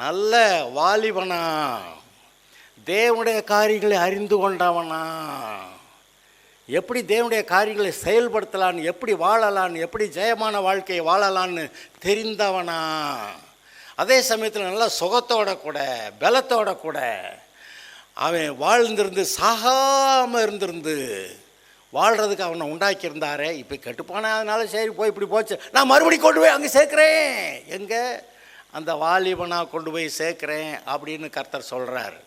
நல்ல வாலிபனா, தேவனுடைய காரியங்களை அறிந்து கொண்டவனா, எப்படி தேவனுடைய காரியங்களை செயல்படுத்தலான்னு, எப்படி வாழலான்னு, எப்படி ஜெயமான வாழ்க்கையை வாழலான்னு தெரிந்தவனா, அதே சமயத்தில் நல்லா சுகத்தோட கூட பலத்தோட கூட அவன் வாழ்ந்திருந்து சாகாமல் இருந்திருந்து வாழ்கிறதுக்கு அவனை உண்டாக்கியிருந்தாரே, இப்போ கெட்டுப்போனேன், அதனால சரி போய் இப்படி போச்சு, நான் மறுபடியும் கொண்டு போய் அங்கே சேர்க்குறேன், எங்கே அந்த வாலிபனாக கொண்டு போய் சேர்க்குறேன் அப்படின்னு கர்த்தர் சொல்கிறார்.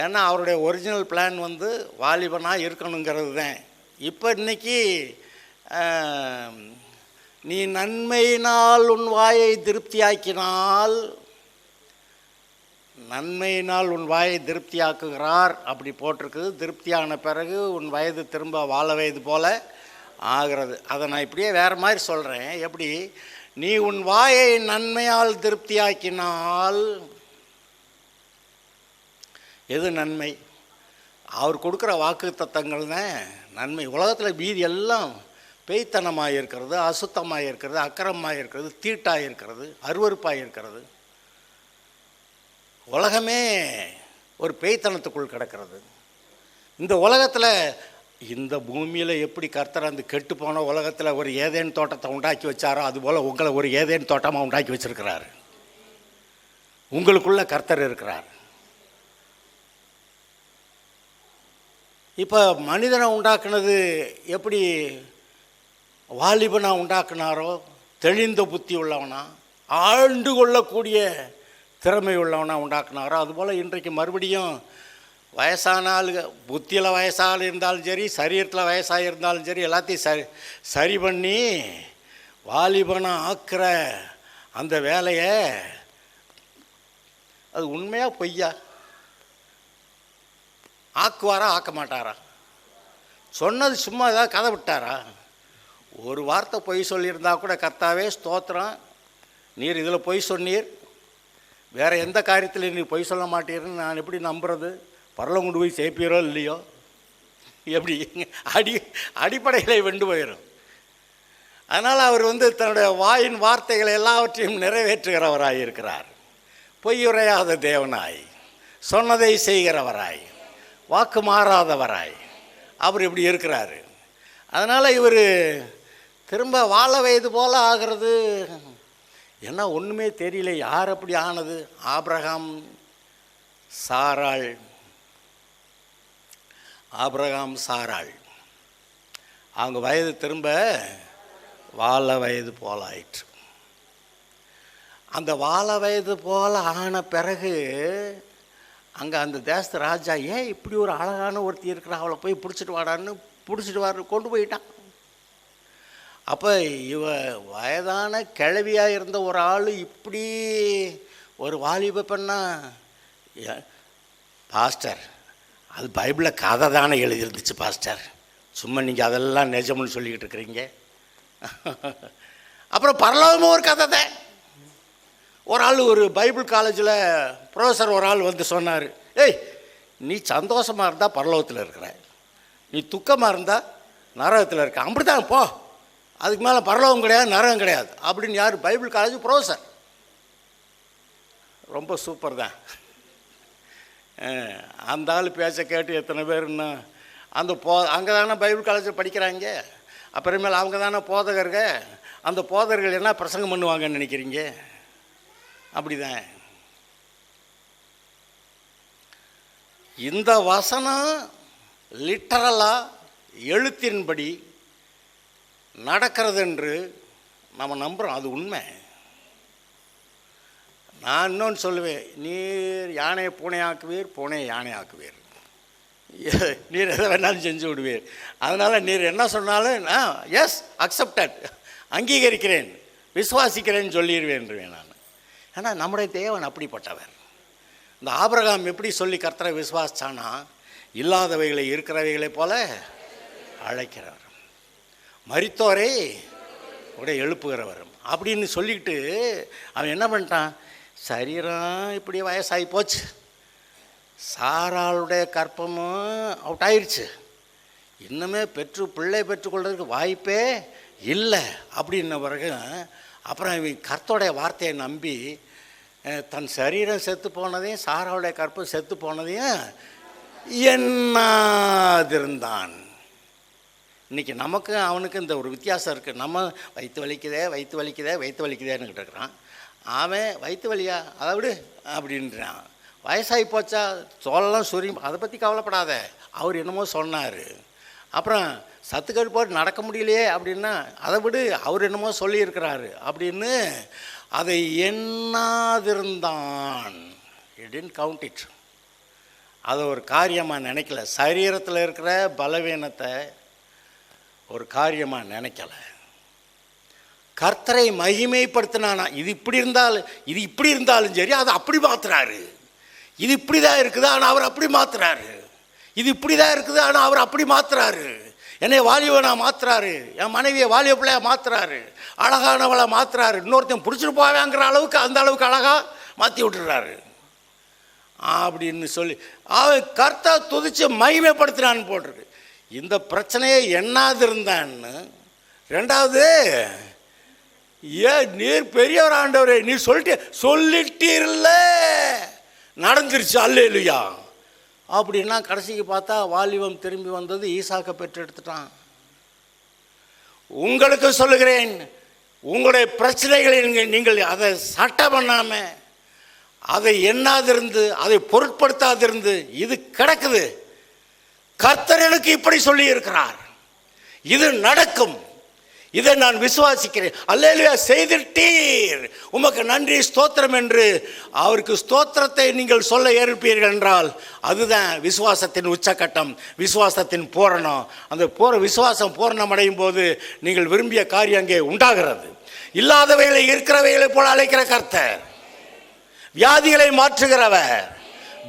ஏன்னா அவருடைய ஒரிஜினல் பிளான் வந்து வாலிபனாக இருக்கணுங்கிறது தான். இப்போ இன்றைக்கி நீ நன்மையினால் உன் வாயை திருப்தியாக்கினால், நன்மையினால் உன் வாயை திருப்தியாக்குகிறார் அப்படி போட்டிருக்குது. திருப்தியான பிறகு உன் வயது திரும்ப வாழ வயது போல் ஆகிறது. அதை நான் இப்படியே வேறு மாதிரி சொல்கிறேன். எப்படி? நீ உன் வாயை நன்மையால் திருப்தியாக்கினால், எது நன்மை? அவர் கொடுக்குற வாக்கு தத்தங்கள் தான் நன்மை. உலகத்தில் மீதி எல்லாம் பேய்த்தனமாக இருக்கிறது, அசுத்தமாக இருக்கிறது, அக்கிரமமாக இருக்கிறது, தீட்டாக இருக்கிறது, அருவருப்பாக இருக்கிறது. உலகமே ஒரு பேய்த்தனத்துக்குள் கிடக்கிறது. இந்த உலகத்தில், இந்த பூமியில் எப்படி கர்த்தர் அந்த கெட்டு போன உலகத்தில் ஒரு ஏதேன் தோட்டத்தை உண்டாக்கி வச்சாரோ அதுபோல் உங்களை ஒரு ஏதேன் தோட்டமாக உண்டாக்கி வச்சிருக்கிறார். உங்களுக்குள்ள கர்த்தர் இருக்கிறார். இப்போ மனிதனை உண்டாக்குனது எப்படி வாலிபனாக உண்டாக்குனாரோ, தெளிந்த புத்தி உள்ளவனா, ஆழ்ந்து கொள்ளக்கூடிய திறமை உள்ளவனா உண்டாக்குனாரோ, அதுபோல் இன்றைக்கு மறுபடியும் வயசான ஆளுங்க, புத்தியில் வயசாக இருந்தாலும் சரி, சரீரத்தில் வயசாக இருந்தாலும் சரி, எல்லாத்தையும் சரி பண்ணி வாலிபனை ஆக்கிற அந்த வேலையை, அது உண்மையா பொய்யா? ஆக்குவாரா ஆக்க மாட்டாரா? சொன்னது சும்மா ஏதாவது கதை விட்டாரா? ஒரு வார்த்தை பொய் சொல்லியிருந்தா கூட கர்த்தாவே ஸ்தோத்திரம், நீர் இதில் பொய் சொன்னீர், வேறு எந்த காரியத்தில் நீர் பொய் சொல்ல மாட்டீர்னு நான் எப்படி நம்புறது? பரலம் கொண்டு போய் சேர்ப்பீரோ இல்லையோ? எப்படி அடிப்படைகளை வெண்டு போயிடும். அதனால் அவர் தன்னுடைய வாயின் வார்த்தைகளை எல்லாவற்றையும் நிறைவேற்றுகிறவராய் இருக்கிறார். பொய்யுரையாத தேவனாய், சொன்னதை செய்கிறவராய், வாக்கு மாறாதவராய் அவர் இப்படி இருக்கிறாரு. அதனால் இவர் திரும்ப வாழ வயது போல் ஆகிறது. ஏன்னா ஒன்றுமே தெரியல, யார் அப்படி ஆனது? ஆபிரகாம் சாராள் அவங்க வயது திரும்ப வாழ வயது போல் ஆயிற்று. அந்த வாழ வயது போல் ஆன பிறகு அங்கே அந்த தேசத்து ராஜா, ஏன் இப்படி ஒரு அழகான ஒருத்தி இருக்கிற, அவளை போய் பிடிச்சிட்டு வாடான்னு கொண்டு போயிட்டான். அப்போ வயதான கிழவியாக இருந்த ஒரு ஆள் இப்படி ஒரு வாலிப பெண்ணா? பாஸ்டர், அது பைபிளில் கதை தானே எழுதியிருந்துச்சு பாஸ்டர், சும்மா நீங்கள் அதெல்லாம் நிஜம்னு சொல்லிக்கிட்டு இருக்கிறீங்க. அப்புறம் பரலோகமும் ஒரு கதை தான். ஒரு ஆள் ஒரு பைபிள் காலேஜில் ப்ரொஃபஸர் ஒரு ஆள் சொன்னார், ஏய் நீ சந்தோஷமாக இருந்தால் பரலோகத்தில் இருக்கிற, நீ துக்கமாக இருந்தால் நரகத்தில் இருக்க, அப்படி தான் போ, அதுக்கு மேலே பரலோகம் கிடையாது நரகம் கிடையாது அப்படின்னு. யார்? Bible college professor. ரொம்ப சூப்பர் தான். அந்த ஆள் பேச்ச கேட்டு எத்தனை பேருன்னா அங்கே தானே பைபிள் காலேஜில் படிக்கிறாங்க, அப்புறமேல அவங்க தானே போதகருங்க, அந்த போதகர்கள் என்ன பிரசங்கம் பண்ணுவாங்கன்னு நினைக்கிறீங்க? அப்படிதான். இந்த வசனம் லிட்டரலாக எழுத்தின்படி நடக்கிறது என்று நம்ம நம்புகிறோம், அது உண்மை. நான் இன்னொன்று சொல்லுவேன், நீர் யானையை பூனையாக்குவீர், பூனையை யானையாக்குவீர், நீர் எதை வேணாலும் செஞ்சு விடுவீர். அதனால் நீர் என்ன சொன்னாலும் எஸ் அக்செப்டட், அங்கீகரிக்கிறேன், விசுவாசிக்கிறேன்னு சொல்லிடுவேன்ருவேன் நான். ஏன்னா நம்முடைய தேவன் அப்படிப்பட்டவர். இந்த ஆபிரகாம் எப்படி சொல்லி கர்த்தரை விசுவாசிச்சானா, இல்லாதவைகளை இருக்கிறவைகளை போல அழைக்கிறவர், மரித்தோரை உடைய எழுப்புகிறவர் அப்படின்னு சொல்லிக்கிட்டு அவன் என்ன பண்ணிட்டான்? சரீரம் இப்படி வயசாகி போச்சு, சாராளுடைய கற்பமும் அவுட் ஆயிடுச்சு, இன்னுமே பிள்ளை பெற்றுக்கொள்றதுக்கு வாய்ப்பே இல்லை அப்படின்ன பிறகு அப்புறம் இவன் கர்த்தருடைய வார்த்தையை நம்பி தன் சரீரம் செத்து போனதையும் சாராவுடைய கற்பம் செத்து போனதையும் எண்ணாதிருந்தான். இன்றைக்கி நமக்கு அவனுக்கு இந்த ஒரு வித்தியாசம் இருக்குது. நம்ம வயிற்று வலிக்குதேன்னு இருக்கிறான், அவன் வயிற்று வலியா அதை விடு அப்படின்றான். வயசாகி போச்சா, தோலெல்லாம் சுருங்கி, அதை பற்றி கவலைப்படாத, அவர் என்னமோ சொன்னார். அப்புறம் சத்துக்கட்டு போட்டு நடக்க முடியலையே அப்படின்னா, அதை விடு, அவர் என்னமோ சொல்லியிருக்கிறாரு அப்படின்னு அதை எண்ணாதிருந்தான். He didn't count it. அதை ஒரு காரியமாக நினைக்கல. சரீரத்தில் இருக்கிற பலவீனத்தை ஒரு காரியமாக நினைக்கல. கர்த்தரை மகிமைப்படுத்தினானா, இது இப்படி இருந்தாலும் சரி, அதை அப்படி மாத்துறாரு. இது இப்படி தான் இருக்குது, ஆனால் அவர் அப்படி மாத்துறாரு. இது இப்படி தான் இருக்குது, ஆனால் அவர் அப்படி மாத்துறாரு. என்னை வாலிபனாக மாத்துறாரு, என் மனைவியை வாலிப பிள்ளையா மாத்துறாரு, அழகானவளை மாத்துறாரு, இன்னொருத்தன் பிடிச்சிட்டு போவாங்கிற அளவுக்கு, அந்த அளவுக்கு அழகாக மாற்றி விட்டுறாரு அப்படின்னு சொல்லி அவன் கர்த்தர் துதிச்சு மகிமைப்படுத்தினான்னு போட்டிருக்கு. இந்த பிரச்சனையை எண்ணாதிருந்தான்னு. ரெண்டாவது, நீர் பெரியவர் ஆண்டவரே, நீ சொல்லிட்டீர்ல, நடந்துருச்சு, அல்லேலூயா அப்படின்னா கடைசிக்கு பார்த்தா வாலிபம் திரும்பி வந்தது, ஈசாக்கை பெற்றெடுத்துட்டான். உங்களுக்கு சொல்லுகிறேன், உங்களுடைய பிரச்சனைகளை நீங்கள் அதை சட்டம் பண்ணாமல், அதை எண்ணாதிருந்து, அதை பொருட்படுத்தாதிருந்து, இது கிடக்குது, கர்த்தர் எனக்கு இப்படி சொல்லி இருக்கிறார், இது நடக்கும், இதை நான் விசுவாசிக்கிறேன், அல்லேலூயா செய்திட்டீர், உமக்கு நன்றி ஸ்தோத்திரம் என்று அவருக்கு ஸ்தோத்திரத்தை நீங்கள் சொல்ல ஏற்பீர்கள் என்றால் அதுதான் விசுவாசத்தின் உச்சக்கட்டம், விசுவாசத்தின் பூரணம். அந்த விசுவாசம் பூரணம் அடையும் போது நீங்கள் விரும்பிய காரியம் அங்கே உண்டாகிறது. இல்லாதவைகளை இருக்கிறவைகளை போல அழைக்கிற கர்த்தர், வியாதிகளை மாற்றுகிறவர்,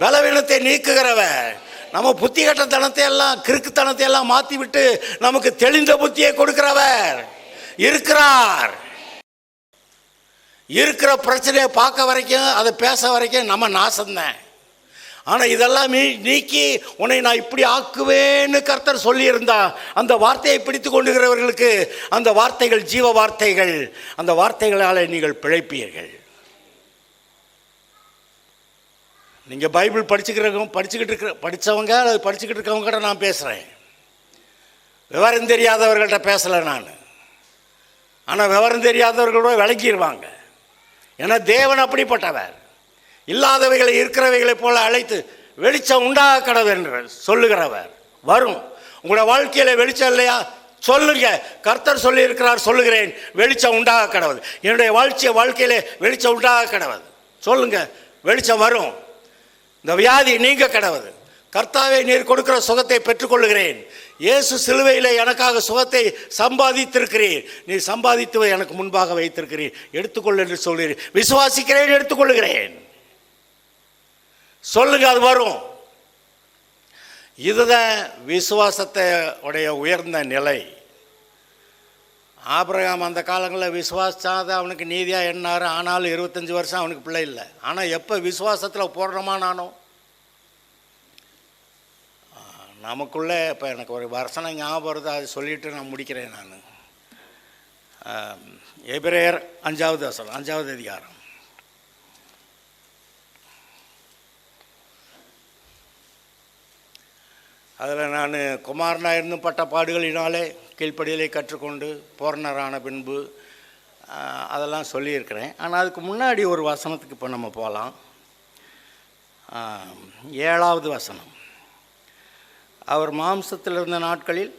பலவீனத்தை நீக்குகிறவர், நம்ம புத்தி கட்டத்தனத்தை எல்லாம், கிறுக்குத்தனத்தை எல்லாம் மாற்றி விட்டு நமக்கு தெளிந்த புத்தியை கொடுக்கிறவர் இருக்கிறார். இருக்கிற பிரச்சனையை பார்க்க வரைக்கும், அதை பேச வரைக்கும் நம்ம நாசம்தான். ஆனால் இதெல்லாம் நீக்கி உன்னை நான் இப்படி ஆக்குவேன்னு கர்த்தர் சொல்லியிருந்தா, அந்த வார்த்தையை பிடித்து கொண்டுகிறவர்களுக்கு அந்த வார்த்தைகள் ஜீவ வார்த்தைகள், அந்த வார்த்தைகளால் நீங்கள் நீங்கள் பைபிள் படித்தவங்க அது படிச்சுக்கிட்டு இருக்கவங்ககிட்ட நான் பேசுகிறேன், விவரம் தெரியாதவர்கள்ட்ட பேசலை நான். ஆனால் விவரம் தெரியாதவர்களோட விளங்கிடுவாங்க. ஏன்னா தேவன் அப்படிப்பட்டவர், இல்லாதவைகளை இருக்கிறவைகளை போல அழைத்து வெளிச்சம் உண்டாக கடவுள் என்று சொல்லுகிறவர். வரும் உங்களோட வாழ்க்கையில் வெளிச்சம் இல்லையா, சொல்லுங்க, கர்த்தர் சொல்லி இருக்கிறார், சொல்லுகிறேன், வெளிச்சம் உண்டாக கடவுள், என்னுடைய வாழ்க்கையிலே வெளிச்சம் உண்டாக கடவுள் சொல்லுங்க, வெளிச்சம் வரும், இந்த வியாதி நீங்க கடவுள், கர்த்தாவே நீர் கொடுக்கிற சுகத்தை பெற்றுக்கொள்ளுகிறேன், இயேசு சிலுவையில் எனக்காக சுகத்தை சம்பாதித்திருக்கிறீர், நீ சம்பாதித்து எனக்கு முன்பாக வைத்திருக்கிறீர், எடுத்துக்கொள் என்று சொல்கிறேன், விசுவாசிக்கிறேன், எடுத்துக்கொள்ளுகிறேன் சொல்லுங்க, அது வரும். இதுதான் விசுவாசத்தை உடைய உயர்ந்த நிலை. ஆபிரகாம் அந்த காலங்களில் விசுவாசாத அவனுக்கு நீதியாக எண்ணார், ஆனாலும் 25 வருஷம் அவனுக்கு பிள்ளை இல்லை. ஆனால் எப்போ விசுவாசத்தில் பூரணமானானோ, நமக்குள்ளே இப்போ எனக்கு ஒரு வசனம் ஞாபகம் வருது, அதை சொல்லிவிட்டு நான் முடிக்கிறேன். நான் எபிரேயர் 5வது அதிகாரம், அதில் நான் குமாரனாக இருந்தும் பட்ட பாடுகளினாலே கீழ்ப்படியலை கற்றுக்கொண்டு பூரணரான பின்பு அதெல்லாம் சொல்லியிருக்கிறேன். ஆனால் அதுக்கு முன்னாடி ஒரு வசனத்துக்கு இப்போ நம்ம போகலாம். 7வது வசனம், அவர் மாம்சத்தில் இருந்த நாட்களில்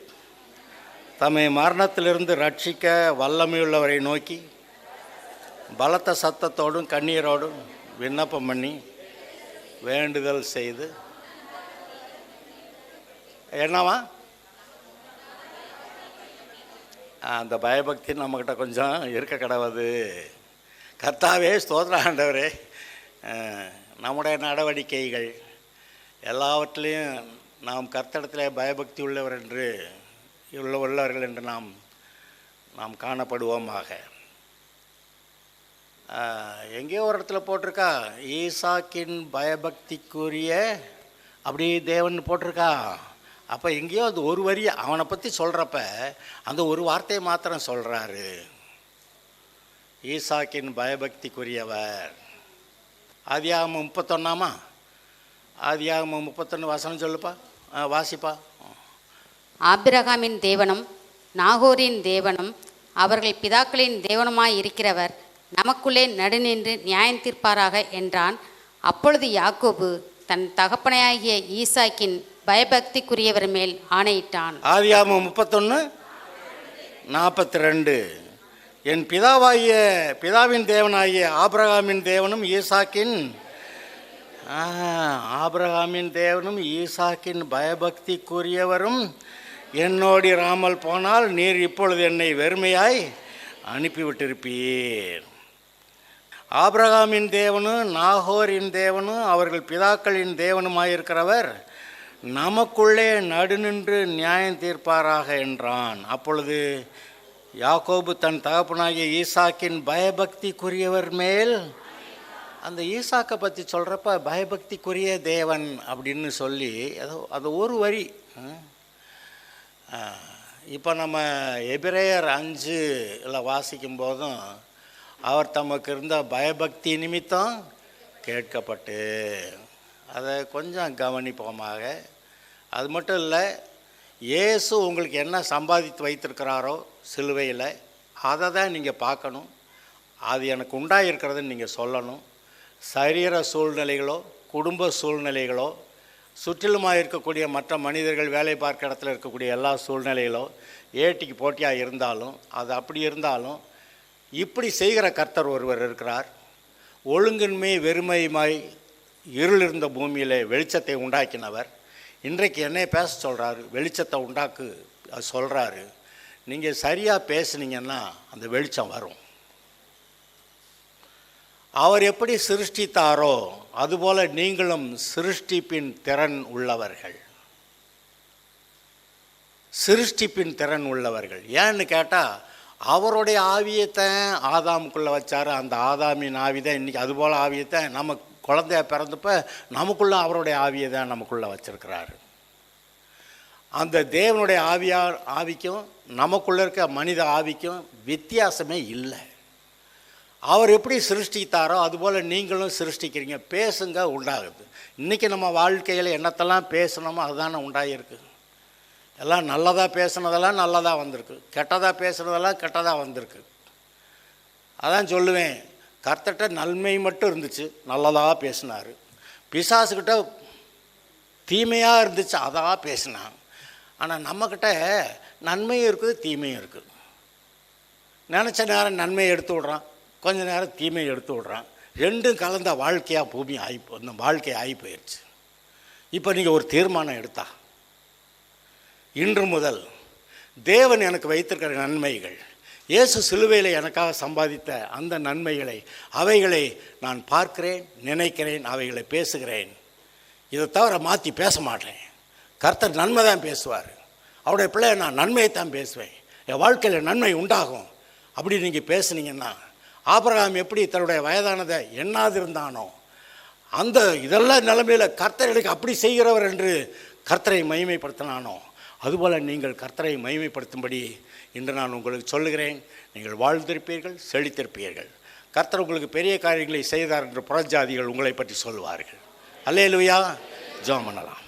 தம்மை மரணத்திலிருந்து ரட்சிக்க வல்லமையுள்ளவரை நோக்கி பலத்த சத்தத்தோடும் கண்ணீரோடும் விண்ணப்பம் பண்ணி வேண்டுதல் செய்து, என்னவா அந்த பயபக்தி நம்மக்கிட்ட கொஞ்சம் இருக்க கிடவது. கர்த்தாவே ஸ்தோத்திர ஆண்டவரே, நம்முடைய நடவடிக்கைகள் எல்லாவற்றிலையும் நாம் கர்த்தரிடத்தில் பயபக்தி உள்ளவர்கள் என்று நாம் காணப்படுவோமாக. எங்கேயோ ஒரு இடத்துல போட்டிருக்கா, ஈசாக்கின் பயபக்திக்குரிய அப்படி தேவன் போட்டிருக்கா. அப்போ எங்கேயோ அது ஒரு வரி அவனை பற்றி சொல்கிறப்ப அந்த ஒரு வார்த்தையை மாத்திரம் சொல்கிறாரு, ஈசாக்கின் பயபக்திக்குரியவர். ஆதியாகமம் 31 ஆதியாகமம் 31 வசனம் சொல்லுப்பா, வாசிப்பா. ஆபிரகாமின் தேவனும் நாகோரின் தேவனும் அவர்கள் பிதாக்களின் தேவனுமாய் இருக்கிறவர் நமக்குள்ளே நடுநின்று நியாயம் தீர்ப்பாராக என்றான். அப்பொழுது யாக்கோபு தன் தகப்பனையாகிய ஈசாக்கின் பயபக்திக்குரியவர் மேல் ஆணையிட்டான். ஆதியாகமம் 31:42. என் பிதாவின் தேவனாகிய ஆபிரகாமின் தேவனும் ஈசாக்கின் பயபக்திக்குரியவரும் என்னோடு இராமல் போனால் நீர் இப்பொழுது என்னை வெறுமையாய் அனுப்பிவிட்டிருப்பீர். ஆபிரகாமின் தேவனும் நாகோரின் தேவனும் அவர்கள் பிதாக்களின் தேவனுமாயிருக்கிறவர் நமக்குள்ளே நடுநின்று நியாயம் தீர்ப்பாராக என்றான். அப்பொழுது யாக்கோபு தன் தகப்பனாகிய ஈசாக்கின் பயபக்திக்குரியவர் மேல், அந்த ஈசாக்கை பற்றி சொல்கிறப்ப பயபக்திக்குரிய தேவன் அப்படின்னு சொல்லி அது ஒரு வரி. இப்போ நம்ம எபிரேயர் 5 வாசிக்கும் போதும் அவர் தமக்கு இருந்த பயபக்தி நிமித்தம் கேட்கப்பட்டு, அதை கொஞ்சம் கவனிப்போமாக. அது மட்டும் இல்லை, இயேசு உங்களுக்கு என்ன சம்பாதித்து வைத்திருக்கிறாரோ சிலுவையில், அதை தான் நீங்கள் பார்க்கணும். அது எனக்கு உண்டாயிருக்கிறதுன்னு நீங்கள் சொல்லணும். சரீர சூழ்நிலைகளோ குடும்ப சூழ்நிலைகளோ சுற்றிலுமாக இருக்கக்கூடிய மற்ற மனிதர்கள் வேலை பார்க்க இடத்துல இருக்கக்கூடிய எல்லா சூழ்நிலைகளோ ஏட்டிக்கு போட்டியாக இருந்தாலும், அது அப்படி இருந்தாலும் இப்படி செய்கிற கர்த்தர் ஒருவர் இருக்கிறார். ஒழுங்கின்மை வெறுமையுமாய் இருள் இருந்த பூமியில் வெளிச்சத்தை உண்டாக்கினவர் இன்றைக்கு என்னை பேச சொல்கிறாரு, வெளிச்சத்தை உண்டாக்கு சொல்கிறாரு. நீங்கள் சரியாக பேசுனீங்கன்னா அந்த வெளிச்சம் வரும். அவர் எப்படி சிருஷ்டித்தாரோ அதுபோல் நீங்களும் சிருஷ்டிப்பின் திறன் உள்ளவர்கள். சிருஷ்டிப்பின் திறன் உள்ளவர்கள் ஏன்னு கேட்டால், அவருடைய ஆவியத்தை ஆதாமுக்குள்ளே வச்சார். அந்த ஆதாமின் ஆவி தான் இன்றைக்கி, அதுபோல் ஆவியத்தை நம்ம குழந்தைய பிறந்தப்போ நமக்குள்ளே அவருடைய ஆவியை தான் நமக்குள்ளே வச்சிருக்கிறாரு. அந்த தேவனுடைய ஆவிக்கும் நமக்குள்ளே இருக்க மனித ஆவிக்கும் வித்தியாசமே இல்லை. அவர் எப்படி சிருஷ்டித்தாரோ அதுபோல் நீங்களும் சிருஷ்டிக்கிறீங்க. பேசுங்க, உண்டாகுது. இன்றைக்கி நம்ம வாழ்க்கையில் என்னத்தெல்லாம் பேசணுமோ அதுதானே உண்டாகிருக்கு. எல்லாம் நல்லதாக பேசுனதெல்லாம் நல்லதாக வந்திருக்கு, கெட்டதாக பேசுனதெல்லாம் கெட்டதாக வந்திருக்கு. அதான் சொல்லுவேன், கர்த்தர்கிட்ட நன்மை மட்டும் இருந்துச்சு, நல்லதாக பேசினார். பிசாசுக்கிட்ட தீமையாக இருந்துச்சு, அதாக பேசினான். ஆனால் நம்மக்கிட்ட நன்மையும் இருக்குது தீமையும் இருக்குது. நினச்ச நேரம் நன்மையை எடுத்து விட்றான், கொஞ்ச நேரம் தீமையை எடுத்து விட்றான். ரெண்டும் கலந்த வாழ்க்கையாக பூமி இந்த வாழ்க்கை ஆகி போயிடுச்சு. இப்போ நீங்கள் ஒரு தீர்மானம் எடுத்தா, இன்று முதல் தேவன் எனக்கு வைத்திருக்கிற நன்மைகள், இயேசு சிலுவையில் எனக்காக சம்பாதித்த அந்த நன்மைகளை, அவைகளை நான் பார்க்கிறேன், நினைக்கிறேன், அவைகளை பேசுகிறேன். இதை தவிர மாற்றி பேச மாட்டேன். கர்த்தர் நன்மை தான் பேசுவார். அவருடைய பிள்ளைய நான் நன்மையை தான் பேசுவேன். என் வாழ்க்கையில் நன்மை உண்டாகும். அப்படி நீங்கள் பேசுனீங்கன்னா, ஆபிரகாம் எப்படி தன்னுடைய வயதானதை எண்ணாதிருந்தானோ, அந்த இதெல்லாம் நிலைமையில் கர்த்தர் எனக்கு அப்படி செய்கிறவர் என்று கர்த்தரை மகிமைப்படுத்தினானோ, அதுபோல் நீங்கள் கர்த்தரை மகிமைப்படுத்தும்படி இன்று நான் உங்களுக்கு சொல்லுகிறேன். நீங்கள் வாழ்ந்திருப்பீர்கள், செழித்திருப்பீர்கள். கர்த்தர் உங்களுக்கு பெரிய காரியங்களை செய்தார் என்று புறஜாதிகள் உங்களை பற்றி சொல்லுவார்கள். அல்லேலூயா. ஜெபம் பண்ணலாம்.